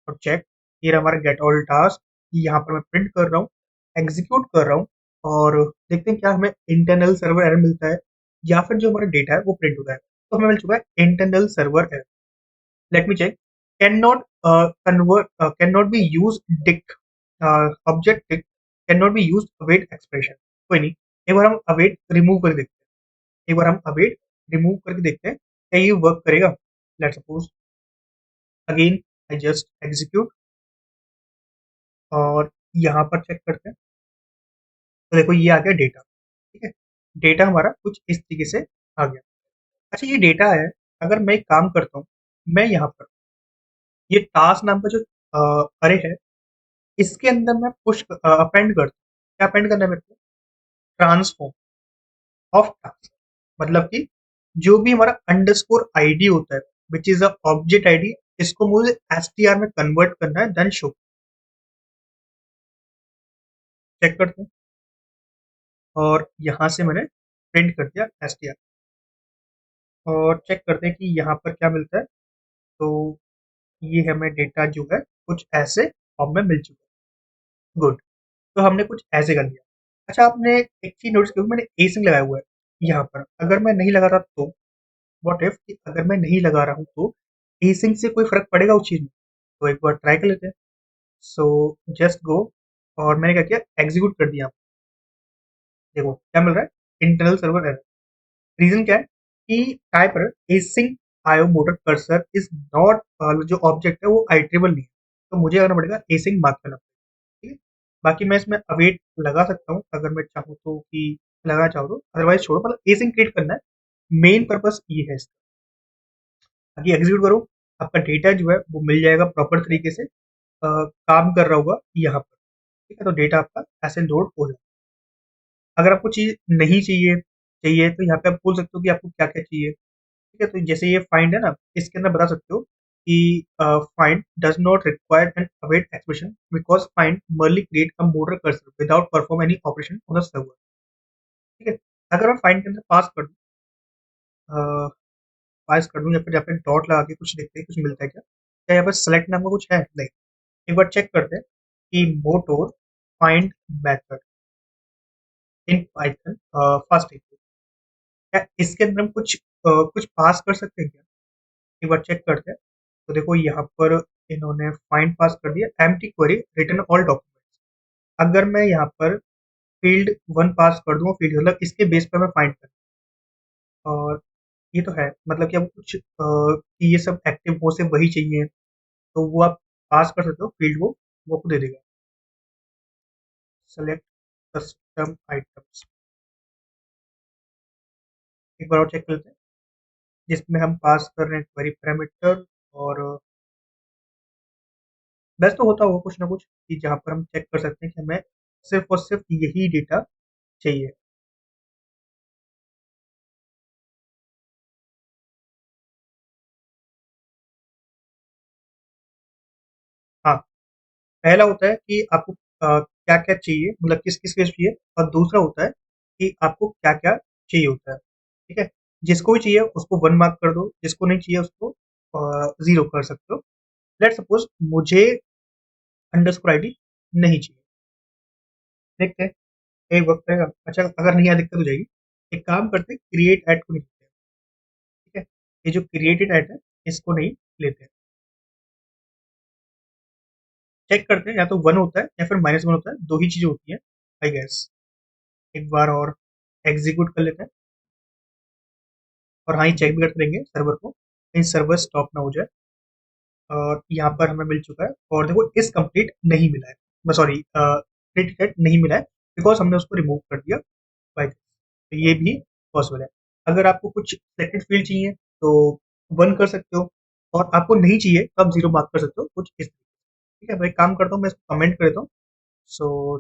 और चेक, ये रहा हमारा गेट ऑल टास्क। यहाँ पर मैं प्रिंट कर रहा हूँ, एग्जीक्यूट कर रहा हूँ, और देखते हैं क्या हमें इंटरनल सर्वर एरर मिलता है या फिर जो हमारा डेटा है वो प्रिंट होता है। तो हमें मिल चुका है internal server error. Let me check, can not convert, can not be use dict, object dict can not be use await expression. कोई नहीं, एक बार हम अवेट रिमूव कर देखते हैं। एक बार हम अवेट रिमूव करके देखते हैं क्या ये वर्क करेगा। Let's suppose again I just execute, और यहाँ पर चेक करते हैं। तो देखो ये आ गया डेटा। ठीक है? डेटा हमारा कुछ इस तरीके से आ गया। अच्छा, ये डेटा है, अगर मैं एक काम करता हूँ, मैं यहाँ पर ये टास्क नाम का जो अरे है, इसके अंदर मैं पुश अपेंड करता हूँ। क्या अपेंड करना है मेरे को? Transform of task. मतलब कि जो भी हमारा अंडरस्कोर आईडी होता है, which is a object ID, इसको मुझे एसटीआर में कन्वर्ट करना है, देन शो। चेक करते हैं, और यहाँ से मैंने प्रिंट कर दिया एसटीआर, और चेक करते हैं कि यहाँ पर क्या मिलता है। तो ये हमें डेटा जो है कुछ ऐसे फॉर्म में मिल चुका है। गुड। तो हमने कुछ ऐसे कर लिया। अच्छा, आपने एक चीज नोटिस की होगी, मैंने एसिंग लगाया हुआ है यहाँ पर। अगर मैं नहीं लगा रहा तो व्हाट इफ कि अगर मैं नहीं लगा रहा हूँ तो एसिंग से कोई फर्क पड़ेगा उस चीज में? तो एक बार ट्राई कर लेते हैं। सो जस्ट गो, और मैंने क्या किया, एग्जीक्यूट कर दिया। देखो क्या मिल रहा है, इंटरनल सर्वर एरर। रीजन क्या है कि टाइप पर एसिंग आयो मोटर कर्सर इज नॉट, जो ऑब्जेक्ट है वो आइटरेबल नहीं है, तो मुझे करना पड़ेगा एसिंग मार्क करना पड़ेगा। ठीक है, बाकी मैं इसमें अवेट लगा सकता हूँ अगर मैं चाहूँ तो, कि लगाना चाहूँ तो, अदरवाइज छोड़ो, मतलब एसिंग क्रिएट करना है, मेन पर्पस ये है इसका। बाकी एग्जीक्यूट करो, आपका डेटा जो है वो मिल जाएगा प्रॉपर तरीके से, काम कर रहा होगा यहाँ पर। ठीक है, तो डेटा आपका ऐसे लोड हो जाएगा। अगर आपको चीज नहीं चाहिए चाहिए तो यहाँ पे आप बोल सकते हो कि आपको क्या क्या चाहिए। ठीक है, तो जैसे ये फाइंड है ना, इसके अंदर बता सकते हो कि find does not require an await expression because find merely create a motor cursor without perform any operation on the server. ठीक है, अगर मैं फाइंड के अंदर पास कर दूं या फिर यहाँ पे डॉट लगा के कुछ देखते हैं कुछ मिलता है क्या, क्या यहाँ पर सेलेक्ट नाम का कुछ है? नहीं। एक बार चेक करते हैं कि motor find method in Python fast, क्या इसके अंदर हम कुछ पास कर सकते हैं क्या? एक बार चेक करते हैं। तो देखो यहाँ पर इन्होंने फाइंड पास कर दिया, empty query return all documents. अगर मैं यहाँ पर फील्ड वन पास कर दूँ, फील्ड मतलब इसके बेस पर मैं फाइंड कर, और ये तो है, मतलब कि अब कुछ कि ये सब एक्टिव हो से वही चाहिए, तो वो आप पास कर सकते हो फील्ड वो आपको दे देगा। सेलेक्ट कस्टम आइटम्स, एक बार और चेक कर लेते हैं, जिसमें हम पास कर रहे हैं क्वेरी पैरामीटर। और वैसे तो होता होगा कुछ ना कुछ कि जहाँ पर हम चेक कर सकते हैं कि हमें सिर्फ और सिर्फ यही डेटा चाहिए। हाँ, पहला होता है कि आपको क्या क्या चाहिए, मतलब किस किस केस चाहिए, और दूसरा होता है कि आपको क्या क्या चाहिए होता है। ठीक है, जिसको भी चाहिए उसको वन मार्क कर दो, जिसको नहीं चाहिए उसको जीरो कर सकते हो। लेट सपोज मुझे अंडरस्कोर आईडी नहीं चाहिए, देखते हैं एक वक्त रहेगा। अच्छा, अगर नहीं आया दिक्कत हो जाएगी, एक काम करते हैं, क्रिएट ऐड को नहीं लेते हैं। ठीक है, ये जो क्रिएटेड ऐड है इसको नहीं लेते हैं। चेक करते हैं, या तो वन होता है या फिर माइनस वन होता है, दो ही चीजें होती हैं आई गेस। एक बार और एग्जीक्यूट कर लेते हैं, और हाँ, ये चेक भी करते रहेंगे सर्वर को, कहीं सर्वर स्टॉप ना हो जाए। और यहाँ पर हमें मिल चुका है, और देखो इस कंप्लीट नहीं मिला है, सॉरी क्रिएटेड नहीं मिला है, बिकॉज हमने उसको रिमूव कर दिया बाय, तो ये भी पॉसिबल है। अगर आपको कुछ सेकंड फील्ड चाहिए तो वन कर सकते हो, और आपको नहीं चाहिए तो आप जीरो मार्क कर सकते हो, कुछ इस तरीके से। ठीक है, मैं एक काम करता हूँ, मैं इसको कमेंट कर देता हूँ। सो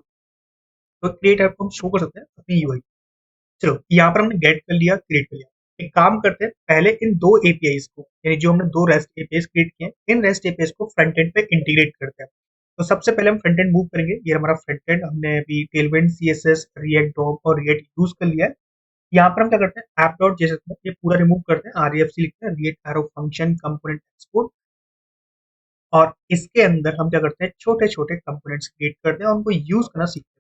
तो क्रिएट ऐप को हम शो कर सकते हैं अपनी यूआई। चलो, यहाँ पर हमने गेट कर लिया, क्रिएट कर लिया। एक काम करते हैं, पहले इन दो एपीआईज को, यानी जो हमने दो रेस्ट एपीआईज क्रिएट किए हैं, इन रेस्ट एपीआईज को फ्रंट एंड पे इंटीग्रेट करते हैं। तो सबसे पहले हम फ्रंट एंड मूव करेंगे, ये हमारा फ्रंट एंड, हमने अभी टेलविंड सीएसएस रिएक्ट डॉम और रिएक्ट यूज कर लिया है। यहाँ पर हम क्या करते हैं, ऐप डॉट जेएसएस में ये पूरा रिमूव करते हैं, आरईएफसी लिखते हैं, react arrow function component export. और इसके अंदर हम क्या करते हैं, छोटे छोटे कंपोनेंट्स क्रिएट करते हैं और उनको यूज करना सीखते हैं।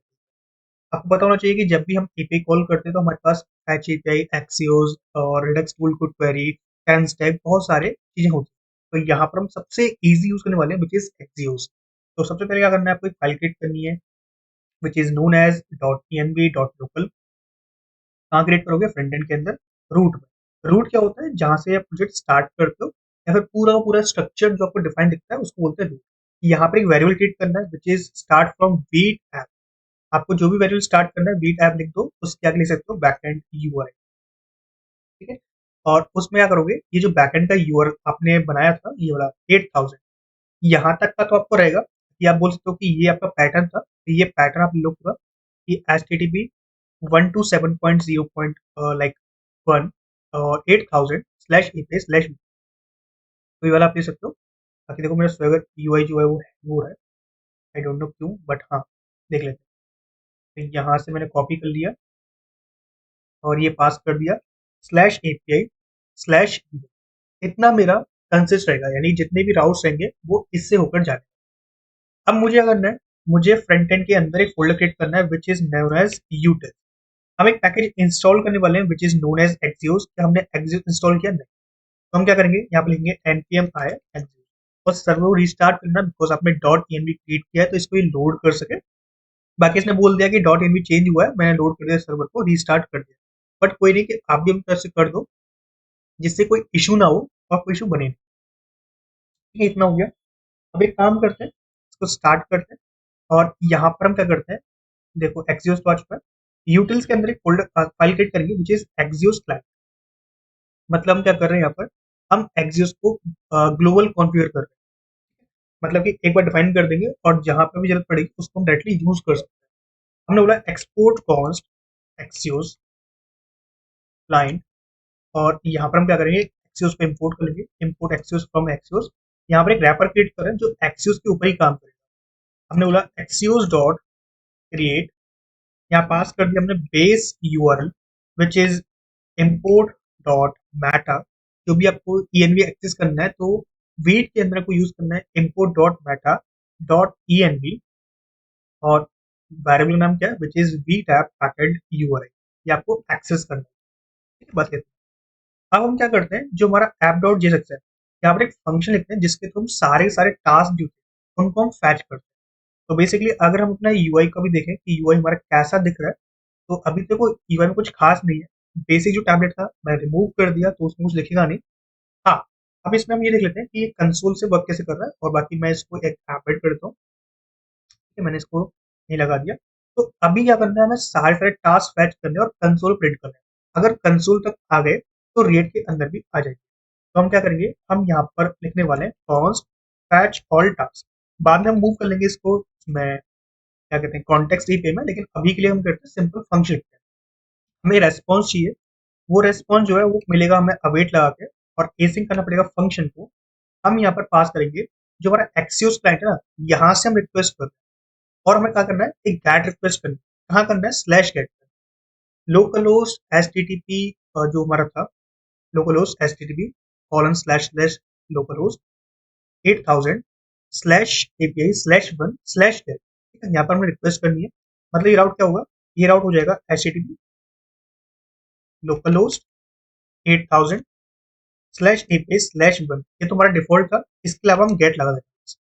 आपको पता होना चाहिए कि जब भी हम एपीआई कॉल करते हैं तो हमारे पास पैच एपीआई, एक्सियोस और Redux toolkit query, TanStack, बहुत सारे चीजें होती हैं। तो यहाँ पर हम सबसे इजी यूज करने वाले हैं विच इज एक्सियोस। तो सबसे पहले क्या करना है, आपको एक फाइल क्रिएट करनी है which is known as .env.local। कहाँ क्रिएट करोगे, फ्रंट एंड के अंदर, रूट में। रूट क्या होता है, जहां से आप प्रोजेक्ट स्टार्ट करते हो, या फिर पूरा का पूरा स्ट्रक्चर जो आपको डिफाइन दिखता है उसको बोलते हैं रूट। यहाँ पर एक वेरिएबल क्रिएट करना है which is start from wheat app. आपको जो भी वेरिएबल स्टार्ट करना है वीट ऐप लिख दो, उसके आगे लिख सकते हो बैकएंड यूआरएल। ठीक है, और उसमें क्या करोगे, ये जो बैकएंड का यूआरएल आपने बनाया था, ये वाला 8000, यहाँ तक का तो आपको रहेगा कि आप बोल सकते हो कि ये आपका पैटर्न था, तो ये पैटर्न आप लोग पूरा कि HTTP 1 to 7.0 लाइक 1 और 8000 स्लैश एपीआई स्लैश, तो ये वाला आप ले सकते हो। बाकी देखो मेरा स्वेगर यूआई जो है वो है, आई डोंट नो क्यों, बट हाँ, देख लेते हैं। तो यहाँ से मैंने कॉपी कर लिया और ये पास कर दिया, स्लैश एपीआई स्लैश, इतना मेरा कंसिस्ट रहेगा, यानी जितने भी राउट्स रहेंगे वो इससे होकर जाने। अब मुझे क्या करना है, मुझे फ्रंट एंड के अंदर एक फोल्डर क्रिएट करना है which is known as util. हम एक पैकेज इंस्टॉल करने वाले हैं which is known as Axios. हम ने एक्सियोस इंस्टॉल किया नहीं, तो हम क्या करेंगे, यहाँ पे लिखेंगे npm i एक्सियोस और सर्वर को रिस्टार्ट करना बिकॉज आपने डॉट env क्रिएट किया है तो इसको ये लोड कर सके। बाकी इसने बोल दिया कि डॉट env चेंज हुआ है, मैंने लोड कर दिया सर्वर को, रिस्टार्ट कर दिया। बट कोई नहीं कि आप भी हम तरफ से कर दो जिससे कोई इशू ना हो और कोई इशू बने नहीं। ठीक है, इतना हो गया। अब एक काम करते हैं, इसको स्टार्ट करते हैं और यहाँ पर हम क्या करते हैं, देखो एक्सियोस तो आ चुका है। यूटिल्स के अंदर एक फोल्डर फाइल क्रिएट करेंगे विच इज एक्सियोस क्लाइंट। मतलब हम क्या कर रहे हैं यहाँ पर, हम एक्सियोस को ग्लोबल कॉन्फ़िगर कर रहे हैं। मतलब कि एक बार डिफाइन कर देंगे और जहां पे भी जरूरत पड़ेगी उसको हम डायरेक्टली यूज कर सकते हैं। हमने बोला एक्सपोर्ट कॉन्स्ट एक्सियोस क्लाइंट और यहाँ पर हम क्या करेंगे, एक्सियोस को इंपोर्ट कर लेंगे, इंपोर्ट एक्सियोस फ्रॉम एक्सियोस। यहाँ पर एक रैपर क्रिएट करें जो एक्सियोस के ऊपर ही काम करेगा। हमने बोला एक्सियोस डॉट क्रिएट, यहाँ पास कर दिया हमने base URL which is import dot meta. जो भी आपको env एक्सेस करना है तो वेट के अंदर आपको यूज करना है import dot meta dot env और वेरिएबल नाम क्या है which is V tap backend URL, ये आपको एक्सेस करना है। ठीक है, बस इतना। अब हम क्या करते हैं, जो हमारा ऐप डॉट जेएसएक्स है, यहाँ पर एक फंक्शन लिखते हैं जिसके थ्रू हम सारे सारे टास्क जो थे उनको हम फैच करते हैं। तो बेसिकली अगर हम अपना यूआई का भी देखें कि यूआई हमारा कैसा दिख रहा है, तो अभी देखो यूआई में कुछ खास नहीं है। बेसिक जो टैबलेट था मैं रिमूव कर दिया तो उसमें कुछ लिखेगा नहीं। हाँ, अब इसमें हम ये देख लेते हैं कि ये कंसोल से वर्क कैसे कर रहा है और बाकी मैं इसको एक ऐप ऐड कर देता हूँ। ठीक है, मैंने इसको नहीं लगा दिया। तो अभी क्या करना है, हमें सारे सारे टास्क फैच करने और कंसोल प्रिंट करना है। अगर कंसोल तक आ गए तो रेट के अंदर भी आ जाएगी। तो हम क्या करेंगे, हम यहाँ पर लिखने वाले हैं कॉन्स्ट फैच ऑल टास्क। बाद में हम मूव कर लेंगे इसको, मैं क्या कहते हैं कॉन्टेक्स्ट ही में, लेकिन अभी के लिए हम करते हैं सिंपल फंक्शन लिखते हैं। हमें रेस्पॉन्स चाहिए, वो रेस्पॉन्स जो है वो मिलेगा हमें अवेट लगा के और एसिंग करना पड़ेगा फंक्शन को। हम यहाँ पर पास करेंगे जो हमारा एक्सियोस क्लाइंट है ना, यहाँ से हम रिक्वेस्ट करते हैं और हमें क्या करना है, एक गेट रिक्वेस्ट करनी है। कहाँ करना है, slash gate, local host HTTP जो हमारा था, local host HTTP colon slash slash local host 8000 slash API slash one slash gate. ठीक है, यहाँ पर हमें रिक्वेस्ट करनी है। मतलब ये राउट क्या होगा, ये राउट हो जाएगा HTTP local host 8000 slash API slash one. ये तुम्हारा डिफॉल्ट था, इसके अलावा हम गेट लगा देंगे।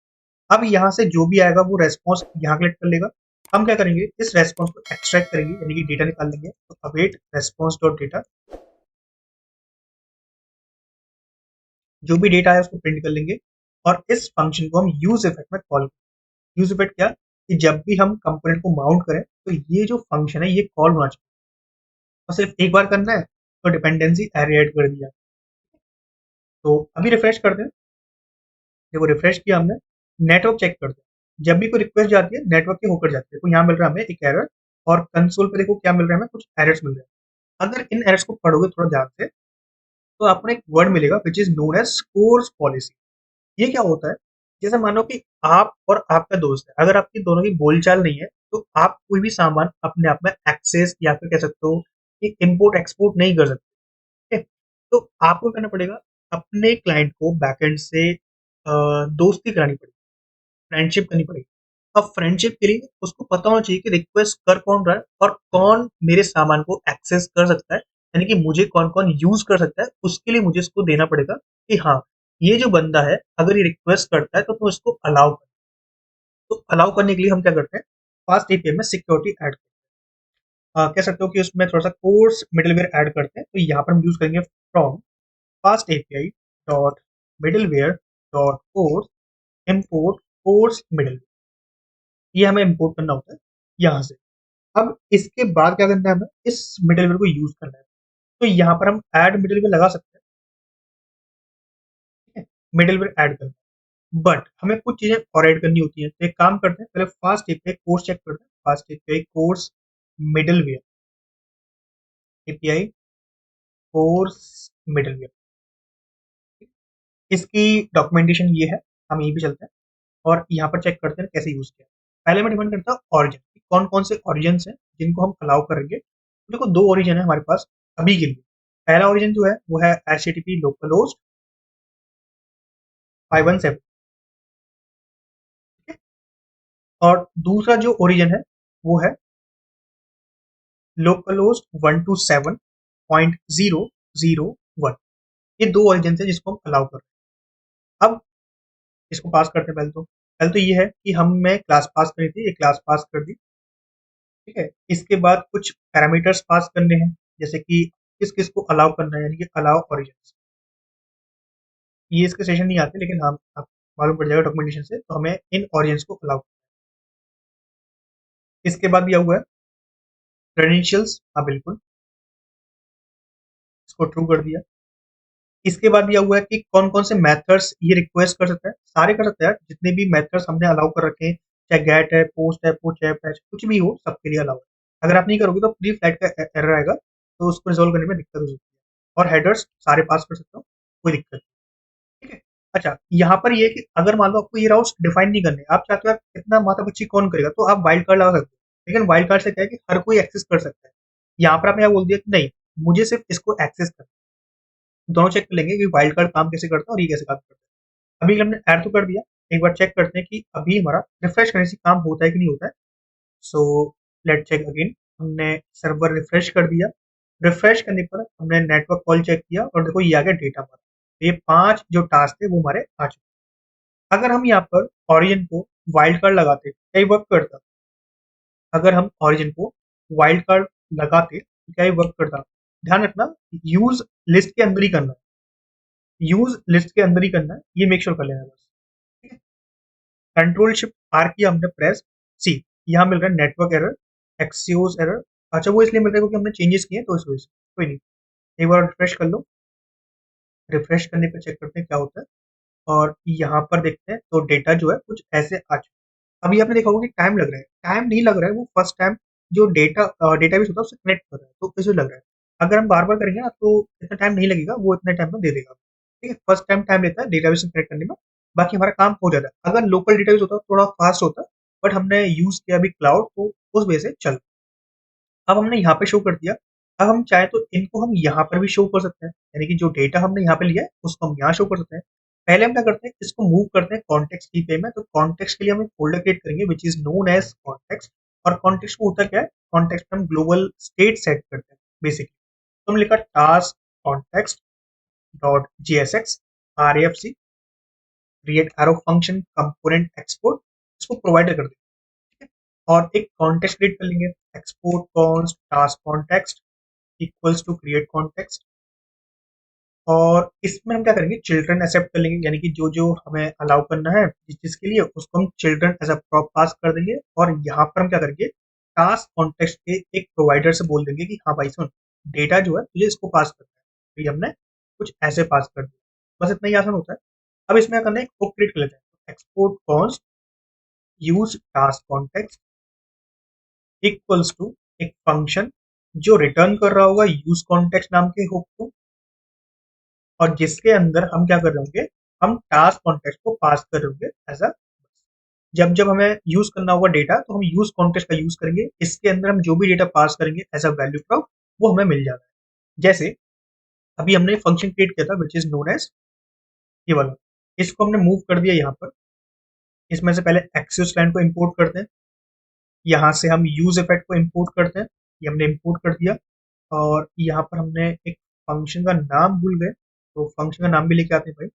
अब यहाँ से जो भी आएगा वो रेस्पॉन्स यहाँ कलेक्ट कर लेगा। हम क्या करेंगे, इस रेस्पॉन्स को एक्सट्रैक्ट करेंगे यानी कि डेटा निकाल लेंगे। तो अवेट रेस्पॉन्स डॉट डेटा, जो भी डेटा है उसको प्रिंट कर लेंगे और इस फंक्शन को हम यूज इफेक्ट में कॉल करेंगे। यूज इफेक्ट क्या, कि जब भी हम कंपोनेंट को माउंट करें तो ये जो फंक्शन है ये कॉल होना चाहिए और सिर्फ एक बार करना है। तो डिपेंडेंसी एरे ऐड कर दिया। तो अभी रिफ्रेश करते हैं, देखो रिफ्रेश किया हमने, नेटवर्क चेक करते हैं। जब भी कोई रिक्वेस्ट जाती है नेटवर्क के होकर जाती है, तो यहाँ मिल रहा है हमें एक एरर और कंसोल पे देखो क्या मिल रहा है, हमें कुछ एरर्स मिल रहे हैं। अगर इन एरर्स को पढ़ोगे थोड़ा ध्यान से तो आपको एक वर्ड मिलेगा which is known as CORS policy. ये क्या होता है, जैसे मानो कि आप और आपका दोस्त है, अगर आपकी दोनों की बोलचाल नहीं है तो आप कोई भी सामान अपने आप में एक्सेस या फिर कह सकते हो कि इंपोर्ट एक्सपोर्ट नहीं कर सकते। ठीक है, तो आपको करना पड़ेगा अपने क्लाइंट को बैकएंड से दोस्ती करानी पड़ेगी, फ्रेंडशिप करनी पड़ेगी। अब फ्रेंडशिप के लिए उसको पता होना चाहिए कि रिक्वेस्ट कर कौन रहा है और कौन मेरे सामान को एक्सेस कर सकता है, यानी कि मुझे कौन कौन यूज कर सकता है। उसके लिए मुझे इसको देना पड़ेगा कि हाँ, ये जो बंदा है अगर ये रिक्वेस्ट करता है तो तुम इसको अलाउ कर। तो अलाउ करने के लिए हम क्या करते हैं, फास्ट एपीआई में सिक्योरिटी ऐड करते हैं। कह सकते हो कि उसमें थोड़ा सा कोर्स मिडलवेयर ऐड करते हैं। तो यहाँ पर हम यूज करेंगे from fast API dot middleware dot course import course middle, ये हमें इंपोर्ट करना होता है यहाँ से। अब इसके बाद क्या करना है, हमें इस मिडलवेयर को यूज करना है। तो यहाँ पर हम ऐड मिडलवेयर लगा सकते हैं, मिडलवेयर ऐड करना है। बट हमें कुछ चीजें और ऐड करनी होती है। तो एक काम करते हैं, पहले फास्ट एपीआई कोर्स चेक करते हैं। Fast API course middleware, API course middleware, इसकी डॉक्यूमेंटेशन ये है। हम यहीं पे चलते हैं और यहाँ पर चेक करते हैं कैसे यूज किया। पहले मैं डिफाइन करता हूँ ऑरिजिन, कौन कौन से ऑरिजिन हैं जिनको हम अलाउ करेंगे। तो देखो दो ओरिजिन है हमारे पास अभी के लिए। पहला ओरिजिन जो है वो है HTTP लोकल होस्ट 517। और दूसरा जो ओरिजिन है वो है लोकलहोस्ट 127.0.0.1। ये दो ओरिजिन है जिसको हम अलाउ कर रहे हैं। अब इसको पास करते हैं। पहले तो ये है कि हमें क्लास पास करी थी, ये क्लास पास कर दी। ठीक है, इसके बाद कुछ पैरामीटर्स पास करने हैं, जैसे कि किस किस को अलाउ करना है, यानी कि अलाउ ओरिजिन। ये इसके सेशन नहीं आते, लेकिन हम आप मालूम पड़ जाएगा डॉक्यूमेंटेशन से, तो हमें इन ऑडियंस को अलाउ। इसके बाद दिया हुआ है क्रेडेंशियल्स, हाँ बिल्कुल, इसको ट्रू कर दिया। इसके बाद दिया हुआ है कि कौन कौन से मेथड्स ये रिक्वेस्ट कर सकता है, सारे कर सकते हैं यार, जितने भी मेथड्स हमने अलाउ कर रखे हैं, चाहे गेट है, पोस्ट है, पुश है, फैच, कुछ भी हो, सबके लिए अलाउ है। अगर आप नहीं करोगे तो प्री फ्लैग का एरर आएगा, तो उसको रिजोल्व करने में दिक्कत हो सकती है। और हेडर्स सारे पास कर सकते हो, कोई दिक्कत नहीं। ठीक है। अच्छा, यहाँ पर ये है कि अगर मान लो आपको ये राउट्स डिफाइन नहीं करने, आप चाहते हो यार इतना माथा पच्ची कौन करेगा, तो आप वाइल्ड कार्ड लगा सकते हो। लेकिन वाइल्ड कार्ड से क्या है कि हर कोई एक्सेस कर सकता है। यहाँ पर आपने क्या बोल दिया कि नहीं, मुझे सिर्फ इसको एक्सेस करना है। दोनों चेक कर लेंगे कि वाइल्ड कार्ड काम कैसे करता है और ये कैसे काम करता है। अभी हमने ऐड तो कर दिया, एक बार चेक करते हैं कि अभी हमारा रिफ्रेश करने से काम होता है कि नहीं होता है। So let check again. हमने सर्वर रिफ्रेश कर दिया। रिफ्रेश करने पर हमने नेटवर्क कॉल चेक किया और देखो ये आ गया डेटा पर। ये 5 जो टास्क थे वो हमारे आ चुके। अगर हम यहाँ पर ऑरिजिन को वाइल्ड कार्ड लगाते, क्या ये वर्क करता? अगर हम ऑरिजिन को वाइल्ड कार्ड लगाते तो क्या ये वर्क करता? ध्यान रखना, यूज लिस्ट के अंदर ही करना है, यूज लिस्ट के अंदर ही करना है, ये मेक श्योर कर लेना है बस। ठीक है। कंट्रोल शिफ्ट आर किया हमने प्रेस, सी, यहाँ मिल रहा है नेटवर्क एरर, एक्सियोस एरर। अच्छा, वो इसलिए मिल रहा है क्योंकि हमने चेंजेस किए हैं, तो इस वजह से। कोई नहीं, एक बार रिफ्रेश कर लो। रिफ्रेश करने पर चेक करते हैं क्या होता है। और यहाँ पर देखते हैं तो डेटा जो है कुछ ऐसे आ चुका है। अभी आपने देखा होगा कि टाइम लग रहा है, टाइम नहीं लग रहा है, वो फर्स्ट टाइम जो डेटाबेस होता है उससे कनेक्ट कर रहा है, तो इसे लग रहा है। अगर हम बार बार करेंगे ना तो इतना टाइम नहीं लगेगा, वो इतने टाइम में दे देगा। ठीक है, फर्स्ट टाइम टाइम लेता है डेटाबेस से कनेक्ट करने में, बाकी हमारा काम हो जाता है। अगर लोकल डेटाबेस होता है थोड़ा फास्ट होता है, बट हमने यूज किया अभी क्लाउड, तो उस वजह से चल। अब हमने यहाँ पे शो कर दिया। अब हम चाहे तो इनको हम यहाँ पर भी शो कर सकते हैं, यानी कि जो डेटा हमने यहाँ पे लिया है उसको हम यहाँ शो कर सकते हैं। पहले हम क्या करते हैं, इसको मूव करते हैं कॉन्टेक्स्ट की पे में। तो कॉन्टेक्स्ट के लिए हम एक फोल्डर क्रिएट करेंगे which is known as context. और कॉन्टेक्स्ट को होता क्या है, कॉन्टेक्स्ट में हम ग्लोबल स्टेट सेट करते हैं बेसिकली। तो हम लिखा task context dot JSX RFC create arrow function component export, इसको प्रोवाइड कर देंगे। और एक कॉन्टेक्स्ट क्रिएट कर लेंगे, export const task context equals to create context. और इसमें हम क्या करेंगे, चिल्ड्रन एक्सेप्ट कर लेंगे, यानी कि जो जो हमें अलाउ करना है जिस चीज के लिए, उसको हम चिल्ड्रन एज अ प्रॉप पास कर देंगे। और यहाँ पर हम क्या करेंगे, टास्क कॉन्टेक्स्ट के एक प्रोवाइडर से बोल देंगे कि हाँ भाई सुन, डेटा जो है तुझे इसको पास करना है। तो ये हमने कुछ ऐसे पास कर दिया, बस इतना ही आसान होता है। अब इसमें क्या करना है, एक हुक क्रिएट कर लेते हैं, export const use task context equals to एक फंक्शन जो रिटर्न कर रहा होगा यूज कॉन्टेक्स्ट नाम के हुक को, और जिसके अंदर हम क्या कर रहे होंगे, हम टास्क कॉन्टेक्स्ट को पास कर रहे होंगे एज अ। जब जब हमें यूज करना होगा डेटा, तो हम यूज कॉन्टेक्स्ट का यूज करेंगे, इसके अंदर हम जो भी डेटा पास करेंगे एज अ वैल्यू प्रूफ, वो हमें मिल जाता है। जैसे अभी हमने फंक्शन क्रिएट किया था विच इज नोन एज ये वाला, इसको हमने मूव कर दिया यहाँ पर। इसमें से पहले एक्सिस लाइन को इंपोर्ट करते हैं, यहाँ से हम यूज इफेक्ट को इंपोर्ट करते हैं, ये हमने इंपोर्ट कर दिया। और यहाँ पर हमने एक फंक्शन का नाम भूल गए, तो फंक्शन का नाम भी लेके आते हैं भाई,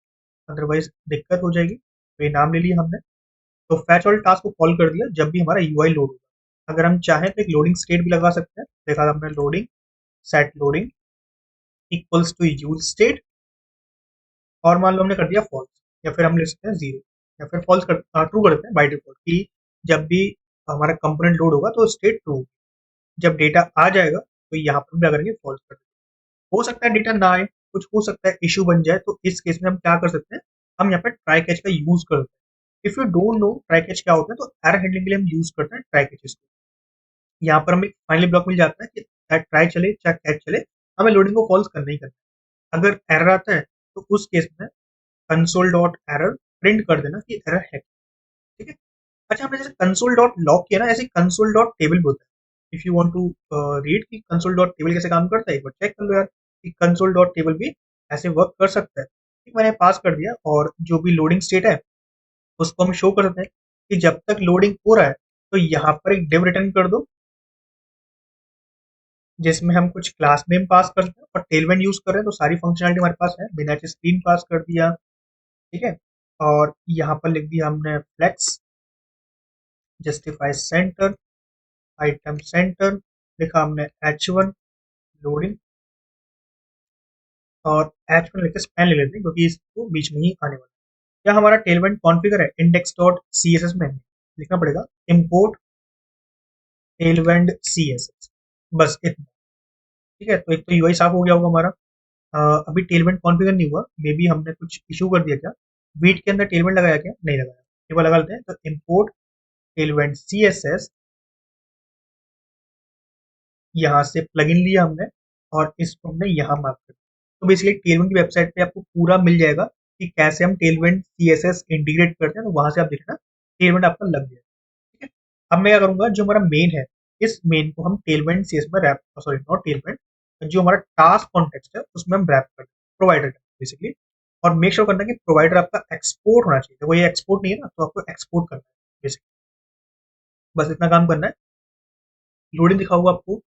अदरवाइज दिक्कत हो जाएगी। तो ये नाम ले लिया हमने। तो फैच वाले टास्क को कॉल कर दिया जब भी हमारा यूआई लोड होगा। अगर हम चाहें तो एक लोडिंग स्टेट भी लगा सकते हैं, देखा हमने loading set loading equals to use state. और मान लो हमने कर दिया फॉल्स, या फिर हम लिख सकते हैं जीरो, या फिर फॉल्स कर ट्रू कर देते हैं बाई डिफॉल्ट कि जब भी हमारा कंपोनेंट लोड होगा तो स्टेट ट्रू। जब डेटा आ जाएगा तो यहाँ पर क्या करेंगे, फॉल्स कर देंगे। हो सकता है डेटा ना आए, कुछ हो सकता है इश्यू बन जाए, तो इस केस में हम क्या कर सकते हैं, हम यहाँ पर ट्राई कैच का यूज करते हैं। If you don't know try catch क्या होता है, तो एरर हैंडलिंग के लिए हम यूज करते हैं ट्राई कैचेस को। यहाँ पर हमें फाइनली ब्लॉक मिल जाता है कि चाहे ट्राई चले चाहे कैच चले, हमें लोडिंग को फॉल्स करना ही करना है। अगर एरर आता है तो उस केस में कंसोल डॉट एरर प्रिंट कर देना कि एरर है। ठीक है। अच्छा, हमने जैसे कंसोल डॉट लॉग किया ना, ऐसे कंसोल डॉट टेबल भी होता है। If you want to read कि कंसोल डॉट टेबल कैसे काम करता है, एक बार चेक कर लो यार कि कंसोल डॉट टेबल भी ऐसे वर्क कर सकता है। ठीक, मैंने पास कर दिया, और जो भी लोडिंग स्टेट है उसको हम शो कर देते हैं। कि जब तक लोडिंग हो रहा है तो यहाँ पर एक div रिटर्न कर दो, जिसमें हम कुछ क्लास नेम पास करते हैं और टेलमेंट यूज कर रहे हैं तो सारी फंक्शनलिटी हमारे पास है। बिना स्क्रीन पास कर दिया, ठीक है। और यहाँ पर लिख दिया हमने flex, justify center, item center, लिखा हमने h1 लोडिंग, और h1 लिख के स्पैन ले लेते हैं क्योंकि इसको बीच में ही आने वाला है। क्या हमारा टेलमेंट कॉन्फ़िगर है index dot C S S में लिखना पड़ेगा import Tailwind C S S, बस इतना, ठीक है। तो एक तो यूआई साफ हो गया होगा हमारा। अभी टेलमेंट कॉन्फ़िगर नहीं हुआ, मे बी हमने कुछ इशू कर दिया क्या, बीट के अंदर टेलमेंट लगाया क्या, नहीं लगाया, ये वो लगा लेते हैं। तो import Tailwind C S S, यहाँ से प्लगइन लिया हमने और इसको हमने यहाँ मार्क कर दिया। तो बेसिकली टेलमेंट की वेबसाइट पे आपको पूरा मिल जाएगा कि कैसे हम टेलमेंट सीएसएस इंटीग्रेट करते हैं, तो वहां से आप देखना टेलमेंट आपका लग गया, ठीक है। अब मैं क्या करूंगा, जो हमारा मेन है इस मेन को हम टेलमेंट सीएस में रैप, सॉरी नॉट टेलमेंट, जो हमारा टास्क कॉन्टेक्स्ट है उसमें हम रैप करते हैं प्रोवाइडर बेसिकली। और मेक श्योर करना कि प्रोवाइडर आपका एक्सपोर्ट होना चाहिए, वो ये एक्सपोर्ट नहीं है ना तो आपको एक्सपोर्ट करना है बेसिकली, बस इतना काम करना है। लोडिंग दिखाऊंगा आपको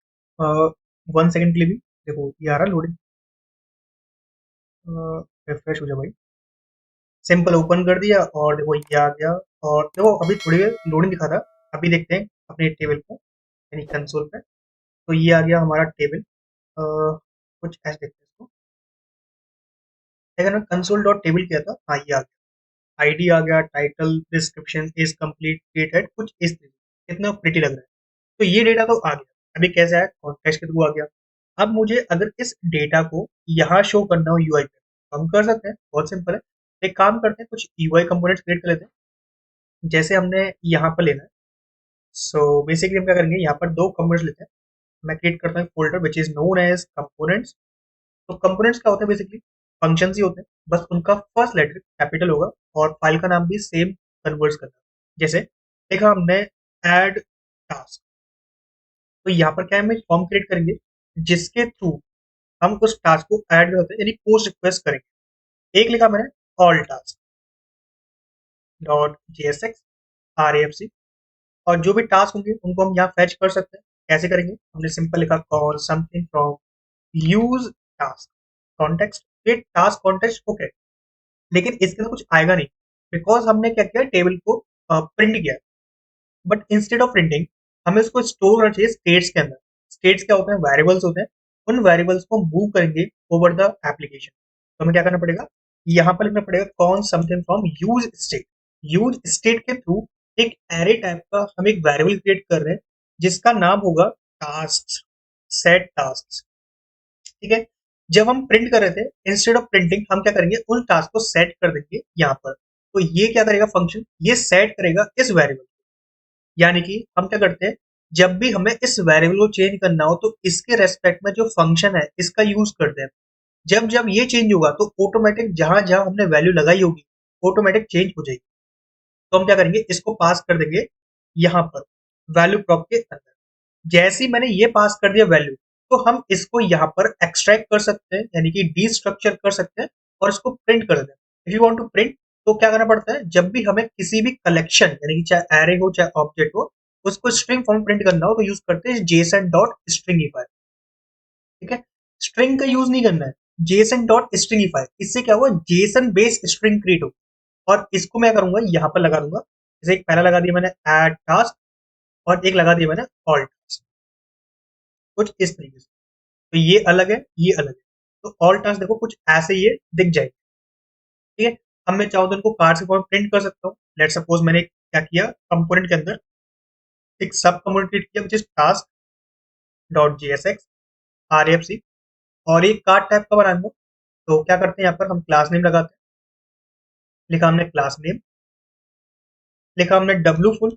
1 सेकंड के लिए भी, देखो ये आ रहा है लोडिंग, रिफ्रेश हो जाए भाई। सिंपल ओपन कर दिया और देखो ये आ गया। और देखो अभी थोड़ी देर लोडिंग दिखा था, अभी देखते हैं अपने टेबल पे यानी कंसोल पे। तो ये आ गया हमारा टेबल, कुछ ऐसे देखते हैं इसको। अगर मैं कंसोल डॉट टेबल किया था, हाँ ये आ गया, आईडी आ गया, title description is complete created, कुछ इस तरीके, कितना प्रिटी लग रहा है। तो ये डेटा तो आ गया, अभी कैसे आया, कॉन्टेक्स्ट के थ्रू आ गया। अब मुझे अगर इस डेटा को यहाँ शो करना हो यूआई पे, तो हम कर सकते हैं, बहुत सिंपल है। एक काम करते हैं, कुछ यूआई कंपोनेंट्स क्रिएट कर लेते हैं, जैसे हमने यहाँ पर लेना है। सो बेसिकली हम क्या करेंगे, यहाँ पर दो कंपोनेंट्स लेते हैं। मैं क्रिएट करता हूँ folder which is known as components. तो कंपोनेंट्स क्या होते हैं, बेसिकली फंक्शंस ही होते हैं, बस उनका फर्स्ट लेटर कैपिटल होगा और फाइल का नाम भी सेम कन्वर्ट्स करना है। जैसे देखा हमने ऐड टास्क, तो यहाँ पर क्या है, हम एक फॉर्म क्रिएट करेंगे जिसके थ्रू हम उस टास्क को ऐड करते हैं, यानी पोस्ट रिक्वेस्ट करेंगे। एक लिखा मैंने all task dot JSX RFC, और जो भी टास्क होंगे उनको हम यहाँ फैच कर सकते हैं। कैसे करेंगे, हमने सिंपल लिखा call something from use task context, ये टास्क कॉन्टेक्स्ट ओके, लेकिन इसके अंदर कुछ आएगा नहीं, बिकॉज हमने क्या किया, टेबल को प्रिंट किया। बट इंस्टेड ऑफ प्रिंटिंग हमें उसको स्टोर करना चाहिए स्टेट्स के अंदर। स्टेट्स क्या होते हैं, वेरिएबल्स होते हैं, उन वेरिएबल्स को मूव करेंगे ओवर द एप्लीकेशन। तो हमें क्या करना पड़ेगा, यहाँ पर लिखना पड़ेगा कौन something from use state. Use state के थ्रू एक एरे टाइप का हम एक वेरिएबल क्रिएट कर रहे हैं जिसका नाम होगा टास्क, सेट टास्क, ठीक है। जब हम प्रिंट कर रहे थे, इंस्टेड ऑफ प्रिंटिंग हम क्या करेंगे, उन टास्क को सेट कर देंगे यहाँ पर। तो ये क्या करेगा फंक्शन, ये सेट करेगा इस वेरिएबल, यानी कि हम क्या करते हैं, जब भी हमें इस वेरिएबल को चेंज करना हो तो इसके रेस्पेक्ट में जो फंक्शन है इसका यूज करते हैं। जब जब ये चेंज होगा तो ऑटोमेटिक जहां जहां हमने वैल्यू लगाई होगी ऑटोमेटिक चेंज हो जाएगी। तो हम क्या करेंगे, इसको पास कर देंगे यहाँ पर वैल्यू प्रॉप के अंदर। जैसे ही मैंने ये पास कर दिया वैल्यू, तो हम इसको यहाँ पर एक्सट्रैक्ट कर सकते हैं, यानी कि डीस्ट्रक्चर कर सकते हैं और इसको प्रिंट कर देते हैं। If you want to print, तो क्या करना पड़ता है, जब भी हमें किसी भी कलेक्शन यानी कि चाहे एरे हो चाहे ऑब्जेक्ट हो, उसको स्ट्रिंग फॉर्म प्रिंट करना हो तो यूज करते हैं जेसन डॉट स्ट्रिंगीफाई, ठीक है। स्ट्रिंग का यूज नहीं करना है, जेसन डॉट स्ट्रिंगीफाई, इससे क्या हुआ, जेसन बेस्ड स्ट्रिंग क्रिएट हो। और इसको मैं करूंगा यहाँ पर लगा दूंगा, जैसे एक पहला लगा दिया मैंने ऐड टास्क और एक लगा दिया मैंने ऑल टास्क, कुछ इस तरीके से। तो ये अलग है, ये अलग है। तो ऑल टास्क देखो कुछ ऐसे ये दिख जाएगी, ठीक है। अब मैं चाहूँ तो इनको कार्ड से फॉर्म प्रिंट कर सकता हूँ। लेट सपोज मैंने क्या किया, कंपोनेंट के अंदर एक सब कंपोनेंट क्रिएट किया which is task dot JSX RFC, और एक कार्ड टाइप का बनाऊंगा। तो क्या करते हैं, यहाँ पर हम क्लास नेम लगाते हैं, लिखा हमने क्लास नेम, लिखा हमने डब्ल्यू फुल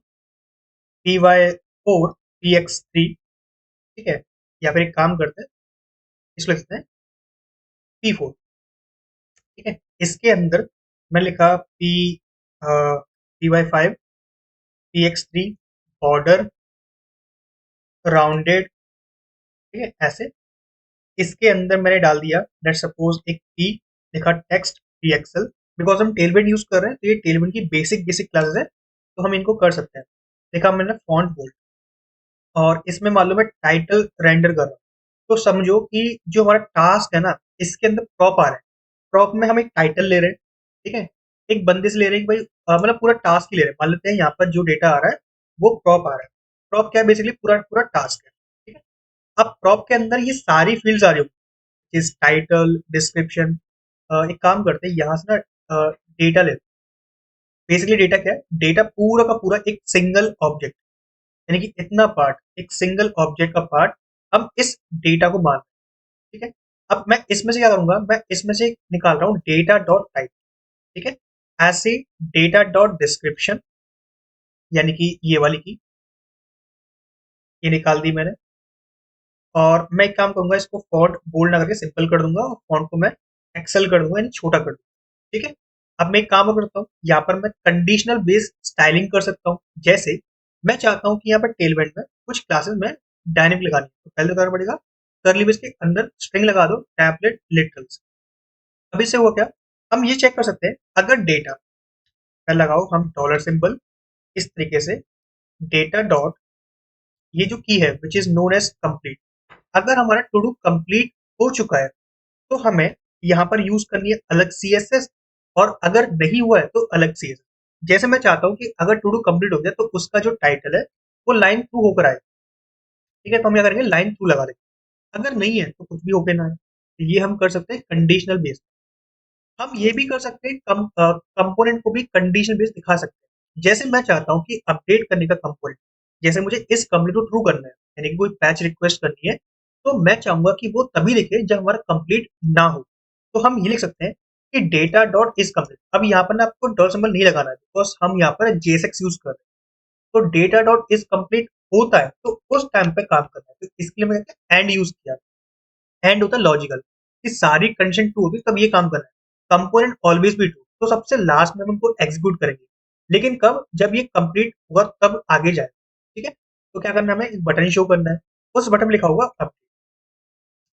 py4 px3, ठीक है। या फिर एक काम करते हैं, इसको लिखते हैं p4, ठीक है। इसके अंदर मैं लिखा py5 px3 बॉर्डर राउंडेड, ठीक है ऐसे। इसके अंदर मैंने डाल दिया लेट सपोज एक p, लिखा टेक्स्ट pxl, बिकॉज हम टेलमेंट यूज कर रहे हैं तो ये टेलमेंट की बेसिक बेसिक क्लासेस है, तो हम इनको कर सकते हैं। देखा मैंने फॉन्ट बोल्ड, और इसमें मालूम है टाइटल रेंडर कर रहा हूँ। तो समझो कि जो हमारा टास्क है ना, इसके अंदर प्रॉप आ रहा है। प्रॉप में हम एक टाइटल ले रहे हैं, ठीक है, एक बंदे से ले रहे हैं कि भाई मतलब पूरा टास्क ही ले रहे हैं। मान लेते हैं यहाँ पर जो डेटा आ रहा है वो प्रॉप आ रहा है। प्रॉप क्या है, बेसिकली पूरा पूरा टास्क है, ठीक है। अब प्रॉप के अंदर ये सारी फील्ड्स आ रही होगी, इस टाइटल डिस्क्रिप्शन। एक काम करते हैं यहाँ से ना, डेटा लेते हैं। बेसिकली डेटा क्या है, डेटा पूरा का पूरा एक सिंगल ऑब्जेक्ट, यानी कि इतना पार्ट, एक सिंगल ऑब्जेक्ट का पार्ट हम इस डेटा को मान रहे हैं, ठीक है। अब मैं इसमें से क्या करूंगा, मैं इसमें से निकाल रहा हूँ डेटा डॉट टाइप, ठीक है। ऐसे डेटा डॉट डिस्क्रिप्शन, यानी कि ये वाली की, ये निकाल दी मैंने। और मैं एक काम करूंगा, इसको फॉन्ट बोल्ड ना करके सिंपल कर दूंगा, और फॉन्ट को मैं एक्सेल कर दूंगा, यानी छोटा कर दूंगा, ठीक है। अब मैं एक काम करता हूँ, यहाँ पर मैं कंडीशनल बेस्ड स्टाइलिंग कर सकता हूँ। जैसे मैं चाहता हूँ कि यहाँ पर टेलमेंट में कुछ क्लासेस में डायनेमिक लगानी है, तो पहले तो करना पड़ेगा करली ब्रेस के अंदर स्ट्रिंग लगा दो टैबलेट लिटरल्स। अब इससे हुआ क्या, हम ये चेक कर सकते हैं, अगर डेटा पहले लगाओ हम डॉलर सिंबल, इस तरीके से डेटा डॉट, ये जो की है which is known as complete. अगर हमारा टू डू कंप्लीट हो चुका है तो हमें यहाँ पर यूज करनी है अलग CSS, और अगर नहीं हुआ है तो अलग CSS। जैसे मैं चाहता हूँ कि अगर टू डू कंप्लीट हो गया तो उसका जो टाइटल है वो लाइन थ्रू होकर आए, ठीक है। तो हम क्या करेंगे, लाइन थ्रू लगा देंगे। अगर नहीं है तो कुछ भी होके ना है। तो ये हम कर सकते हैं कंडीशनल बेस। हम ये भी कर सकते हैं, कंपोनेंट को भी कंडीशनल बेस दिखा सकते हैं। जैसे मैं चाहता हूँ कि अपडेट करने का कंपोनेंट, जैसे मुझे इस कंप्लीट को ट्रू करना है, यानी कि कोई पैच रिक्वेस्ट करनी है, तो मैं चाहूंगा कि वो तभी दिखे जब हमारा कंप्लीट ना हो। तो हम ये लिख सकते हैं कि डेटा डॉट इज कंप्लीट। अब यहाँ पर ना आपको डॉट सिंबल नहीं लगाना है, बिकॉज हम यहाँ पर JSX यूज कर रहे हैं। तो डेटा डॉट इज कंप्लीट होता है तो उस टाइम पे काम करना है, तो इसके लिए मैंने एंड यूज किया। एंड होता है लॉजिकल, कि सारी कंडीशन ट्रू होगी तब ये काम करना है। कंपोनेंट ऑलवेज भी ट्रू, तो सबसे लास्ट में हम उनको एग्जीक्यूट करेंगे। लेकिन कब, जब ये कंप्लीट होगा तब आगे जाए, ठीक है। तो क्या करना है, हमें एक बटन शो करना है, उस बटन में लिखा होगा अपडेट,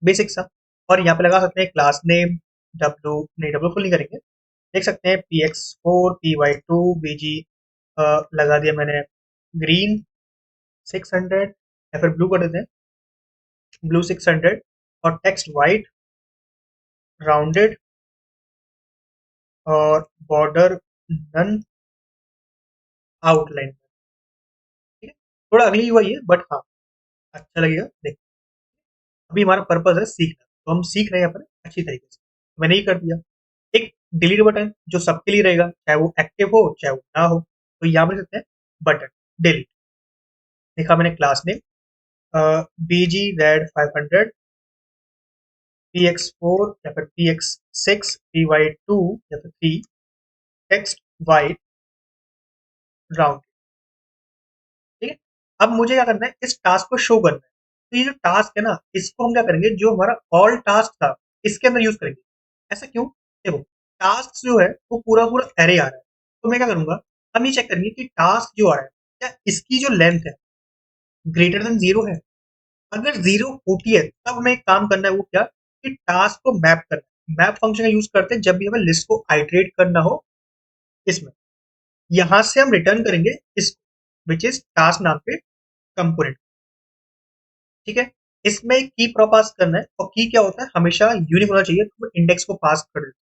बेसिक सा। और यहाँ पे लगा सकते हैं क्लास नेम, डब्ल्यू नहीं, डब्ल्यू फुल नहीं करेंगे, देख सकते हैं PX4 PY2 BG, लगा दिया मैंने ग्रीन 600, या फिर ब्लू कर देते हैं, ब्लू 600। और टेक्स्ट वाइट राउंडेड, और बॉर्डर नन आउटलाइन, ठीक है। थोड़ा अगली हुआ ये, बट हाँ अच्छा लगेगा। देख, अभी हमारा पर्पज है सीखना, तो हम सीख रहे हैं यहाँ पर अच्छी तरीके से। मैंने ये कर दिया। एक डिलीट बटन जो सबके लिए रहेगा, चाहे वो एक्टिव हो चाहे वो ना हो। तो यहाँ पर सकते हैं बटन डिलीट, देखा मैंने क्लास ने BG रेड 500 PX4 या फिर PX6 PY2 या फिर 3 टेक्स्ट वाइट राउंड, ठीक है। अब मुझे क्या करना है, इस टास्क को शो करना है। तो ये जो टास्क है ना, इसको हम क्या करेंगे, जो हमारा ऑल टास्क था इसके अंदर यूज करेंगे। ऐसा क्यों, देखो टास्क जो है वो पूरा पूरा एरे आ रहा है। तो मैं क्या करूंगा, हम ये चेक करेंगे कि टास्क जो आ रहा है क्या इसकी जो लेंथ है ग्रेटर देन 0 है। अगर 0 होती है तब हमें एक काम करना है, वो क्या, कि टास्क को मैप करना है। मैप फंक्शन का यूज करते हैं जब भी हमें लिस्ट को आइटरेट करना हो। इसमें यहां से हम रिटर्न करेंगे इसको, विच इज टास्क नाम पे कंपोनेंट, ठीक है। इसमें की प्रॉ पास करना है, और की क्या होता है, हमेशा यूनिक होना चाहिए, तो इंडेक्स को पास कर देते हैं,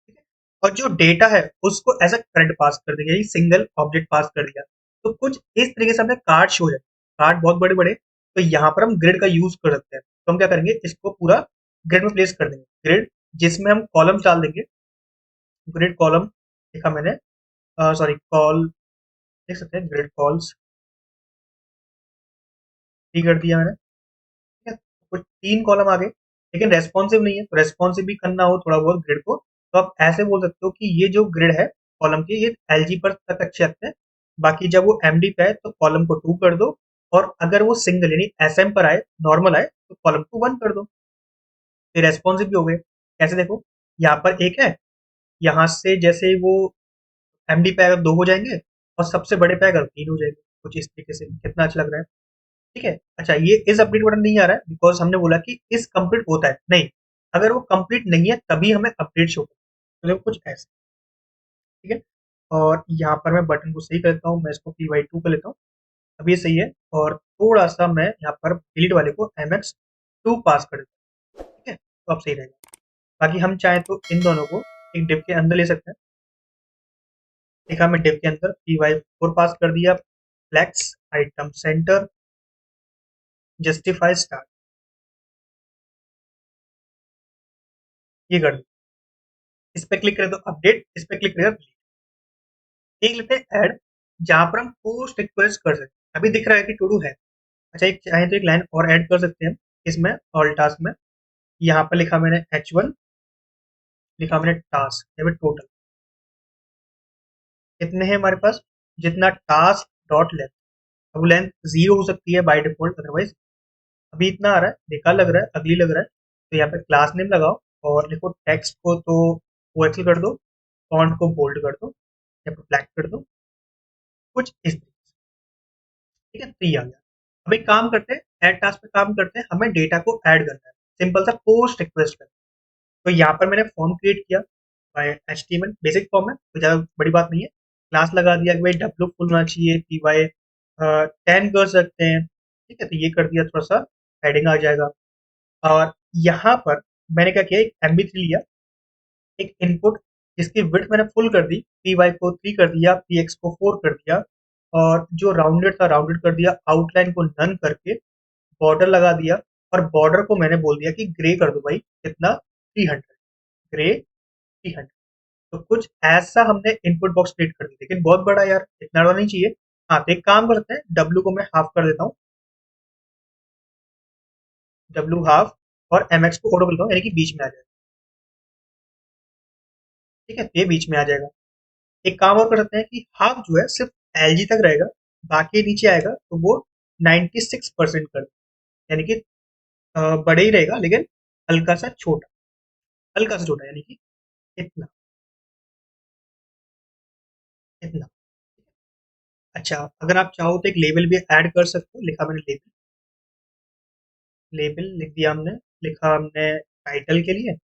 ठीक है। और जो डेटा है उसको एज अ करंट पास कर देंगे, सिंगल ऑब्जेक्ट पास कर दिया। तो कुछ इस तरीके से हमें कार्ड शो है, कार्ड बहुत बड़े बड़े। तो यहाँ पर हम ग्रिड का यूज कर सकते हैं। तो हम क्या करेंगे, इसको पूरा ग्रिड में प्लेस कर देंगे, ग्रिड जिसमें हम कॉलम डाल देंगे। ग्रिड कॉलम लिखा मैंने, सॉरी कॉल, देख सकते हैं ग्रिड कॉल्स, ठीक कर दिया मैंने, ठीक है। कुछ 3 कॉलम आ गए, लेकिन रेस्पॉन्सिव नहीं है, तो रेस्पॉन्सिव भी करना हो थोड़ा बहुत ग्रिड को, तो आप ऐसे बोल सकते हो कि ये जो ग्रिड है कॉलम की, ये LG पर तक अच्छे लगते हैं। बाकी जब वो MD पे आए तो कॉलम को 2 कर दो, और अगर वो सिंगल यानी SM पर आए, नॉर्मल आए, तो कॉलम को 1 कर दो। फिर रेस्पॉन्सिव भी हो गए। कैसे, देखो यहाँ पर एक है, यहाँ से जैसे वो MD पे अगर 2 हो जाएंगे, और सबसे बड़े पे अगर 3 हो जाएंगे, कुछ इस तरीके से। कितना अच्छा लग रहा है, ठीक है। अच्छा, ये इस अपडेट बटन नहीं आ रहा है, बिकॉज हमने बोला कि इस कंप्लीट होता है नहीं, अगर वो कंप्लीट नहीं है तभी हमें अपडेट शो करना है। तो देखो कुछ ऐसे, ठीक है। और यहाँ पर मैं बटन को सही करता हूँ, मैं इसको py2 कर लेता हूँ। अब ये सही है और थोड़ा सा मैं यहाँ पर डिलीट वाले को mx2 पास कर देता हूँ। ठीक है, तो अब सही रहेगा। बाकी हम चाहें तो इन दोनों को एक डिव के अंदर ले सकते हैं। देखा, मैं डिव के अंदर py4 पास कर दिया, flex item center justify start, ये कर दिया। इस पे क्लिक करें तो अपडेट, इस पे क्लिक करें तो delete। देख लेते हैं ऐड, जहां पर हम पोस्ट रिक्वेस्ट कर सकते हैं। अभी दिख रहा है कि टू डू है। अच्छा, एक चाहे तो एक लाइन और ऐड कर सकते हैं इसमें, ऑल टास्क में। यहाँ पर लिखा मैंने h1, लिखा मैंने टास्क, या फिर टोटल कितने हैं हमारे पास, जितना टास्क डॉट लेंथ। अब लेंथ 0 हो सकती है बाय डिफॉल्ट, अदरवाइज अभी इतना आ रहा है, बेकार लग रहा है, अगली लग रहा है। तो यहाँ पे क्लास नेम लगाओ और लिखो टेक्स्ट को तो OXL कर दो, फॉन्ट को बोल्ड कर दो या फिर ब्लैक कर दो, कुछ इस तरीके से। ठीक है, तो ये आ गया। अब एक काम करते हैं, ऐड टास्क पे काम करते हैं, हमें डेटा को ऐड करना है। सिंपल सा पोस्ट रिक्वेस्ट करना है। तो यहाँ पर मैंने फॉर्म क्रिएट किया बाय HTML, बेसिक फॉर्म है, तो ज़्यादा बड़ी बात नहीं है। क्लास लगा दिया कि भाई डब्ल्यू फुल होना चाहिए, py 10 कर सकते हैं। ठीक है, तो ये कर दिया, थोड़ा सा हेडिंग आ जाएगा। और यहाँ पर मैंने क्या किया, एक MB3 लिया, एक इनपुट जिसकी विड्थ मैंने फुल कर दी, py को 3 कर दिया, px को 4 कर दिया, और जो राउंडेड था राउंडेड कर दिया, आउटलाइन को नन करके बॉर्डर लगा दिया। और बॉर्डर को मैंने बोल दिया कि ग्रे कर दो भाई, कितना, 300, ग्रे 300। तो कुछ ऐसा हमने इनपुट बॉक्स क्रिएट कर दी, लेकिन बहुत बड़ा यार, इतना बड़ा नहीं चाहिए। हाँ, तो एक काम करते हैं, डब्ल्यू को मैं हाफ कर देता हूँ, डब्ल्यू हाफ, और एमएक्स को ऑटो करता हूँ, यानी कि बीच में आ जाएगा। ठीक है, तो ये बीच में आ जाएगा। एक काम और कर सकते हैं कि हाफ जो है सिर्फ एलजी तक रहेगा, बाकी नीचे आएगा तो वो 96% कर दें। यानी कि बड़े ही रहेगा, लेकिन हल्का सा छोटा, हल्का सा छोटा, यानी कि इतना, इतना। अच्छा, अगर आप चाहो तो एक लेबल भी ऐड कर सकते हो, लिखा मैंने लेबल, लेबल लिख दिया हमने, लिखा हमने टाइटल के लिए।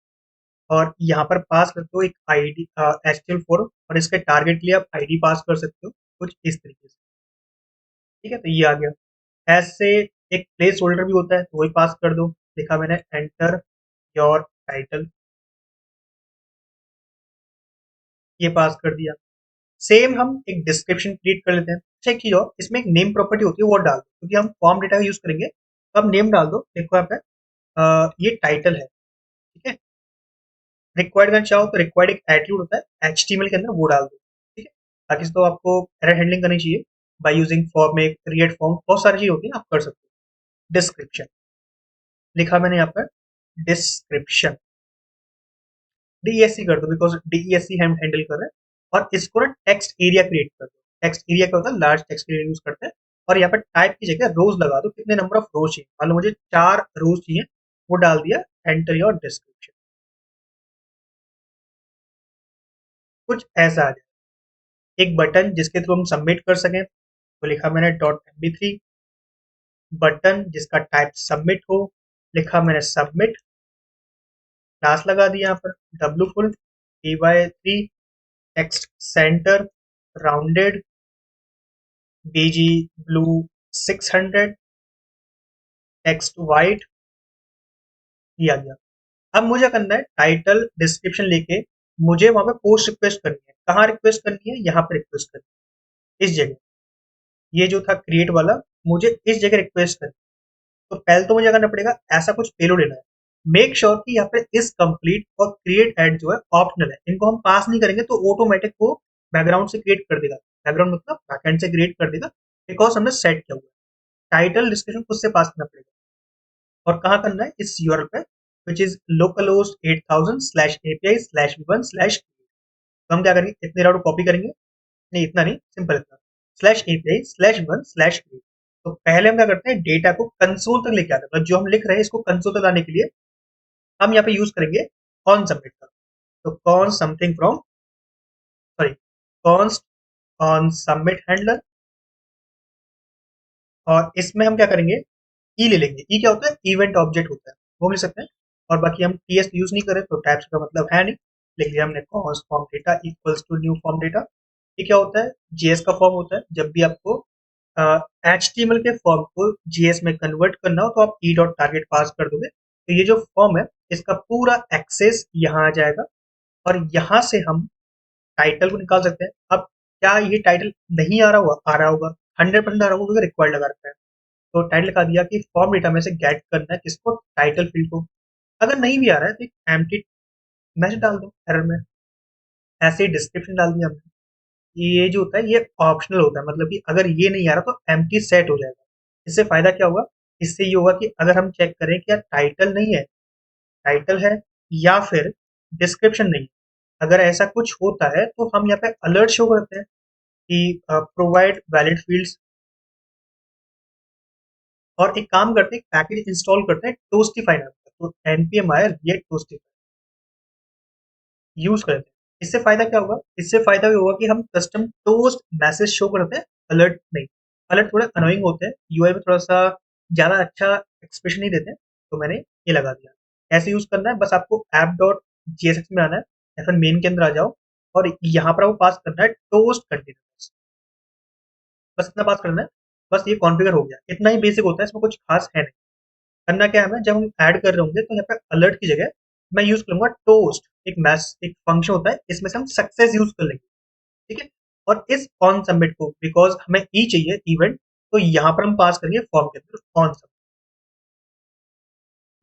और यहाँ पर पास करते हो एक आईडी, एचटीएमएल फॉर्म, और इसके टारगेट के लिए आप आईडी पास कर सकते हो, कुछ इस तरीके से। ठीक है, तो ये आ गया। ऐसे एक प्लेस होल्डर भी होता है, तो वही पास कर दो, लिखा मैंने एंटर योर टाइटल, ये पास कर दिया। सेम हम एक डिस्क्रिप्शन क्रिएट कर लेते हैं। अच्छा, एक चीज और, इसमें एक नेम प्रॉपर्टी होती है, वो डाल दो, क्योंकि हम फॉर्म डेटा का यूज करेंगे, तो अब नेम डाल दो। देखो यहाँ पे ये टाइटल है। ठीक है, रिक्वायर्ड करना चाहो तो रिक्वायर्ड एक एट्रीब्यूट होता है एचटीएमएल के अंदर, वो डाल दो। ठीक है, ताकि तो आपको एरर हैंडलिंग करनी चाहिए बाय यूजिंग फॉर्म, एक क्रिएट फॉर्म, बहुत सारी चीज होती है, आप कर सकते हो। डिस्क्रिप्शन लिखा मैंने यहाँ पर, डिस्क्रिप्शन डीईएससी कर दो, बिकॉज डीईएससी हम हैंडल कर रहे हैं। और इसको ना टेक्स्ट एरिया क्रिएट कर दो। टेक्स्ट एरिया क्या होता है, लार्ज टेक्स्ट एरिया यूज करते हैं। और यहाँ पर टाइप की जगह रोज लगा दो, कितने नंबर ऑफ रोज चाहिए, मान लो मुझे 4 रोज चाहिए, वो डाल दिया, एंटर योर डिस्क्रिप्शन, कुछ ऐसा आ जाए। एक बटन जिसके थ्रू हम सबमिट कर सकें, तो लिखा मैंने डॉट MB3, बटन जिसका टाइप सबमिट हो, लिखा मैंने सबमिट, क्लास लगा दिया यहाँ पर, W full, py3, text center rounded, BG blue 600, text white, दिया गया। अब मुझे करना है, टाइटल डिस्क्रिप्शन लेके मुझे वहां पे पोस्ट रिक्वेस्ट करनी है। कहाँ रिक्वेस्ट करनी है, यहाँ पे रिक्वेस्ट करनी है, इस जगह। ये जो था क्रिएट वाला, मुझे इस जगह रिक्वेस्ट करनी है। तो पहले तो मुझे करना पड़ेगा, ऐसा कुछ पेलोड लेना है। मेक श्योर कि यहाँ पे इस कंप्लीट और क्रिएट एड जो है ऑप्शनल है, इनको हम पास नहीं करेंगे तो ऑटोमेटिक वो बैकग्राउंड से क्रिएट कर देगा, बैकग्राउंड मतलब बैकएंड से क्रिएट कर देगा, बिकॉज हमने सेट किया हुआ है। टाइटल डिस्क्रिप्शन खुद से पास करना पड़ेगा। और कहाँ करना है, इस यूआरएल पे, which is localhost 8000 slash API slash one slash. तो हम क्या करेंगे, इतने राउंड कॉपी करेंगे, नहीं इतना नहीं, सिंपल इतना, slash API slash one slash. तो पहले हम क्या करते हैं, डेटा को कंसोल तक लेके आते हैं, मतलब जो हम लिख रहे हैं इसको कंसोल तक लाने के लिए हम यहाँ पे यूज करेंगे कॉन सबमिट का। तो con something from, sorry, const on submit handler. और इसमें हम क्या करेंगे, ई ले लेंगे। ई क्या होता है, इवेंट ऑब्जेक्ट होता है, वो ले सकते हैं। और बाकी हम टीएस यूज नहीं करें, तो टैब्स का मतलब है नहीं, लिख लिया हमने const form data equals to new form data. ये क्या होता है, जेएस का फॉर्म होता है। जब भी आपको एचटीएमएल के फॉर्म को जेएस में कन्वर्ट करना हो तो आप ई डॉट टारगेट पास कर दोगे, तो ये जो फॉर्म है इसका पूरा एक्सेस यहाँ आ जाएगा और यहाँ से हम टाइटल को निकाल सकते हैं। अब क्या ये टाइटल नहीं आ रहा होगा, 100% आ रहा होगा क्योंकि रिक्वायर्ड लगा रखा है। तो टाइटल लगा दिया कि फॉर्म डेटा में से गेट करना है किसको, टाइटल फील्ड को। अगर नहीं भी आ रहा है तो एक एम्प्टी मैसेज डाल दो एरर में, ऐसे ही डिस्क्रिप्शन डाल दिया हमने। ये जो होता है ये ऑप्शनल होता है, मतलब कि अगर ये नहीं आ रहा तो एम्प्टी सेट हो जाएगा। इससे फायदा क्या होगा, इससे ये होगा कि अगर हम चेक करें कि यार टाइटल नहीं है, टाइटल है या फिर डिस्क्रिप्शन नहीं, अगर ऐसा कुछ होता है तो हम यहाँ पे अलर्ट शो करते हैं कि प्रोवाइड वैलिड फील्ड्स। और एक काम करते हैं, पैकेज इंस्टॉल करते हैं टोस्टिफाई नाम का, तो एनपीएम आया ये टोस्टिफाई यूज करते हैं। इससे फायदा क्या होगा, इससे फायदा ये होगा कि हम कस्टम टोस्ट मैसेज शो करते हैं, अलर्ट नहीं। अलर्ट थोड़े अनोइंग होते हैं, यूआई में थोड़ा सा ज्यादा अच्छा एक्सप्रेशन नहीं देते हैं, तो मैंने ये लगा दिया। ऐसे यूज करना है, बस आपको ऐप डॉट जीएसएक्स में आना है या फिर मेन के अंदर आ जाओ और यहाँ पर आपको पास करना है टोस्ट कंटेनर्स। बस इतना पास करना है, बस ये कॉन्फ़िगर हो गया। इतना ही बेसिक होता है, इसमें कुछ खास है नहीं। करना क्या है हमें, जब हम ऐड कर रहे होंगे तो यहाँ पे अलर्ट की जगह मैं यूज करूंगा टोस्ट, एक फंक्शन होता है, इसमें से हम सक्सेस यूज कर लेंगे। ठीक है, और इस ऑन सबमिट को, बिकॉज हमें ई चाहिए इवेंट, तो यहाँ पर हम पास करेंगे फॉर्म के अंदर ऑन सबमिट।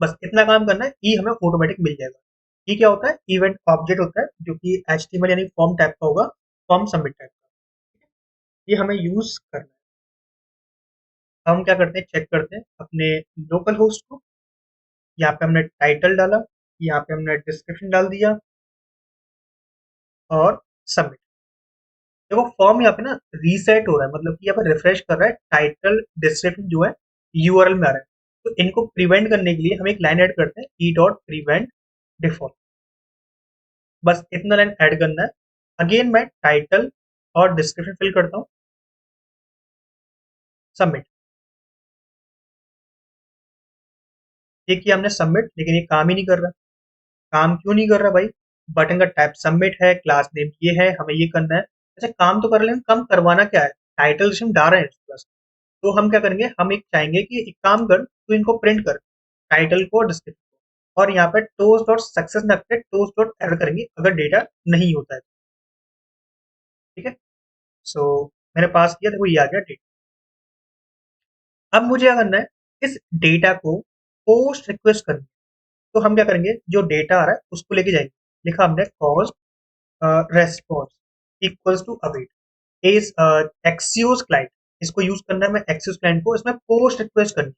बस इतना काम करना है, ई हमें ऑटोमेटिक मिल जाएगा। ई क्या होता है, इवेंट ऑब्जेक्ट होता है जो कि एचटीएमएल यानी फॉर्म टाइप का होगा, फॉर्म सबमिट टाइप का। ये हमें यूज करना है। हम क्या करते हैं, चेक करते हैं अपने लोकल होस्ट को। यहाँ पे हमने टाइटल डाला, यहाँ पे हमने डिस्क्रिप्शन डाल दिया और सबमिट। देखो फॉर्म यहाँ पे ना रीसेट हो रहा है, मतलब कि यहाँ पे रिफ्रेश कर रहा है, टाइटल डिस्क्रिप्शन जो है यूआरएल में आ रहा है। तो इनको प्रिवेंट करने के लिए हम एक लाइन ऐड करते हैं, ई डॉट प्रिवेंट डिफॉल्ट। बस इतना लाइन ऐड करना है। अगेन मैं टाइटल और डिस्क्रिप्शन फिल करता हूँ, सबमिट। ये किया हमने सबमिट, लेकिन ये काम ही नहीं कर रहा। काम क्यों नहीं कर रहा भाई, बटन का टाइप सबमिट है, क्लास नेम ये है, हमें ये करना है। अच्छा काम तो कर लेंगे, काम करवाना क्या है, टाइटल हम डाल रहे हैं बस। तो हम क्या करेंगे, हम एक चाहेंगे कि एक काम कर, तू इनको प्रिंट कर, टाइटल को, डिस्क्रिप्शन को, और यहाँ पे टोस्ट डॉट सक्सेस में रखते टोस्ट डॉट एरर करेंगे अगर डेटा नहीं होता है। ठीक है, सो मैंने पास किया, देखो ये आ गया डेटा। अब मुझे क्या करना है, इस डेटा को पोस्ट रिक्वेस्ट करनी है। तो हम क्या करेंगे, जो डेटा आ रहा है उसको लेके जाएंगे। लिखा हमने cause response equals to await is Axios client. इसको यूज करना है, मैं एक्सियोस क्लाइंट को इसमें पोस्ट रिक्वेस्ट करनी है।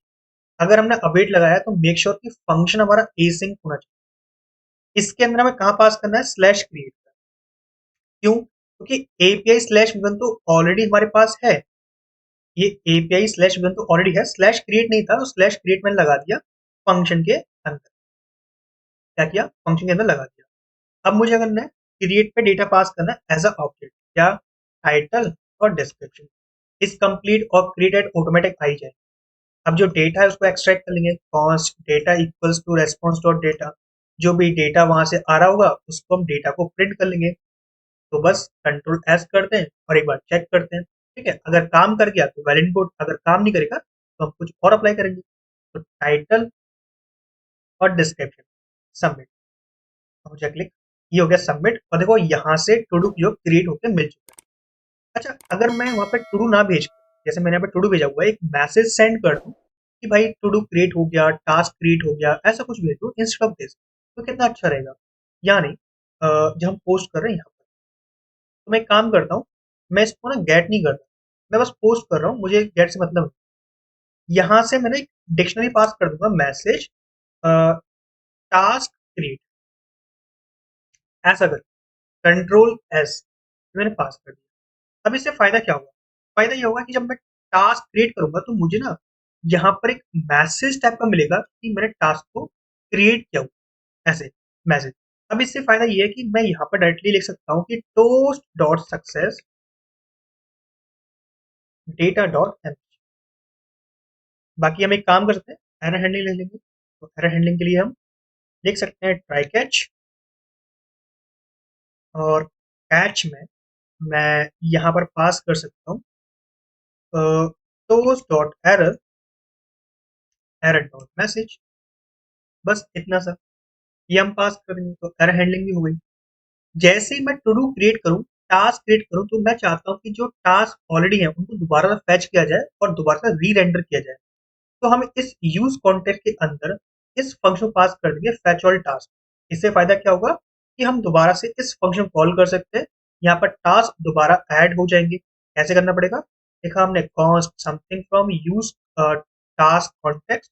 अगर हमने अवेट लगाया तो मेक श्योर कि फंक्शन हमारा एसिंक होना चाहिए। इसके अंदर हमें कहाँ पास करना है, स्लैश क्रिएट। क्यों, क्योंकि एपीआई स्लैश विवन तो ऑलरेडी हमारे पास है। ये एपीआई स्लैश विवन तो ऑलरेडी है, स्लैश क्रिएट नहीं था, तो स्लैश क्रिएट मैंने लगा दिया फंक्शन के अंदर। क्या किया, फंक्शन के अंदर लगा दिया। अब मुझे करना है, क्रिएट पे डेटा पास करना है एज अ ऑब्जेक्ट, क्या, टाइटल और डिस्क्रिप्शन। इस कंप्लीट और क्रिएटेड ऑटोमेटिक आ ही जाए। अब जो डेटा है उसको एक्सट्रैक्ट कर लेंगे, const data equals to response dot data. जो भी डेटा वहां से आ रहा होगा उसको हम डेटा को प्रिंट कर लेंगे। तो बस कंट्रोल एस करते हैं और एक बार चेक करते हैं। ठीक है, अगर काम कर गया तो वेल एंड गुड, अगर काम नहीं करेगा तो हम कुछ और अप्लाई करेंगे। तो टाइटल और डिस्क्रिप्शन सबमिट, हो जाए क्लिक, ये हो गया सबमिट। और देखो यहाँ से टू डू जो क्रिएट होकर मिल चुका है। अच्छा अगर मैं वहां पे टू डू ना भेज कर, जैसे मैंने यहाँ पे टू डू भेजा हुआ है, एक मैसेज सेंड कर दूं कि भाई टू डू क्रिएट हो गया, टास्क क्रिएट हो गया, ऐसा कुछ भेज दूं इंस्टेड ऑफ दिस, तो कितना अच्छा रहेगा। यानी जब हम पोस्ट कर रहे हैं यहाँ पर, तो मैं एक काम करता हूँ, मैं इसको ना गेट नहीं करता, मैं बस पोस्ट कर रहा हूँ, मुझे गेट से मतलब नहीं। यहाँ से मैंने एक डिक्शनरी पास कर दूंगा, मैसेज टास्क क्रिएट, ऐसा कर कंट्रोल एस, मैंने पास कर दिया। अब इससे फायदा क्या होगा, फायदा ये होगा कि जब मैं टास्क क्रिएट करूंगा तो मुझे ना यहाँ पर एक मैसेज टाइप का मिलेगा कि मैंने टास्क को क्रिएट किया हुआ, ऐसे मैसेज। अब इससे फायदा ये है कि मैं यहाँ पर डायरेक्टली लिख सकता हूँ कि toast dot success data dot M. बाकी हम एक काम कर सकते हैं, एरर हैंडलिंग ले लेंगे। तो एरर हैंडलिंग के लिए हम लिख सकते हैं ट्राई कैच, और कैच में मैं यहाँ पर पास कर सकता हूँ toast dot error, error dot message, बस इतना सा। ये हम पास कर देंगे तो एरर हैंडलिंग भी हो गई। जैसे ही मैं टू डू क्रिएट करूँ, टास्क क्रिएट करूँ, तो मैं चाहता हूँ कि जो टास्क ऑलरेडी है उनको दोबारा फैच किया जाए और दोबारा से री रेंडर किया जाए। तो हम इस यूज कॉन्टेक्स्ट के अंदर इस फंक्शन को पास कर देंगे फेच ऑल टास्क। इससे फायदा क्या होगा कि हम दोबारा से इस फंक्शन कॉल कर सकते हैं। यहाँ पर टास्क दोबारा ऐड हो जाएंगे। कैसे करना पड़ेगा? देखा हमने, const something from use task context,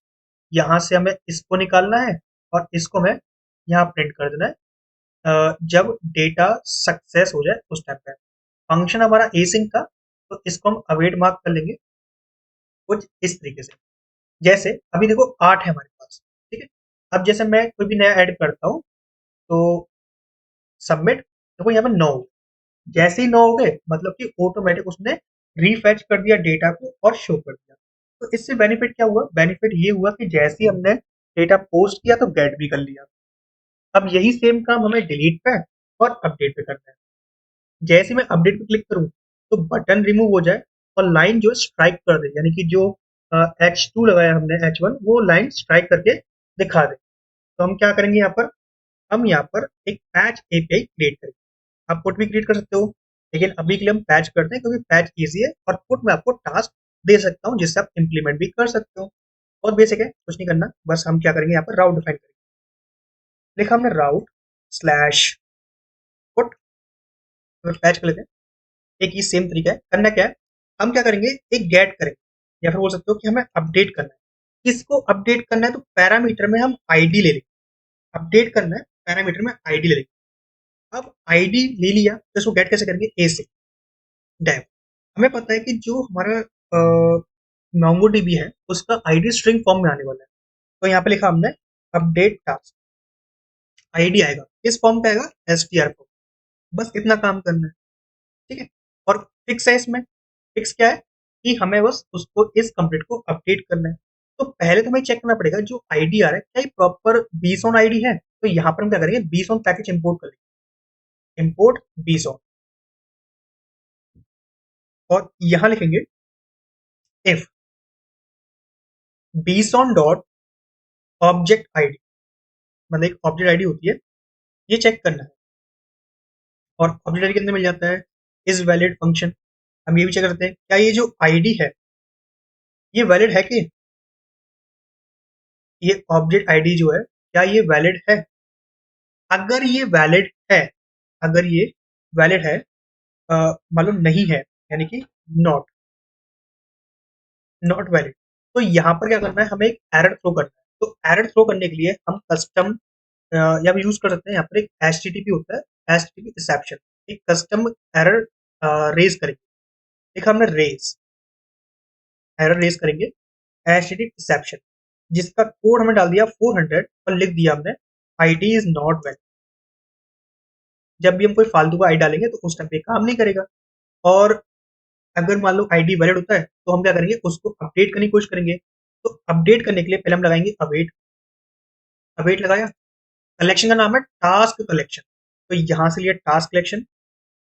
यहाँ से हमें इसको निकालना है और इसको हमें यहाँ प्रिंट कर देना है जब डेटा सक्सेस हो जाए उस टाइम पे। फंक्शन हमारा एसिंक था, तो इसको हम अवेट मार्क कर लेंगे कुछ इस तरीके से। जैसे अभी देखो 8 है हमारे पास, ठीक है। अब जैसे मैं कोई भी नया ऐड करता हूँ तो सबमिट, देखो यहाँ पे 9। जैसे ही 9 हो गए मतलब कि ऑटोमेटिक उसने रीफेच कर दिया डेटा को और शो कर दिया। तो इससे बेनिफिट क्या हुआ? बेनिफिट ये हुआ कि जैसे ही हमने डेटा पोस्ट किया तो गेट भी कर लिया। अब यही सेम काम हमें डिलीट पे और अपडेट पे करना है। जैसे मैं अपडेट पे क्लिक करूँ तो बटन रिमूव हो जाए और लाइन जो स्ट्राइक कर दे, यानी कि जो H2 लगाया हमने H1 वो लाइन स्ट्राइक करके दिखा दे। तो हम क्या करेंगे यहाँ पर? हम यहाँ पर एक पैच एपीआई क्रिएट करेंगे। आप पुट भी क्रिएट कर सकते हो, लेकिन अभी के लिए हम पैच करते हैं क्योंकि पैच इजी है और पुट में आपको टास्क दे सकता हूँ जिससे आप इम्प्लीमेंट भी कर सकते हो। बहुत बेसिक है, कुछ नहीं करना, बस हम क्या करेंगे यहाँ पर राउट डिफाइन करेंगे। लिखा हमने राउट स्लैश पुट, पैच कर लेते हैं। एक ही सेम तरीका है। करना क्या है? हम क्या करेंगे, एक गेट करेंगे या फिर बोल सकते हो कि हमें अपडेट करना है। किसको अपडेट करना है? तो पैरामीटर में हम आईडी ले लेंगे। अपडेट करना है, पैरामीटर में आईडी ले लेंगे। अब आईडी ले लिया तो इसको गेट कैसे करेंगे? ए से डेव। हमें पता है कि जो हमारा मोंगो डीबी है उसका आईडी स्ट्रिंग फॉर्म में आने वाला है। तो यहाँ पे लिखा हमने अपडेट टास्क, आईडी आएगा किस फॉर्म पे? आएगा एसटीआर फॉर्म। बस इतना काम करना है, ठीक है। और फिक्स है इसमें, फिक्स क्या है कि हमें बस उसको इस कंप्लीट को अपडेट करना है। तो पहले तो हमें चेक करना पड़ेगा जो आईडी आ रहा है क्या ये प्रॉपर बीसॉन आईडी है। तो यहाँ पर हम क्या करेंगे, बीसॉन पैकेज इंपोर्ट कर लेंगे, इंपोर्ट बीसॉन, और यहाँ लिखेंगे इफ बीसॉन डॉट ऑब्जेक्ट आईडी, मतलब एक ऑब्जेक्ट आईडी होती है, ये चेक करना है। और ऑब्जेक्ट आईडी के अंदर मिल जाता है इज वैलिड फंक्शन। हम ये भी चेक करते हैं क्या ये जो आईडी है ये वैलिड है कि ये ऑब्जेक्ट आईडी जो है क्या ये वैलिड है। अगर ये वैलिड है, अगर ये वैलिड है, मालूम नहीं है, यानी कि नॉट, नॉट वैलिड, तो यहाँ पर क्या करना है, हमें एक एरर थ्रो करना है। तो एरर थ्रो करने के लिए हम कस्टम या भी यूज कर सकते हैं। यहाँ पर एक HTTP होता है, HTTP एक्सेप्शन, एक कस्टम एरर रेज करेंगे। देखा हमने रेज, एरर रेज करेंगे HTTP एक्सेप्शन, जिसका कोड हमने डाल दिया 400 और लिख दिया हमने आईडी इज नॉट वैलिड। जब भी हम कोई फालतू का आईडी डालेंगे तो उस टाइम पे काम नहीं करेगा। और अगर मान लो आईडी वैलिड होता है तो हम क्या करेंगे, उसको अपडेट करने की कोशिश करेंगे। तो अपडेट करने के लिए पहले हम लगाएंगे अवेट, अवेट लगाया, कलेक्शन का नाम है टास्क कलेक्शन, तो यहाँ से लिया टास्क कलेक्शन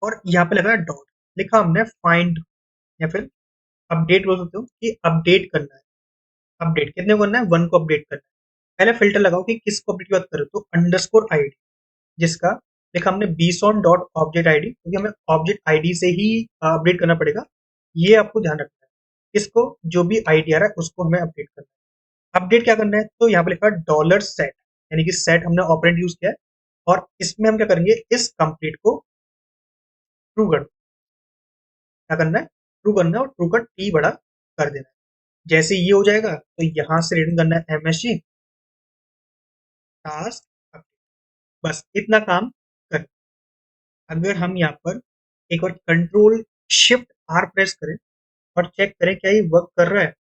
और यहाँ पे लगाया डॉट, लिखा हमने फाइंड, या फिर अपडेट बोल सकते हो कि अपडेट करना है। अपडेट कितने को करना है? 1 को अपडेट करना है। पहले फिल्टर लगाओ कि किसको अपडेट की बात करो, तो अंडरस्कोर आईडी, जिसका लिखा हमने बीसॉन डॉट ऑब्जेक्ट आईडी, क्योंकि हमें ऑब्जेक्ट आईडी से ही अपडेट करना पड़ेगा। ये आपको ध्यान रखना है, इसको जो भी आईडी आ रहा है उसको हमें अपडेट करना है। अपडेट क्या करना है? तो यहाँ पे लिखा है डॉलर सेट, यानी कि सेट हमने ऑपरेंड यूज किया है और इसमें हम क्या करेंगे, इस कंप्लीट को ट्रू कर, क्या करना है, ट्रू करना है और ट्रू का टी बड़ा कर देना है। जैसे ये हो जाएगा तो यहाँ से रिटर्न करना है MSG टास्क, बस इतना काम कर। अगर हम यहाँ पर एक बार कंट्रोल शिफ्ट आर प्रेस करें और चेक करें क्या ये वर्क कर रहा है।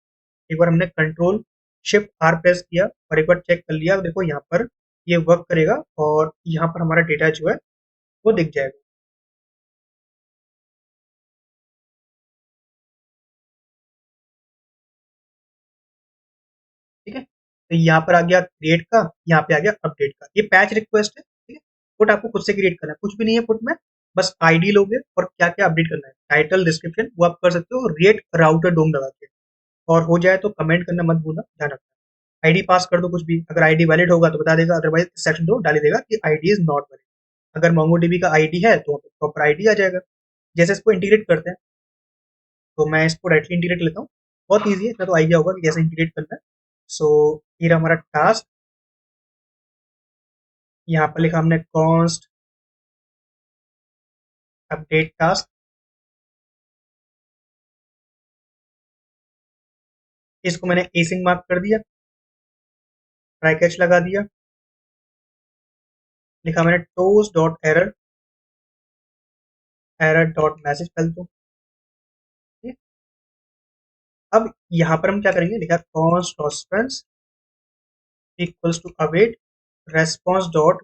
एक बार हमने कंट्रोल शिफ्ट आर प्रेस किया और एक बार चेक कर लिया, देखो यहाँ पर ये वर्क करेगा और यहाँ पर हमारा डेटा जो है वो दिख जाएगा। ठीक है, तो यहाँ पर आ गया क्रिएट का, यहाँ पे आ गया अपडेट का। ये पैच रिक्वेस्ट है, ठीक है। पुट आपको खुद से क्रिएट करना है, कुछ भी नहीं है पुट में, बस आईडी लोगे और क्या क्या अपडेट करना है, टाइटल डिस्क्रिप्शन वो आप कर सकते हो रेट राउटर डोम लगा के। और हो जाए तो कमेंट करना मत भूलना, ध्यान रखना। आईडी पास कर दो कुछ भी, अगर आईडी वैलिड होगा तो बता देगा, अदरवाइज सेक्शन दो डाल ही देगा कि आईडी इज नॉट वैलिड। अगर मोंगोडीबी का आईडी है तो प्रॉपर आईडी आ जाएगा। जैसे इसको इंटीग्रेट करते हैं, तो मैं इसको डायरेक्टली इंटीग्रेट लेता हूँ। बहुत ईजी है, इतना तो आइडिया होगा कि कैसे इंटीग्रेट करना है। सो ये रहा हमारा टास्क। यहाँ पर लिखा हमने कॉन्स्ट अपडेट टास्क। इसको मैंने एसिंग मार्क कर दिया, ट्राई कैच लगा दिया, लिखा मैंने toast dot error, error dot message फैल दो। अब यहाँ पर हम क्या करेंगे, लिखा const response equals to await response dot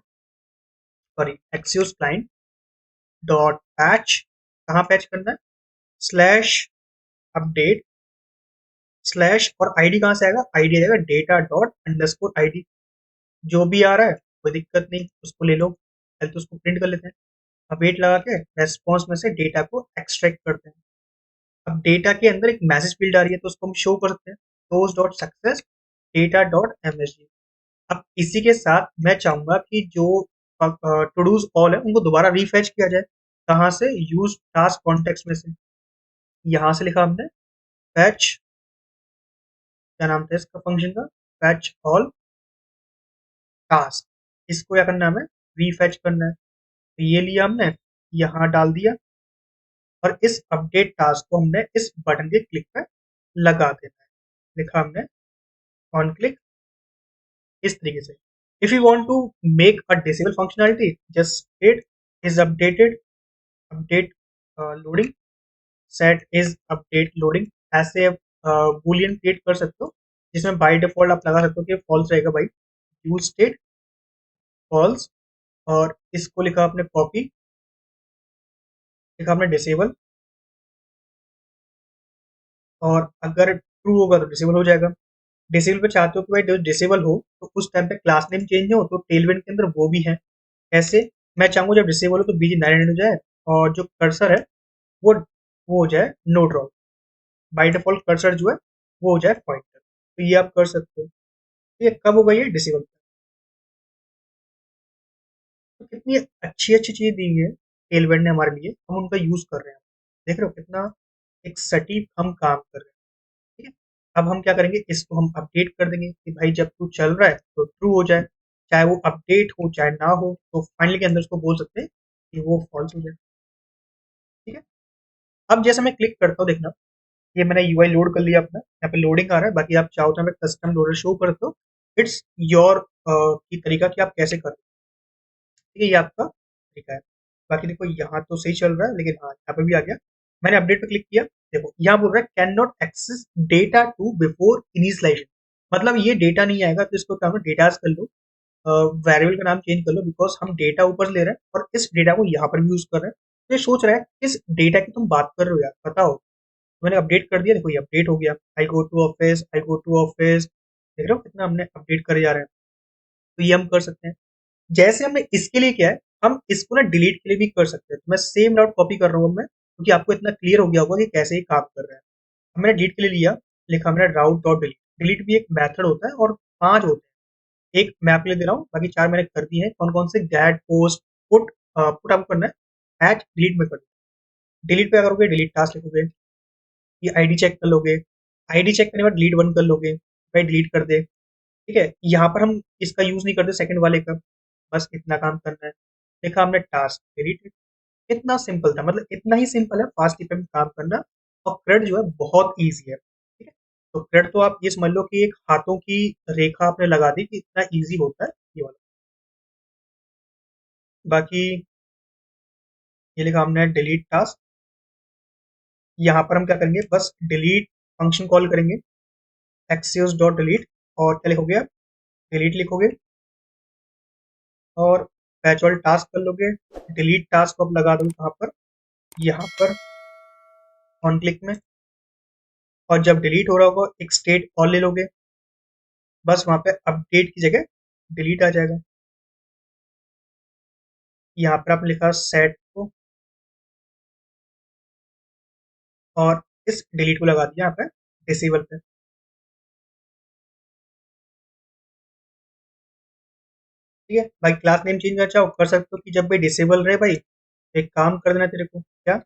sorry Axios client dot patch. कहाँ पैच करना है, स्लैश अपडेट स्लैश, और आईडी कहाँ से आएगा, आईडी आएगा डेटा डॉट अंडरस्कोर आईडी। जो भी आ रहा है कोई दिक्कत नहीं, उसको ले लो, पहले तो उसको प्रिंट कर लेते हैं। अब वेट लगा के रेस्पॉन्स में से डेटा को एक्सट्रैक्ट करते हैं। अब डेटा के अंदर एक मैसेज फील्ड आ रही है तो उसको हम शो कर सकते हैं, toast dot success data dot MSG. अब इसी के साथ मैं चाहूंगा कि जो टू डूज ऑल है उनको दोबारा रीफेच किया जाए। कहाँ से, यूज टास्क कॉन्टेक्स्ट में से। यहाँ से लिखा हमने फैच, क्या नाम था इसका फंक्शन का, फैच ऑल टास्क। इसको क्या करना है, हमें रीफेच करना है। तो ये लिया हमने, यहाँ डाल दिया, और इस अपडेट टास्क को हमने इस बटन के क्लिक पर लगा देना है। लिखा हमने ऑन क्लिक, इस तरीके से। If you want to make a disable functionality, just it is updated update loading, set is update loading. ऐसे बूलियन क्रिएट कर सकते हो जिसमें बाय डिफॉल्ट आप लगा सकते हो कि फॉल्स रहेगा भाई, यूज स्टेट फॉल्स। और इसको लिखा आपने कॉपी, लिखा आपने डिसेबल, और अगर ट्रू होगा तो डिसेबल हो जाएगा। डिसेबल पे चाहते हो कि भाई डिसेबल हो तो उस टाइम पे क्लास नेम चेंज हो, तो टेलविंड के अंदर वो भी है। ऐसे मैं चाहूंगा जब डिसेबल हो तो बीजी 900 हो जाए, और जो कर्सर है वो हो जाए no drop. By default cursor जो है वो हो जाए पॉइंटर। तो ये आप कर सकते हो। ये कब होगा, ये डिसेबल। तो कितनी अच्छी अच्छी चीज दी है टेलविंड ने हमारे लिए, हम उनका यूज कर रहे हैं। देख रहे हो कितना एक सटीक हम काम कर रहे हैं। ठीक है, अब हम क्या करेंगे, इसको हम अपडेट कर देंगे कि भाई जब तू चल रहा है तो ट्रू हो जाए, चाहे वो अपडेट हो चाहे ना हो, तो फाइनली के अंदर उसको बोल सकते हैं कि वो फॉल्स हो जाए। ठीक है, अब जैसे मैं क्लिक करता हूँ, देखना ये मैंने यूआई लोड कर लिया अपना, यहाँ पे लोडिंग आ रहा है। बाकी आप चाहो तो हमें कस्टम लोडर शो करते हो, इट्स योर की तरीका कि आप कैसे कर। ठीक है, ये आपका तरीका है। बाकी देखो यहाँ तो सही चल रहा है, लेकिन हाँ यहाँ पे भी आ गया। मैंने अपडेट पे क्लिक किया, देखो यहाँ बोल रहा है can not access data to before initialization. मतलब ये डेटा नहीं आएगा, तो इसको क्या डेटा कर लो, वेरिएबल का नाम चेंज कर लो, बिकॉज हम डेटा ऊपर ले रहे हैं और इस डेटा को यहाँ पर भी यूज कर रहे हैं। तो ये सोच रहा है किस डेटा की तुम बात कर रहे हो यार, बताओ। तो मैंने अपडेट कर दिया, देखो ये अपडेट हो गया। I go to office, I go to office, देख रहे हो कितना हमने अपडेट करे जा रहे हैं। तो ये हम कर सकते हैं। जैसे हमने इसके लिए किया है, हम इसको ना डिलीट के लिए भी कर सकते हैं। तो मैं सेम राउट कॉपी कर रहा हूँ मैं, क्योंकि आपको इतना क्लियर हो गया होगा कि कैसे ये काम कर रहा है। अब मैंने डिलीट के लिए लिया, लिखा मैंने राउट डॉट डिलीट। डिलीट भी एक मेथड होता है और 5 होते हैं। एक मैं आपके लिए दे रहा हूँ, बाकी 4 मैंने कर दिए हैं। कौन कौन से, गेट, पोस्ट, पुट। पुट आपको करना है एट डिलीट में कर। डिलीट पे करोगे, डिलीट टास्क लिखोगे, ये आईडी चेक कर लोगे। आईडी चेक करने के बाद डिलीट वन कर लोगे, भाई डिलीट कर दे। ठीक है, यहाँ पर हम इसका यूज नहीं करते सेकंड वाले का, बस इतना काम करना है। देखा हमने टास्क डिलीट, इतना सिंपल था। मतलब इतना ही सिंपल है फास्ट पे काम करना। और क्रेड जो है बहुत ईजी है। ठीक है, तो क्रेड तो आप ये समझ लो कि एक हाथों की रेखा आपने लगा दी कि इतना ईजी होता है ये वाला। बाकी ये लिखा हमने डिलीट टास्क। यहाँ पर हम क्या करेंगे, बस डिलीट फंक्शन कॉल करेंगे, एक्सियोस डॉट डिलीट, और क्या लिखोगे आप, डिलीट लिखोगे, और पैच ऑल टास्क कर लोगे। डिलीट टास्क को आप लगा दो कहाँ पर, यहाँ पर ऑन क्लिक में। और जब डिलीट हो रहा होगा एक स्टेट और ले लोगे, बस वहां पे अपडेट की जगह डिलीट आ जाएगा। यहाँ पर आपने लिखा सेट को, और इस डिलीट को लगा दिया यहाँ पे डिसेबल पे। ठीक है भाई, क्लास नेम चेंज करना चाहो कर सकते हो कि जब भी डिसेबल रहे भाई, एक काम कर देना तेरे को क्या,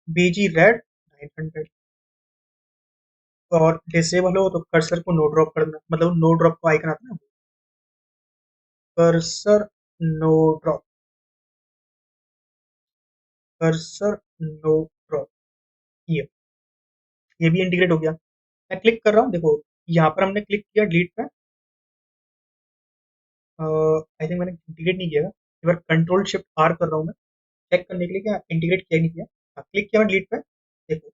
बीजी रेड 900, और डिसेबल हो तो कर्सर को नो ड्रॉप कर देना, मतलब नो ड्रॉप का आइकन आता है ना, cursor no drop, cursor no drop, ये ये भी इंटीग्रेट हो गया। मैं क्लिक कर रहा हूँ, देखो यहाँ पर हमने क्लिक किया डिलीट पे, आई थिंक मैंने इंटीग्रेट नहीं किया, एक बार कंट्रोल शिफ्ट आर कर रहा हूँ मैं चेक करने के लिए क्या इंटीग्रेट किया नहीं किया। हाँ, क्लिक किया मैं डिलीट पे, देखो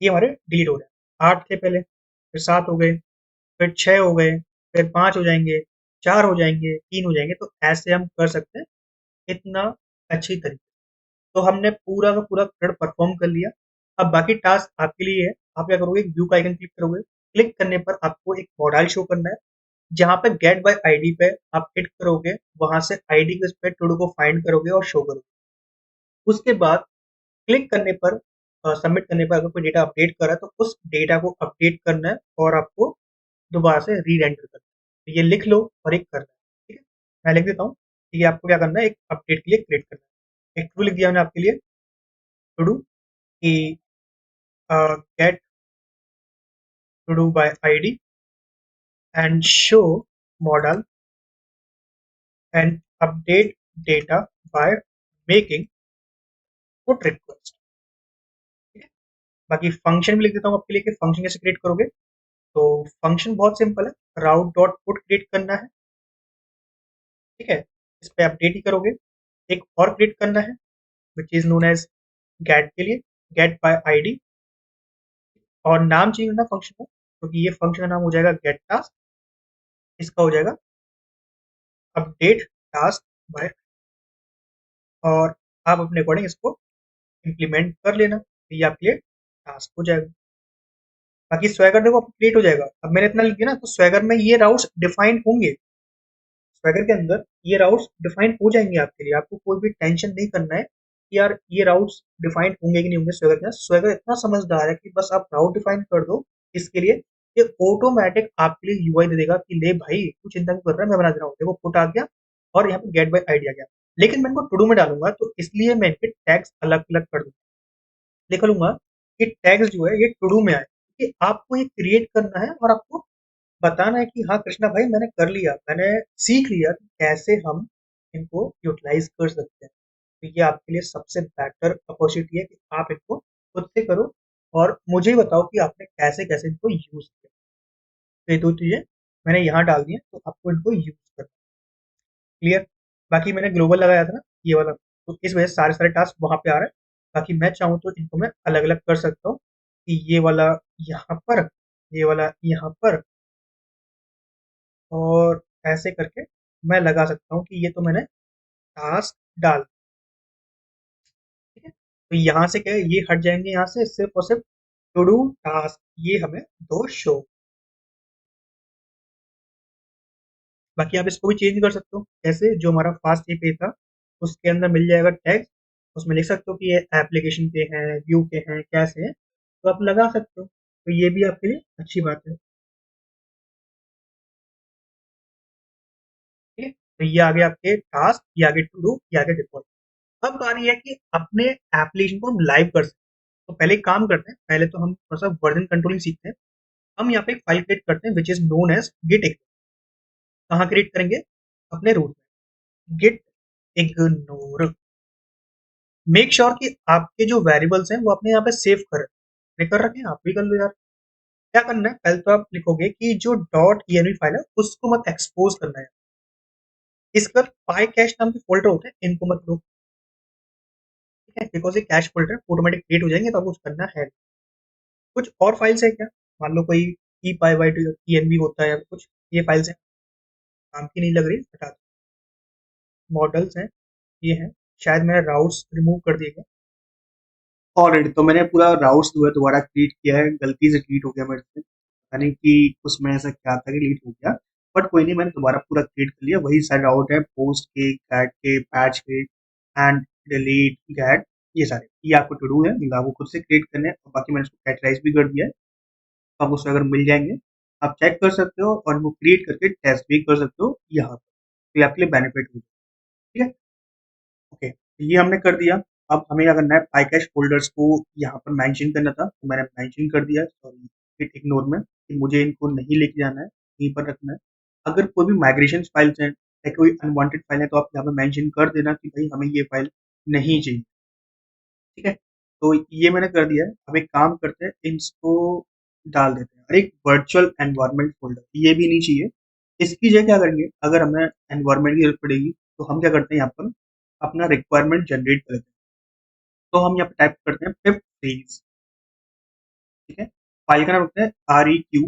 ये हमारे डिलीट हो रहे हैं। 8 थे पहले, फिर 7 हो गए, फिर 6 हो गए, फिर 5 हो जाएंगे, 4 हो जाएंगे, 3 हो जाएंगे। तो ऐसे हम कर सकते हैं इतना अच्छी तरीके। तो हमने पूरा का पूरा थ्रेड परफॉर्म कर लिया। अब बाकी टास्क आपके लिए है। आप क्या करोगे, व्यू का आइकन क्लिक करोगे, क्लिक करने पर आपको एक मॉडल शो करना है, जहाँ पे गेट बाय आईडी पे आप हिट करोगे, वहां से आईडी के उस पे टुडू को फाइंड करोगे और शो करोगे। उसके बाद क्लिक करने पर, सबमिट करने पर अगर कोई डेटा अपडेट करा है तो उस डेटा को अपडेट करना है और आपको दोबारा से री रेंडर करना है। तो ये लिख लो और एक करना है। ठीक है, मैं लिख देता हूँ। ठीक है, आपको क्या करना है, एक अपडेट के लिए क्रिएट करना है। एक टू लिख दिया मैंने आपके लिए, टू डू कि get to do by ID and show model and update data by making put request. ठीक है, बाकी फंक्शन भी लिख देता हूँ आपके लिए कि फंक्शन कैसे क्रिएट करोगे। तो फंक्शन बहुत सिंपल है, राउट डॉट पुट क्रिएट करना है। ठीक है, इस पे अपडेट ही करोगे। एक और क्रिएट करना है which is known as git के लिए, गेट बाय आईडी, और नाम चेंज करना फंक्शन का, क्योंकि ये फंक्शन का नाम हो जाएगा गेट टास्क, इसका हो जाएगा अपडेट टास्क बाय, और आप अपने अकॉर्डिंग इसको इम्प्लीमेंट कर लेना, तो ये आपके लिए टास्क हो जाएगा। बाकी स्वैगर देखो क्रिएट हो जाएगा। अब मैंने इतना लिख दिया ना, तो स्वैगर में ये राउट्स डिफाइन होंगे, स्वैगर के अंदर ये राउट्स डिफाइन हो जाएंगे आपके लिए। आपको कोई भी टेंशन नहीं करना है कि यार ये राउट्स डिफाइन होंगे कि नहीं होंगे। स्वैगर के अंदर स्वैगर इतना समझदार है कि बस आप राउट डिफाइन कर दो इसके लिए, ये ऑटोमेटिक आपके लिए यूआई दे देगा कि ले भाई तू चिंता क्यों कर रहा है, मैं बना दे रहा हूँ। देखो पुट आ गया और यहाँ पे गेट बाय आईडी आ गया। लेकिन मैं इनको टू डू में डालूंगा, तो इसलिए मैं इनके टैग्स अलग अलग कर दूंगा, लिख लूंगा कि टैग्स जो है ये टू डू में आए, कि आपको ये क्रिएट करना है और आपको बताना है कि हाँ कृष्णा भाई मैंने कर लिया, मैंने सीख लिया कि कैसे हम इनको यूटिलाइज कर सकते हैं। तो ये आपके लिए सबसे बेटर अपॉर्चुनिटी है कि आप इनको खुद से करो और मुझे बताओ कि आपने कैसे कैसे इनको यूज किया। तो ये दो चीजें मैंने यहाँ डाल दी हैं, तो आपको इनको यूज करना। क्लियर। बाकी मैंने ग्लोबल लगाया था ना ये वाला, तो इस वजह से सारे सारे टास्क वहां पे आ रहे हैं। बाकी मैं चाहूँ तो इनको मैं अलग अलग कर सकता हूँ कि ये वाला यहाँ पर, ये वाला यहाँ पर, और ऐसे करके मैं लगा सकता हूँ कि ये तो मैंने टास्क डाल। ठीक है, तो यहाँ से क्या है, ये हट जाएंगे यहाँ से, सिर्फ और सिर्फ टू डू टास्क ये हमें दो शो। बाकी आप इसको भी चेंज कर सकते हो, जैसे जो हमारा फास्ट एपीआई था उसके अंदर मिल जाएगा टैग, उसमें लिख सकते हो कि ये एप्लीकेशन के हैं, व्यू के हैं, कैसे हैं, तो आप लगा सकते हो। तो ये भी आपके लिए अच्छी बात है। ठीक है, तो ये आगे आपके टास्क, ये आगे टू डू, ये आगे डिफॉल्ट। अब बारी है कि अपने एप्लीकेशन को हम लाइव कर सकते हैं। तो पहले एक काम करते हैं, पहले तो हम थोड़ा सा वर्जन कंट्रोलिंग सीखते हैं। हम यहाँ पे एक फाइल क्रिएट करते हैं which is known as git. कहाँ क्रिएट करेंगे, अपने रूट में, गिट इग्नोर। मेक श्योर कि आपके जो वेरिएबल्स हैं वो अपने यहाँ पे सेव कर कर रखें, आप भी कर लो यार। क्या करना है, पहले तो आप लिखोगे कि जो डॉट env फाइल है उसको मत एक्सपोज करना है। इसका पाई कैश नाम के फोल्डर होते हैं, इनको मत लो। ठीक है, बिकॉज ये कैश फोल्डर ऑटोमेटिक क्रिएट हो जाएंगे, तो आपको कुछ करना है। कुछ और फाइल्स है क्या, मान लो कोई ई पाई वाई env होता है या कुछ, ये फाइल्स हैं काम की नहीं लग रही, हटा दो। मॉडल्स हैं, ये हैं, शायद मैंने राउट्स रिमूव कर दिए। ऑलरेडी तो मैंने पूरा राउट्स जो है दोबारा क्रिएट किया है, गलती से डिलीट हो गया मेरे से, यानी कि उसमें ऐसा क्या था कि डिलीट हो गया। बट कोई नहीं, मैंने दोबारा पूरा क्रिएट कर लिया, वही सारे राउट है, पोस्ट के, गेट के, पैच के, एंड डिलीट, गेट, ये सारे, ये आपको टू डू है, मतलब आपको खुद से क्रिएट करने हैं, और बाकी मैंने इसको कैटेगराइज भी कर दिया है, तो आपको उसमें अगर मिल जाएंगे आप चेक कर सकते हो और वो क्रिएट करके टेस्ट भी कर सकते हो यहाँ पर, तो ये आपके लिए बेनिफिट होगा। ठीक है, ओके, ये हमने कर दिया। अब हमें क्या करना है, पाइकैश फोल्डर्स को यहाँ पर मेंशन करना था, तो मैंने मेंशन कर दिया, सॉरी हिट इग्नोर में, कि मुझे इनको नहीं लेके जाना है, यहीं पर रखना है। अगर कोई भी माइग्रेशन फाइल्स हैं या कोई अनवांटेड फाइल है तो आप यहाँ पर मेंशन कर देना कि भाई हमें ये फाइल नहीं चाहिए। ठीक है, तो ये मैंने कर दिया है। अब एक काम करते हैं, इसको डाल देते हैं, और एक वर्चुअल एनवायरनमेंट फोल्डर, ये भी नहीं चाहिए। इसकी जगह क्या करेंगे, अगर हमें एनवायरनमेंट की जरूरत पड़ेगी तो हम क्या करते हैं, यहाँ पर अपना रिक्वायरमेंट जनरेट कर देते हैं। तो हम यहाँ पे टाइप करते हैं पिप सीरीज। ठीक है, फाइल का नाम रखते हैं REQ,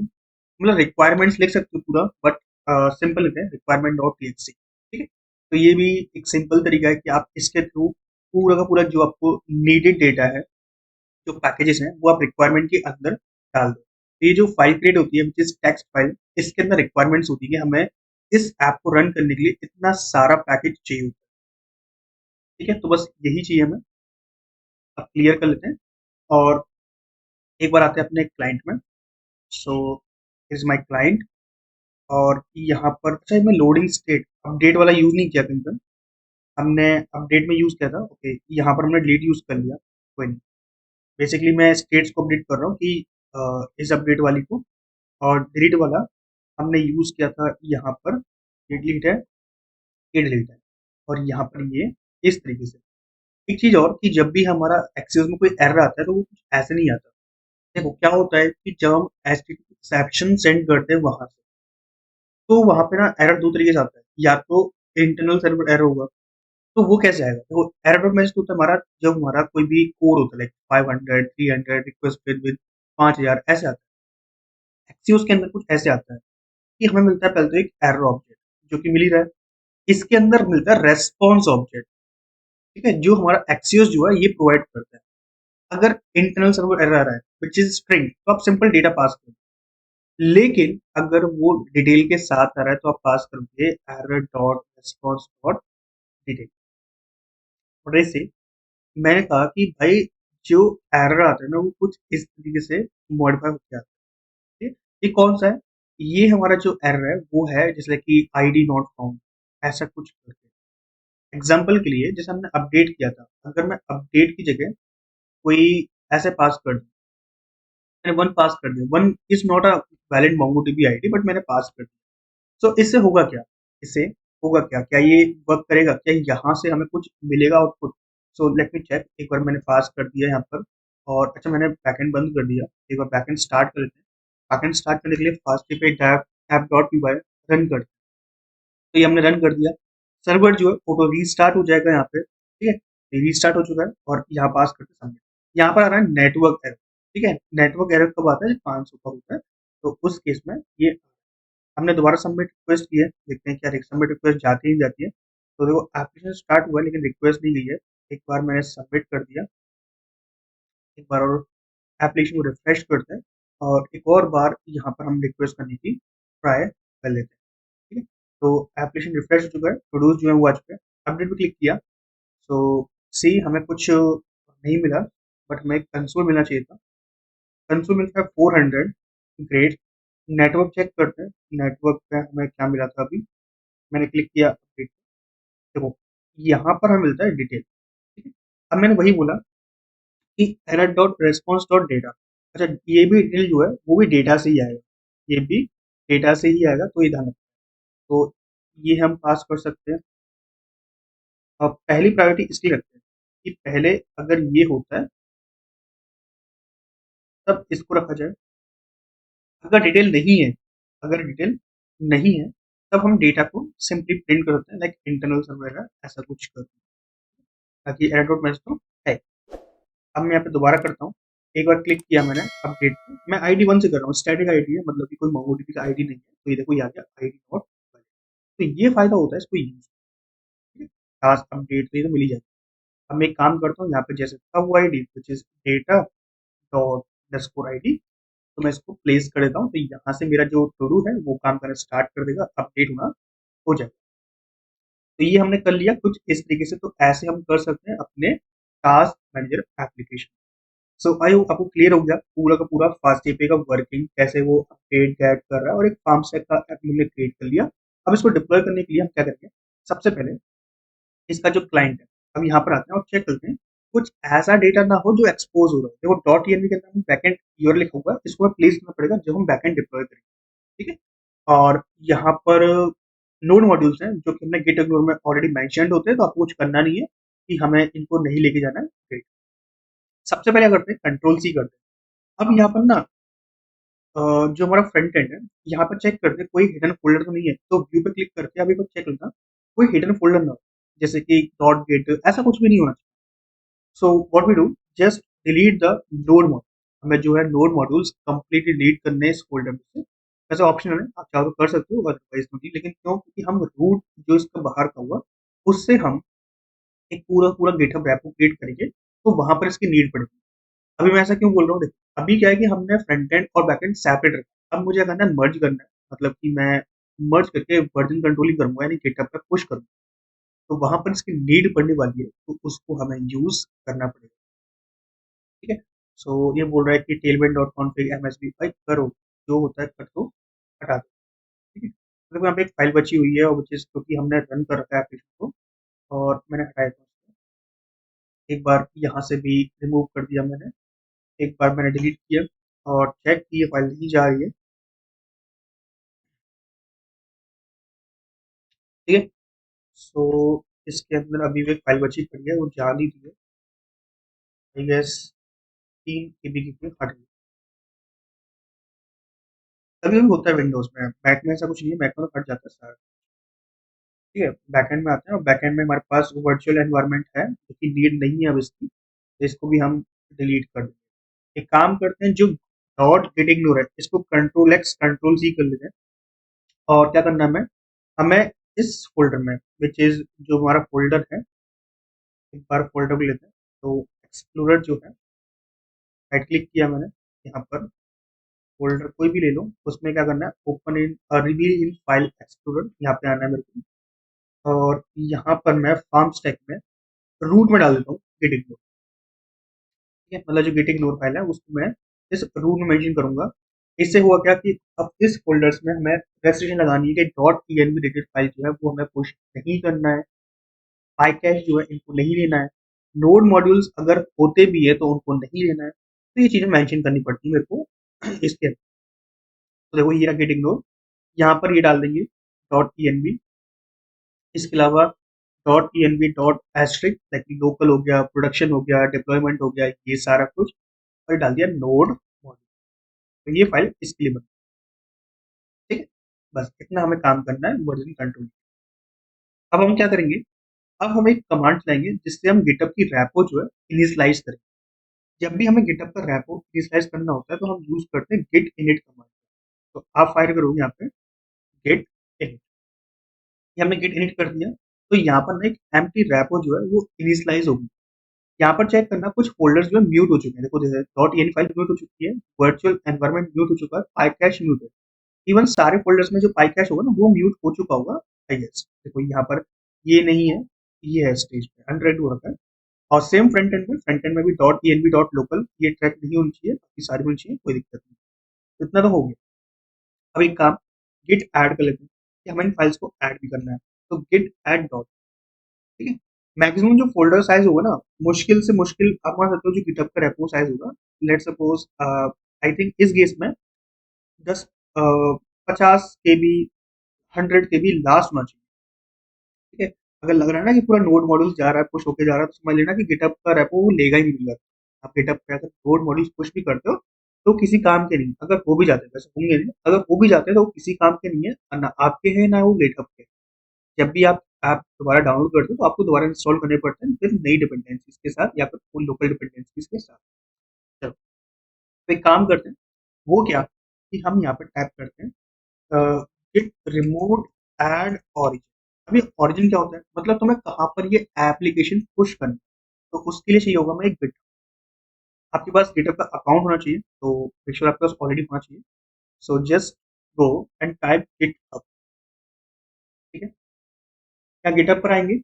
मतलब रिक्वायरमेंट्स लिख सकते हो पूरा, बट सिंपल लिखते हैं रिक्वायरमेंट डॉट टीएक्सटी। ठीक है, तो ये भी एक सिंपल तरीका है कि आप इसके थ्रू पूरा का पूरा जो आपको नीडेड डेटा है, जो पैकेजेस हैं, वो आप रिक्वायरमेंट के अंदर डाल दो। तो ये जो फाइल क्रिएट होती है विच इज टेक्स्ट फाइल, इसके अंदर रिक्वायरमेंट्स होती है कि हमें इस ऐप को रन करने के लिए इतना सारा पैकेज चाहिए होता है। ठीक है, तो बस यही चाहिए हमें, अब क्लियर कर लेते हैं और एक बार आते हैं अपने क्लाइंट में। सो इज माई क्लाइंट, और यहाँ पर अच्छा मैं लोडिंग स्टेट अपडेट वाला यूज नहीं किया कहीं पर, हमने अपडेट में यूज किया था। ओके, यहाँ पर हमने डिलीट यूज कर लिया, कोई नहीं। बेसिकली मैं स्टेट्स को अपडेट कर रहा हूँ कि इस अपडेट वाली को, और डिलीट वाला हमने यूज किया था यहाँ पर, ये डिलीट है, ये डिलीट है, और यहाँ पर ये इस तरीके से। एक चीज और, कि जब भी हमारा एक्सेस में कोई एरर आता है तो वो कुछ ऐसे नहीं आता। देखो क्या होता है कि जब हम HTTP एक्सेप्शन सेंड करते हैं वहां से, तो वहां पे ना एरर दो तरीके से आता है, या तो इंटरनल सर्वर एरर होगा, तो वो कैसे आएगा, तो एरर मैसेज होता है हमारा जब हमारा कोई भी कोड होता है, लाइक 500 300 रिक्वेस्ट विद 5000 ऐसे आता है। एक्सियोस के अंदर कुछ ऐसे आता है कि हमें मिलता है पहले तो एक एरर ऑब्जेक्ट, जो कि मिल ही रहा है। इसके अंदर मिलता है रेस्पॉन्स ऑब्जेक्ट। ठीक है, जो हमारा एक्सियोस जो है ये प्रोवाइड करता है। अगर इंटरनल सर्वर एरर आ रहा है विच इज स्ट्रिंग, तो आप सिंपल डेटा पास करो, लेकिन अगर वो डिटेल के साथ आ रहा है तो आप पास करोगे error dot response dot detail. और ऐसे मैंने कहा कि भाई जो एरर आता है ना वो कुछ इस तरीके से मॉडिफाई होते आता है। ये कौन सा है, ये हमारा जो एरर है वो है जैसे कि ID नॉट फाउंड, ऐसा कुछ करके। एग्जाम्पल के लिए जैसे हमने अपडेट किया था, अगर मैं अपडेट की जगह कोई ऐसे पास कर दूं, मैंने वन पास कर दिया, one is not a valid MongoDB ID, but मैंने पास कर दिया। सो इससे होगा क्या, इससे होगा क्या, क्या ये वर्क करेगा, क्या यहाँ से हमें कुछ मिलेगा output. So let me check, एक बार मैंने पास कर दिया यहाँ पर, और अच्छा मैंने बैकएंड बंद कर दिया, एक बार बैकएंड स्टार्ट कर लेते हैं। बैकएंड स्टार्ट करने के लिए फास्ट पे app dot P Y run कर, तो ये हमने रन कर दिया। सर्वर जो है ऑटो रीस्टार्ट हो जाएगा यहाँ पे। ठीक है, ये रीस्टार्ट हो चुका है, और यहाँ पास करके सबमिट। यहाँ पर आ रहा है नेटवर्क एरर। ठीक है, नेटवर्क एरर कब आता है, 500 का होता है, तो उस केस में ये हमने दोबारा सबमिट रिक्वेस्ट की है, देखते हैं क्या सबमिट रिक्वेस्ट जाती ही जाती है। तो देखो एप्लीकेशन स्टार्ट हुआ है लेकिन रिक्वेस्ट नहीं गई है। एक बार मैंने सबमिट कर दिया, एक बार और एप्लीकेशन को रिफ्रेश करते हैं, और एक और बार यहाँ पर हम रिक्वेस्ट करने की ट्राई कर लेते हैं। ठीक है, तो एप्लीकेशन रिफ्रेश हो चुका है, प्रोड्यूस जो है वो आ चुका है। अपडेट पे क्लिक किया, सो सी हमें कुछ नहीं मिला, बट हमें कंसोल मिलना चाहिए था। कंसोल मिलता है 400, ग्रेट। नेटवर्क चेक करते हैं, नेटवर्क पे हमें क्या मिला था अभी, मैंने क्लिक किया अपडेट। देखो यहाँ पर हमें मिलता है डिटेल। ठीक है, अब मैंने वही बोला कि error dot response dot data, अच्छा ये भी डिटेल जो है वो भी डेटा से ही आएगा, ये भी डेटा से ही आएगा, तो ये ध्यान रखना। तो ये हम पास कर सकते हैं। अब पहली प्रायोरिटी इसकी रखते हैं कि पहले अगर ये होता है तब इसको रखा जाए। अगर डिटेल नहीं है, अगर डिटेल नहीं है तब हम डेटा को सिंपली प्रिंट कर सकते हैं, लाइक इंटरनल सर्वर ऐसा कुछ करते हैं, ताकि एरर डॉट मैसेज तो है। अब मैं यहाँ पे दोबारा करता हूँ, एक बार क्लिक किया मैंने अपडेट पे, मैं ID 1 से कर रहा हूँ, स्टैटिक आईडी है, मतलब कि कोई MongoDB का आईडी नहीं है, तो ये देखो ये आ गया ID नॉट। तो ये फायदा होता है इसको यूज, टास्क अपडेट तो ये तो मिल ही जाएगा। अब मैं एक काम करता हूँ, यहाँ पे जैसे था वो ID which is data dot underscore ID, तो मैं इसको प्लेस कर देता हूँ, तो यहाँ से मेरा जो टू डू है वो काम करना स्टार्ट कर देगा, अपडेट होना हो जाएगा। तो ये हमने कर लिया कुछ इस तरीके से, तो ऐसे हम कर सकते हैं अपने task manager application. So I hope आपको क्लियर हो गया पूरा का पूरा फास्ट एपीआई का वर्किंग, कैसे वो अपडेट गैट कर रहा है, और एक फार्म स्टैक का ऐप हमने क्रिएट कर लिया। अब इसको डिप्लॉय करने के लिए हम क्या करेंगे, सबसे पहले इसका जो क्लाइंट है, अब यहाँ पर आते हैं और चेक करते हैं कुछ ऐसा डेटा ना हो जो एक्सपोज हो रहा है। देखो डॉट टीएनवी के अंदर बैकएंड यूआरएल लिखा हुआ है, इसको हमें प्लेस करना पड़ेगा जब हम बैकएंड डिप्लॉय करेंगे, ठीक है। और यहाँ पर नोड मॉड्यूल्स हैं जो कि हमने गिट इग्नोर में ऑलरेडी मेंशन्ड होते हैं, तो आपको कुछ करना नहीं है कि हमें इनको नहीं लेके जाना है। Great। सबसे पहले क्या करते हैं, कंट्रोल सी करते हैं। अब यहाँ पर ना जो हमारा फ्रंट एंड है, यहाँ पर चेक करते हैं कोई हिडन फोल्डर तो नहीं है, तो व्यू पे क्लिक करके अभी चेक करना कोई हिडन फोल्डर ना हो, जैसे कि डॉट गेट ऐसा कुछ भी नहीं होना चाहिए। So what we do, just delete the node module. हमें जो है नोड मॉड्यूल्स कंप्लीटली डिलीट करने हैं इस फोल्डर में से। वैसे ऑप्शनल है, आप चाहो तो कर सकते हो, अदरवाइज नहीं। लेकिन क्यों, क्योंकि हम रूट जो इसका बाहर का हुआ उससे हम एक पूरा पूरा गिटहब रेपो क्रिएट करेंगे, तो वहां पर इसकी नीड पड़ेगी। अभी मैं ऐसा क्यों बोल रहा हूँ, देखो अभी क्या है कि हमने फ्रंट एंड और बैक एंड सेपरेट रखा, अब मुझे क्या करना है, मर्ज करना है। मतलब कि मैं मर्ज करके वर्जन कंट्रोलिंग करूंगा, यानी गिटहब पे पुश करूंगा, तो वहां पर इसकी नीड पड़ने वाली है, तो उसको हमें यूज करना पड़ेगा, ठीक है। सो ये बोल रहा है कि टेलमेट डॉट कॉन्फिग एमएसबी, भाई करो, जो होता है कर दो, हटा दो, ठीक है। मतलब यहाँ पे एक फाइल बची हुई है, और जिस क्योंकि हमने रन कर रखा है एप्लीकेशन को, और मैंने हटाया था उसको। एक बार यहाँ से भी रिमूव कर दिया मैंने, एक बार मैंने डिलीट किया और चेक की ये फाइल नहीं जा रही है, ठीक है। सो इसके अंदर अभी भी एक फाइल बची पड़ी है, वो जा नहीं रही है, आई गेस 3 KB की हट गई। कभी कभी होता है विंडोज में, मैक में ऐसा कुछ नहीं है, मैक में तो हट जाता है सारा, ठीक है। बैकएंड में आते हैं, और बैकएंड में हमारे पास वर्चुअल एनवायरनमेंट है जो कि नीड नहीं है अब इसकी, तो इसको भी हम डिलीट कर देंगे। एक काम करते हैं, जो डॉट गेट इग्नोर है इसको कंट्रोल एक्स कंट्रोल सी कर लेते हैं, और क्या करना है हमें, हमें इस फोल्डर में, विच इज जो हमारा फोल्डर है, एक बार फोल्डर को लेते हैं। तो एक्सप्लोरर जो है, राइट क्लिक किया मैंने, यहाँ पर फोल्डर कोई भी ले लो, उसमें क्या करना है, open in reveal in file explorer, यहाँ पे आना है मेरे को, और यहाँ पर मैं फार्म स्टैक में रूट में डाल देता हूँ गिट इग्नोर, ठीक है। मतलब जो गिट इग्नोर फाइल है उसको मैं इस रूट में मेंशन करूंगा। इससे हुआ क्या कि अब इस फोल्डर्स में हमें रेस्ट्रिक्शन लगानी है कि डॉट पीएनबी रिलेटेड फाइल जो है वो हमें पुश नहीं करना है, पाईकैश जो है इनको नहीं लेना है, नोड मॉड्यूल्स अगर होते भी है तो उनको नहीं लेना है। तो ये चीजें मेंशन करनी पड़ती है मेरे को इसके अंदर। तो देखो ये रहा गेट इग्नोर, यहाँ पर ये डाल देंगे डॉट पीएनबी, इसके अलावा dot PNB dot asterisk, like local हो गया, प्रोडक्शन हो गया, डिप्लॉयमेंट हो गया, ये सारा कुछ, और डाल दिया नोड मॉड्यूल। तो ये फाइल इसके लिए बनी, ठीक है। बस इतना हमें काम करना है वर्जन कंट्रोल। अब हम क्या करेंगे, अब हम एक कमांड चलाएंगे जिससे हम गिटअप की रैपो जो है इनिशियलाइज करें। जब भी हमें गिटअप का रैपो इनिशियलाइज करना होता है तो हम यूज करते हैं गिट इनिट कमांड। तो आप फायर करोगे यहाँ पे गिट इनिट, ये हमने गिट इनिट कर दिया, तो यहाँ पर ना एक एम्प्टी रैपो जो है वो इनिशियलाइज होगी। यहाँ पर चेक करना कुछ फोल्डर्स जो है म्यूट हो चुके हैं, देखो जैसे डॉट एन फाइल म्यूट हो चुकी है, वर्चुअल एनवायरनमेंट म्यूट हो चुका है, पाईकैश म्यूट है, इवन सारे फोल्डर्स में जो पाईकैश होगा ना वो म्यूट हो चुका होगा, आई गेस। देखो यहाँ पर ये नहीं है, ये है स्टेज पे अनरेड हो रखा है। और सेम फ्रंट एंड में भी डॉट ईएनबी डॉट लोकल ये ट्रैक नहीं होनी चाहिए, बाकी सारी होनी चाहिए, कोई दिक्कत नहीं। तो इतना तो हो गया। अब एक काम गिट ऐड कर लेते हैं कि हमें इन फाइल्स को ऐड भी करना है, तो गिट ऐड डॉट, ठीक है। मैक्सिमम जो फोल्डर साइज होगा ना, मुश्किल से मुश्किल आप मान सकते हो जो गिटहब का रेपो साइज होगा, लेट सपोज आई थिंक इस केस में 50 KB 100 KB लास्ट होना चाहिए, ठीक है। अगर लग रहा है ना कि पूरा नोड मॉड्यूल जा रहा है, पुश होके जा रहा है, तो समझ लेना कि गिटहब का रेपो वो लेगा ही नहीं मिलेगा। आप गिटहब पे अगर नोड मॉड्यूल पुश भी करते हो तो किसी काम के नहीं, अगर हो भी जाते हैं, वैसे होंगे नहीं, अगर हो भी जाते हैं तो वो किसी काम के नहीं है, और ना आपके हैं ना वो गिटहब के। जब भी आप ऐप दोबारा डाउनलोड करते हो तो आपको दोबारा इंस्टॉल करने पड़ते हैं, फिर नई डिपेंडेंसीज के साथ या फिर फुल लोकल डिपेंडेंसीज के साथ। चलो, तो एक काम करते हैं, वो क्या कि हम यहाँ पर टाइप करते हैं गिट रिमोट एड ऑरिजिन। अभी ऑरिजिन क्या होता है, मतलब तुम्हें कहाँ पर ये एप्लीकेशन पुश करना है, तो उसके लिए चाहिए होगा मैं एक गिट। आपके पास गिटहब का अकाउंट होना चाहिए, तो मेक श्योर आपके पास ऑलरेडी होना चाहिए। So just go and type GitHub, ठीक है। या गिटहब पर आएंगे,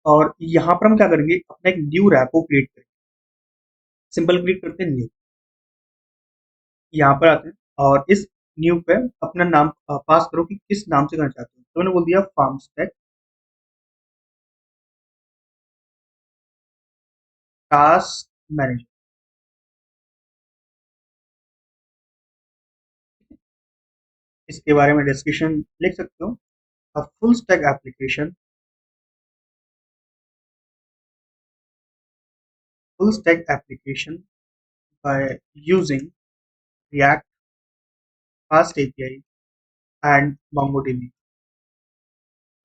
और यहाँ पर हम क्या करेंगे, अपना एक न्यू रैपो क्रिएट करेंगे। सिंपल क्लिक करते हैं न्यू, यहाँ पर आते हैं और इस न्यू पे अपना नाम पास करो कि किस नाम से करना चाहते हो। तो मैंने बोल दिया फार्म स्टैक टास्क मैनेजर। इसके बारे में डिस्क्रिप्शन लिख सकते हो, a full stack application, full stack application by using React, Fast API and MongoDB।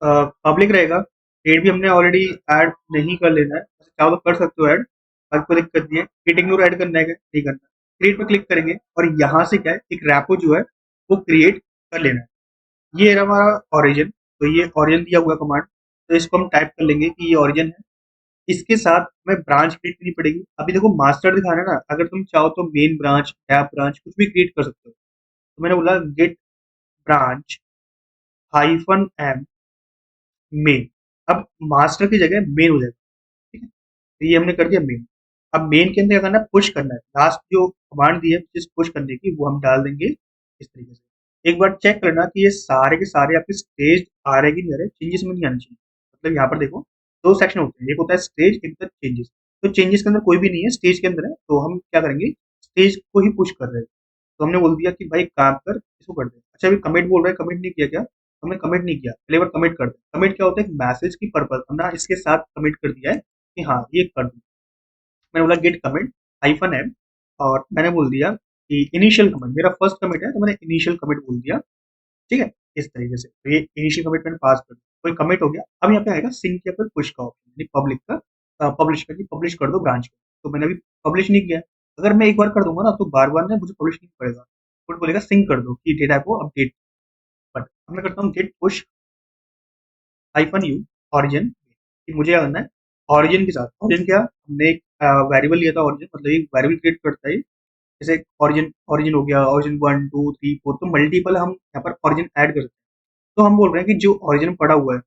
Public रहेगा, रेट भी हमने ऑलरेडी ऐड नहीं कर लेना है, चाहो तो कर सकते हो ऐड, बाकी कोई दिक्कत नहीं है। क्रिएट इग्नोर ऐड करना है क्या? नहीं करना। क्रिएट पे क्लिक करेंगे और यहाँ से क्या है, एक रैपो जो है वो क्रिएट कर लेना है। ये रहा हमारा ऑरिजिन, तो ये ऑरिजिन दिया हुआ कमांड, तो इसको हम टाइप कर लेंगे कि ये ऑरिजिन है। इसके साथ हमें ब्रांच क्रिएट करनी पड़ेगी। अभी देखो मास्टर दिखाना है ना, अगर तुम चाहो तो मेन ब्रांच, टैब ब्रांच कुछ भी क्रिएट कर सकते हो। तो मैंने बोला git branch hyphen M main. अब मास्टर की जगह मेन हो जाएगा, ठीक है। तो ये हमने कर दिया मेन। अब मेन के अंदर क्या करना है, पुश करना है। लास्ट जो कमांड दी है जिस पुश करने की, वो हम डाल देंगे इस तरीके से। एक बार चेक करना कि ये सारे के सारे आपके स्टेज आ रहे कि नहीं आ रहे, चेंजेस में नहीं आने चाहिए। मतलब यहाँ पर देखो दो सेक्शन होते हैं, एक होता है स्टेज, एक होता है चेंजेस। तो चेंजेस के अंदर कोई भी नहीं है, स्टेज के अंदर है, तो हम क्या करेंगे, स्टेज को ही पुश कर रहे हैं। तो हमने बोल दिया कि भाई काम कर, इसको कर दे। अच्छा अभी कमिट बोल रहा है, कमिट नहीं किया क्या? हमने कमिट नहीं किया, पहले बार कमिट कर दे। कमिट क्या होता है, एक मैसेज की पर्पज हमने इसके साथ कमिट कर दिया है कि हाँ ये कर दो। मैंने बोला गेट कमिट हाइफन एम, और मैंने बोल दिया कि इनिशियल कमिट, मेरा फर्स्ट कमिट है तो मैंने इनिशियल कमिट बोल दिया, ठीक है। इस तरीके से तो ये इनिशियल कमिट मैंने पास कर दिया, कोई कमिट हो गया। अब यहाँ पे आएगा सिंक या फिर पुश का ऑप्शन, यानी पब्लिक का, पब्लिश करके पब्लिश कर दो ब्रांच को। तो मैंने अभी पब्लिश नहीं किया। अगर मैं एक बार कर दूंगा ना तो बार बार ना मुझे पब्लिश नहीं पड़ेगा, फिर बोलेगा सिंक कर दो कि डेटा को अपडेट। बट अब मैं करता हूँ git push hyphen U origin, कि मुझे क्या करना है ऑरिजिन के साथ। ऑरिजिन क्या, हमने एक वेरिएबल लिया था ऑरिजिन, मतलब एक वेरिएबल क्रिएट करता है। जैसे ऑरिजिन ऑरिजिन हो गया, ऑरिजिन 1 2 3 4, तो मल्टीपल हम यहाँ पर ऑरिजिन ऐड कर सकते हैं। तो हम बोल रहे हैं कि जो ऑरिजिन पड़ा हुआ है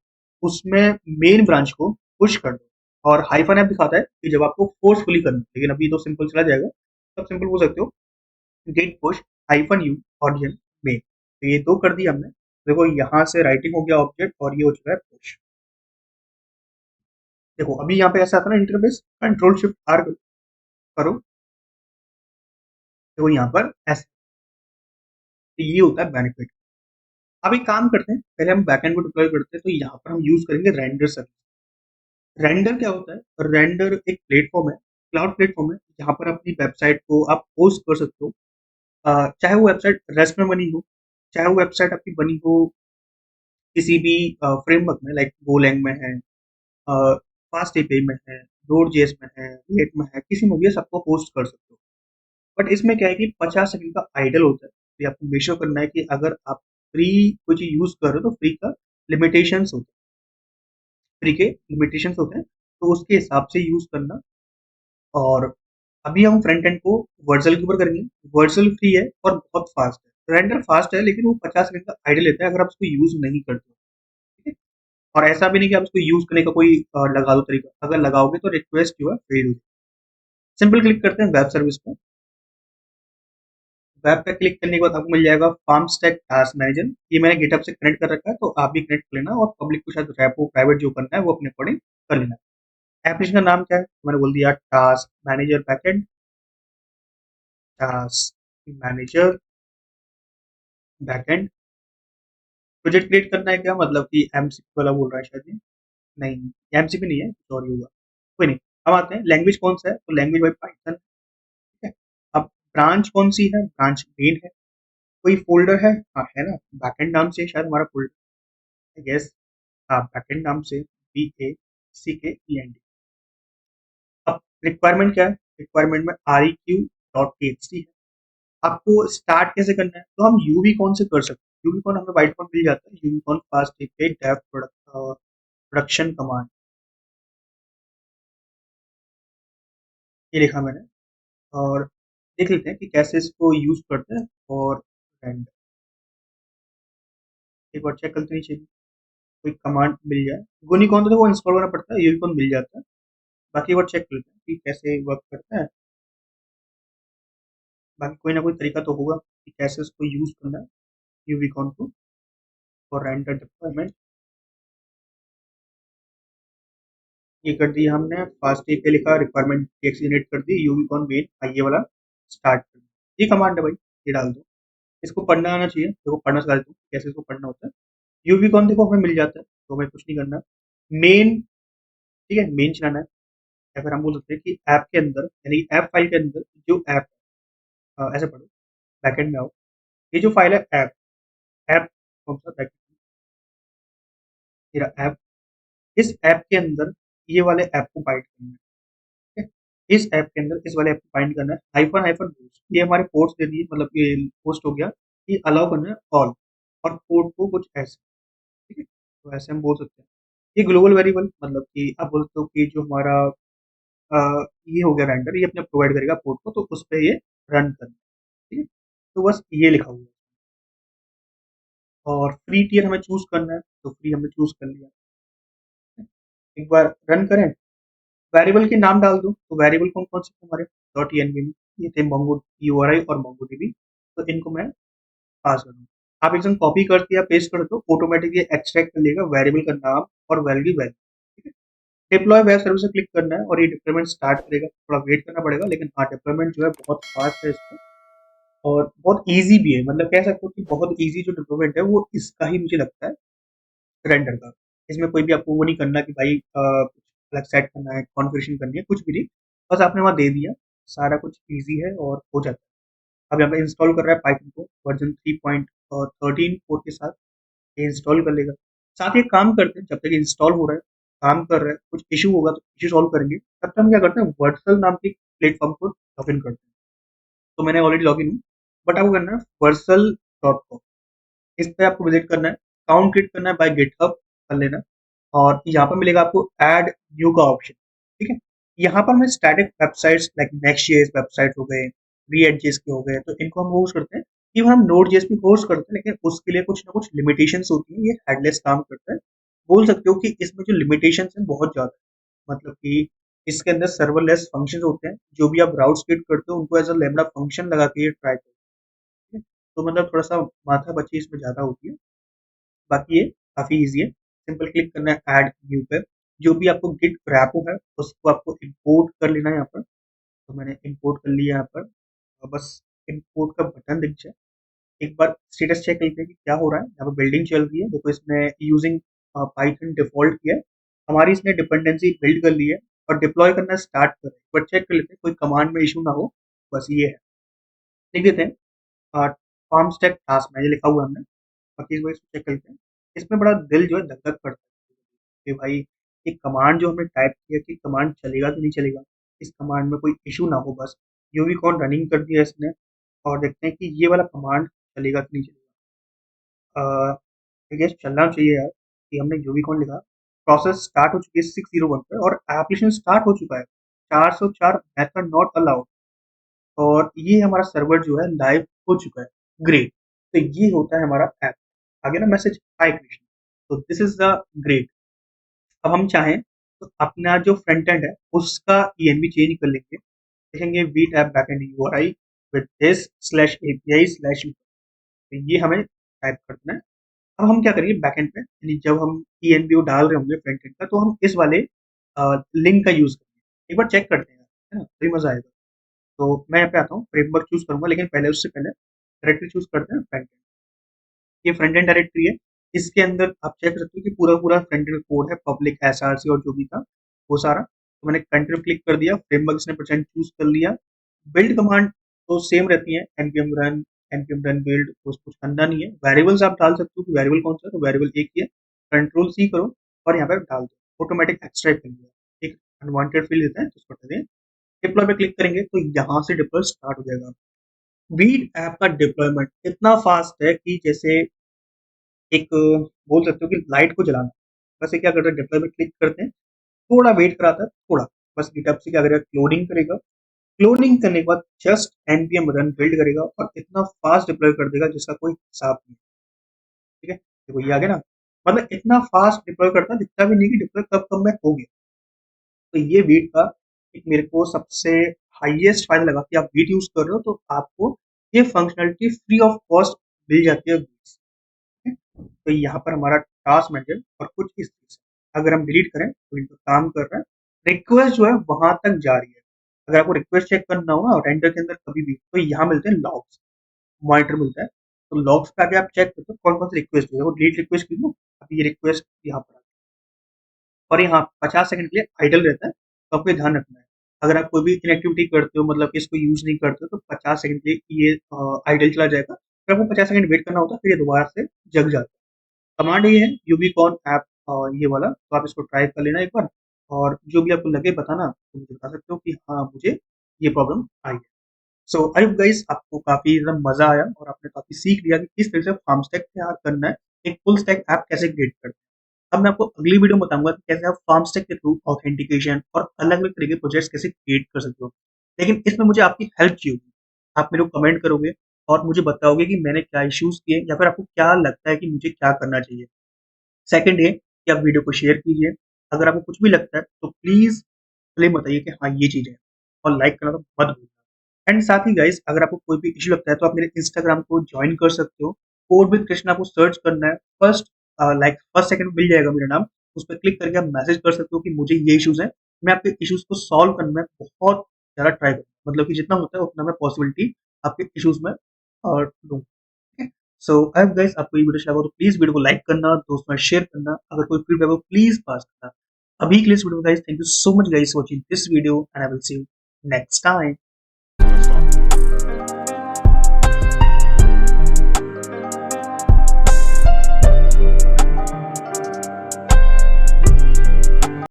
उसमें मेन ब्रांच को पुश कर दो। और हाइफन ऐप दिखाता है कि जब आपको फोर्सफुली करना है, लेकिन अभी तो सिंपल चला जाएगा, तब सिंपल बोल सकते हो git push hyphen U origin main. तो ये दो कर दिया हमने। देखो यहाँ से राइटिंग हो गया ऑब्जेक्ट और ये हो चुका है पुश। देखो अभी यहाँ पे ऐसा आता है ना इंटरफेस, कंट्रोल शिफ्ट आर करो, देखो यहाँ पर ऐसा। तो ये होता है बेनिफिट। अब एक काम करते हैं, पहले हम बैकएंड को डिप्लॉय करते हैं, तो यहाँ पर हम यूज करेंगे रेंडर सर्विस। रेंडर क्या होता है, रेंडर एक प्लेटफॉर्म है, क्लाउड प्लेटफॉर्म है, जहाँ पर अपनी वेबसाइट को आप होस्ट कर सकते हो। चाहे वो वेबसाइट रेस्ट में बनी हो, चाहे वो वेबसाइट आपकी बनी हो किसी भी फ्रेमवर्क में, लाइक गोलैंग में है, फास्ट एपीआई में है, नोड जेएस में है, रिएक्ट में है, किसी में भी सबको होस्ट कर सकते हो। बट इसमें क्या है कि 50 सेकंड का आइडल होता है, तो ये आपको मेश्योर करना है कि अगर आप फ्री कोई चीज यूज कर रहे हो तो फ्री का लिमिटेशंस होते हैं, फ्री के लिमिटेशंस होते हैं, तो उसके हिसाब से यूज करना। और अभी हम फ्रंट एंड को वर्चुअल के ऊपर करेंगे। वर्चुअल फ्री है और बहुत फास्ट है, रेंडर फास्ट है लेकिन वो 50 सेकंड का आइडल लेता है अगर आप उसको यूज नहीं करते हो, ठीक है। और ऐसा भी नहीं कि आप उसको यूज करने का कोई लगा दो तरीका, अगर लगाओगे तो रिक्वेस्ट जो है फेल हो जाए। सिंपल क्लिक करते हैं वेब सर्विस पे। वेब पे क्लिक करने के बाद आपको मिल जाएगा फार्म स्टैक टास्क मैनेजर। ये मैंने गिटहब से कनेक्ट कर रखा है, तो आप भी कनेक्ट कर लेना, और पब्लिक को शायद रेपो प्राइवेट जो करना है वो अपने अकॉर्डिंग कर लेना। एप्लीकेशन का नाम क्या है, तो मैंने बोल दिया task manager backend, task manager backend. Project create करना है क्या, मतलब कि एमसीपी वाला बोल रहा है शायद ये। नहीं, एमसीपी नहीं है, सॉरी होगा, कोई नहीं। अब आते हैं लैंग्वेज कौन सा है, तो लैंग्वेज बाई पाइथन, ठीक है। अब ब्रांच कौन सी है, ब्रांच मेन है। कोई फोल्डर है, हाँ है ना, बैकएंड नाम से शायद हमारा फोल्डर, आई गेस। हाँ बैकएंड नाम से, BACKEND। अब रिक्वायरमेंट क्या है, रिक्वायरमेंट में REQ.txt है। आपको स्टार्ट कैसे करना है, तो हम यूबीकॉन से कर सकते हैं। यूबीकॉन हमें बाइट मिल जाता है, यूबीकॉन fast API dev production command, ये लिखा मैंने। और देख लेते हैं कि कैसे इसको यूज करते हैं। और एंड एक बार चेक करते नीचे कोई कमांड मिल जाए। गुनिकॉन तो वो इंस्टॉल करना पड़ता है, यूनिकॉन मिल जाता है। बाकी एक बार चेक करते हैं कि कैसे वर्क करता है। बाकी कोई ना कोई तरीका तो होगा कि कैसे उसको यूज करना है यूविकॉन को फॉर रेंडर डिप्लॉयमेंट। ये कर दिया हमने, फास्ट पे लिखा, रिक्वायरमेंट टेक्स्ट जनरेट कर दी, यूविकॉन मेन ये वाला स्टार्ट कर दिया। ये कमांड है भाई, ये डाल दो। इसको पढ़ना आना चाहिए, देखो पढ़ना सिखा देता हूँ कैसे इसको पढ़ना होता है। यूविकॉन देखो हमें मिल जाता है, तो हमें कुछ नहीं करना। मेन, ठीक है, मेन चलाना है। या फिर हम बोल सकते हैं कि ऐप के अंदर, यानी ऐप फाइल के अंदर जो ऐप, ऐसे पढ़ो, बैकएंड में आओ। ये जो फाइल है ऐप, ऐप कौन सा बैकएंड, मेरा ऐप, इस ऐप के अंदर ये वाले ऐप को बाइट करना है। ठीक है? इस ऐप के अंदर इस वाले ऐप को बाइंड करना है, हाइफन हाइफन पोस्ट, ये हमारे पोर्ट्स दे दिए, मतलब ये पोस्ट हो गया। ये अलाउ करना है ऑल, और पोर्ट को कुछ ऐसे, ठीक है, तो ऐसे हम बोल सकते हैं। ये ग्लोबल वेरिएबल, मतलब कि आप बोल सकते हो कि जो हमारा ये हो गया रेंडर, ये अपने प्रोवाइड करेगा पोर्ट को, तो उस पर ये रन करना है। ठीक है, तो बस ये लिखा हुआ है। और फ्री टियर हमें चूज करना है, तो फ्री हमने चूज कर लिया। एक बार रन करें, वेरिएबल के नाम डाल दो। तो वेरिएबल कौन कौन से थे हमारे डॉट एनवी में, ये थे मोंगो यूआरआई और मोंगो डीबी, तो इनको मैं पास कर दूँ। आप एकदम कॉपी करते या पेस्ट कर दो, ऑटोमेटिकली एक्सट्रैक्ट कर लेगा वेरिएबल का नाम और वैल्यू वैल्यू। ठीक है, डिप्लॉय वेब सर्विस से क्लिक करना है और ये डिप्लॉयमेंट स्टार्ट करेगा। थोड़ा वेट करना पड़ेगा, लेकिन हाँ डिप्लॉयमेंट जो है बहुत फास्ट है इसका, और बहुत ईजी भी है। मतलब कह सकते हो कि बहुत ईजी जो डिप्लॉयमेंट है वो इसका ही मुझे लगता है, रेंडर का। इसमें कोई भी आपको वो नहीं करना कि भाई कुछ अलग सेट करना है, कॉन्फ़िगरेशन करनी है, कुछ भी नहीं। बस आपने वहाँ दे दिया, सारा कुछ ईज़ी है और हो जाता है। अब यहाँ पे इंस्टॉल कर रहा है पाइथन को वर्जन 3.13 4 के साथ, ये इंस्टॉल कर लेगा। साथ ही एक काम करते हैं, जब तक इंस्टॉल हो रहा है, काम कर रहा है, कुछ इशू होगा तो इशू सॉल्व करेंगे। तब तक हम क्या करते हैं, वर्सल नाम के प्लेटफॉर्म को लॉग इन करते हैं। तो मैंने ऑलरेडी लॉग इन हूँ, बट आपको करना है वर्सल.com, इस पे आपको विजिट करना है, काउंट क्लिक करना है, बाय गिटहब कर लेना, और यहाँ पर मिलेगा आपको ऐड न्यू का ऑप्शन। ठीक है, यहाँ पर हमें स्टैटिक वेबसाइट्स लाइक नेक्स्ट.जेएस वेबसाइट हो गए, रिएक्ट.जेएस के हो गए, तो इनको हम होस्ट करते हैं। इवन हम नोड.जेएस भी होस्ट करते हैं, लेकिन उसके लिए कुछ ना कुछ लिमिटेशंस होती हैं, ये हेडलेस काम करता है। बोल सकते हो कि इसमें जो लिमिटेशंस हैं बहुत ज़्यादा है। मतलब कि इसके अंदर सर्वरलेस फंक्शंस होते हैं, जो भी आप राउट स्क्रिप्ट करते हो उनको एज अ लैम्बडा फंक्शन लगा के ये ट्राई करते हैं। तो मतलब थोड़ा सा माथा पच्ची इसमें ज़्यादा होती है। बाकी ये काफ़ी ईज़ी है, सिंपल क्लिक करना है ऐड न्यू पे। जो भी आपको गिट रैपो है उसको आपको इंपोर्ट कर लेना है यहाँ पर। तो मैंने इंपोर्ट कर लिया यहाँ पर, और बस इंपोर्ट का बटन दिख जाए। एक बार स्टेटस चेक करते हैं कि क्या हो रहा है। यहाँ पर बिल्डिंग चल रही है, देखो इसने यूजिंग पाइथन डिफॉल्ट किया है, हमारी इसने डिपेंडेंसी बिल्ड कर ली है, और डिप्लॉय करना स्टार्ट कर रहे हैं। बट चेक कर लेते हैं कोई कमांड में इशू ना हो, बस ये है। लिख देते हैं फॉर्म स्टैक टास्क मैनेजर लिखा हुआ है हमने। बाकी इस बार इसको चेक करते हैं। इसमें बड़ा दिल जो है धक धक करता है कि भाई एक कमांड जो हमने टाइप किया कि कमांड चलेगा कि नहीं चलेगा, इस कमांड में कोई इशू ना हो। बस यूविकॉन रनिंग कर दिया इसने, और देखते हैं कि ये वाला कमांड चलेगा कि नहीं चलेगा। आई गेस चलना चाहिए यार, कि हमने यूविकॉन लिखा, प्रोसेस स्टार्ट हो चुकी है 601 पे, और एप्लीकेशन स्टार्ट हो चुका है। 404 मेथड नॉट अलाउड, और ये हमारा सर्वर जो है लाइव हो चुका है। ग्रेट, तो ये होता है हमारा ऐप। आगे ना मैसेज, हाय कृष्ण, तो दिस इज द ग्रेट। अब हम चाहें तो अपना जो फ्रंट एंड है उसका ईएनवी चेंज कर लेंगे। देखेंगे V tab backend URI with this slash API slash, तो ये हमें टाइप कर देना है। अब हम क्या करेंगे बैकएंड पे, यानी जब हम ईएनवी डाल रहे होंगे फ्रंट एंड का, तो हम इस वाले लिंक का यूज करेंगे। एक बार चेक करते हैं, है ना, तो मजा आएगा। तो मैं यहाँ पे आता हूँ, फ्रेमवर्क चूज करूंगा, लेकिन पहले उससे पहले डायरेक्टरी चूज करते हैं फ्रंट एंड। ये फ्रंट एंड डायरेक्टरी है, इसके अंदर आप चेक कर सकते हो कि पूरा पूरा फ्रंट एंड कोड है, पब्लिक एसआरसी और जो भी था वो सारा। तो मैंने कंटिन्यू क्लिक कर दिया, फ्रेमवर्क इसने परसेंट चूज कर लिया। बिल्ड कमांड तो सेम रहती है, npm run बिल्ड, तो कुछ करना नहीं है। वेरिएबल्स आप डाल सकते हो कि वेरिएबल कौन सा है, तो वेरिएबल एक ही है। कंट्रोल सी करो और यहाँ पर डाल दो, ऑटोमेटिक एक्सट्रैक्ट कर दिया। एक अनवांटेड फील्ड देता है तो उसको हटा दें। डिप्लॉय पे क्लिक करेंगे तो यहाँ से डिप्लॉय स्टार्ट हो जाएगा। वीड ऐप का डिप्लॉयमेंट इतना फास्ट है कि जैसे एक बोल सकते हो कि लाइट को जलाना। बस ये क्या करते हैं, डिप्लॉय में क्लिक करते हैं, थोड़ा वेट कराता है, थोड़ा, बस गिटहब से क्या करेगा, क्लोनिंग करेगा। क्लोनिंग करने के बाद जस्ट npm रन बिल्ड करेगा, और इतना फास्ट डिप्लॉय कर देगा जिसका कोई हिसाब नहीं। ठीक है, देखो ये आ गया ना, मतलब इतना फास्ट डिप्लॉय करता है, दिखता भी नहीं कि डिप्लॉय कब कब में हो गया। तो ये वीट का एक मेरे को सबसे हाईएस्ट फायदा लगा कि आप वीट यूज कर रहे हो तो आपको ये फंक्शनलिटी फ्री ऑफ कॉस्ट मिल जाती है वीट से। तो यहाँ पर हमारा टास्क मैनेजर और कुछ इस चीज से अगर हम डिलीट करें तो इनका काम कर रहा है। रिक्वेस्ट जो है वहां तक जा रही है। अगर आपको रिक्वेस्ट चेक करना हो ना रेंडर के अंदर कभी भी तो यहाँ मिलते हैं लॉग्स, मॉनिटर मिलता है। तो लॉग्स पे आके आप चेक करते हो कौन कौन सी रिक्वेस्ट हुई है। वो डिलीट रिक्वेस्ट की लो, अभी ये रिक्वेस्ट यहाँ पर और यहाँ 50 सेकंड के लिए आइडल रहता है। तो आपको ये ध्यान रखना है अगर आप कोई भी इनएक्टिविटी करते हो मतलब कि इसको यूज नहीं करते हो तो 50 सेकंड के लिए ये आइडल चला जाएगा। फिर आपको 50 सेकंड वेट करना होता है, फिर ये दोबारा से जग जाता है। कमांड ये है यूबीकॉन ऐप, ये वाला, तो आप इसको ट्राई कर लेना एक बार। और जो भी आपको लगे बताना तो मुझे बता सकते हो कि हाँ मुझे ये प्रॉब्लम आई है। सो आई होप गाइस आपको काफी एकदम मजा आया और आपने काफी सीख लिया कि किस तरह से फार्म स्टैक तैयार करना है, एक फुल स्टैक ऐप कैसे क्रिएट करना है। अब मैं आपको अगली वीडियो में बताऊंगा कि कैसे आप फार्म स्टैक के थ्रू ऑथेंटिकेशन और अलग अलग तरह के प्रोजेक्ट्स कैसे क्रिएट कर सकते हो। लेकिन इसमें मुझे आपकी हेल्प चाहिए होगी। आप मेरे को कमेंट करोगे और मुझे बताओगे कि मैंने क्या इश्यूज किए या फिर आपको क्या लगता है कि मुझे क्या करना चाहिए। सेकंड ये कि आप वीडियो को शेयर कीजिए। अगर आपको कुछ भी लगता है तो प्लीज प्ले बताइए कि हाँ ये चीज है, और लाइक करना तो मत भूलना। एंड साथ ही गाइस अगर आपको कोई भी इशू लगता है तो आप मेरे इंस्टाग्राम को ज्वाइन कर सकते हो। कोर विद कृष्णा को सर्च करना है, फर्स्ट फर्स्ट सेकंड मिल जाएगा मेरा नाम। उस पर क्लिक करके आप मैसेज कर सकते हो कि मुझे ये इश्यूज है। मैं आपके इश्यूज को सॉल्व करने में बहुत ज्यादा ट्राई करूँ, मतलब कि जितना होता है उतना मैं पॉसिबिलिटी आपके इश्यूज में दूँ। सो आई गाइस आपको ये वीडियो अच्छा लगा तो प्लीज वीडियो को लाइक करना, दोस्तों में शेयर करना, अगर कोई फीडबैक हो प्लीज पास करना। अभी के लिए इस वीडियो में guys thank you so much guys watching this video and I will see you next time.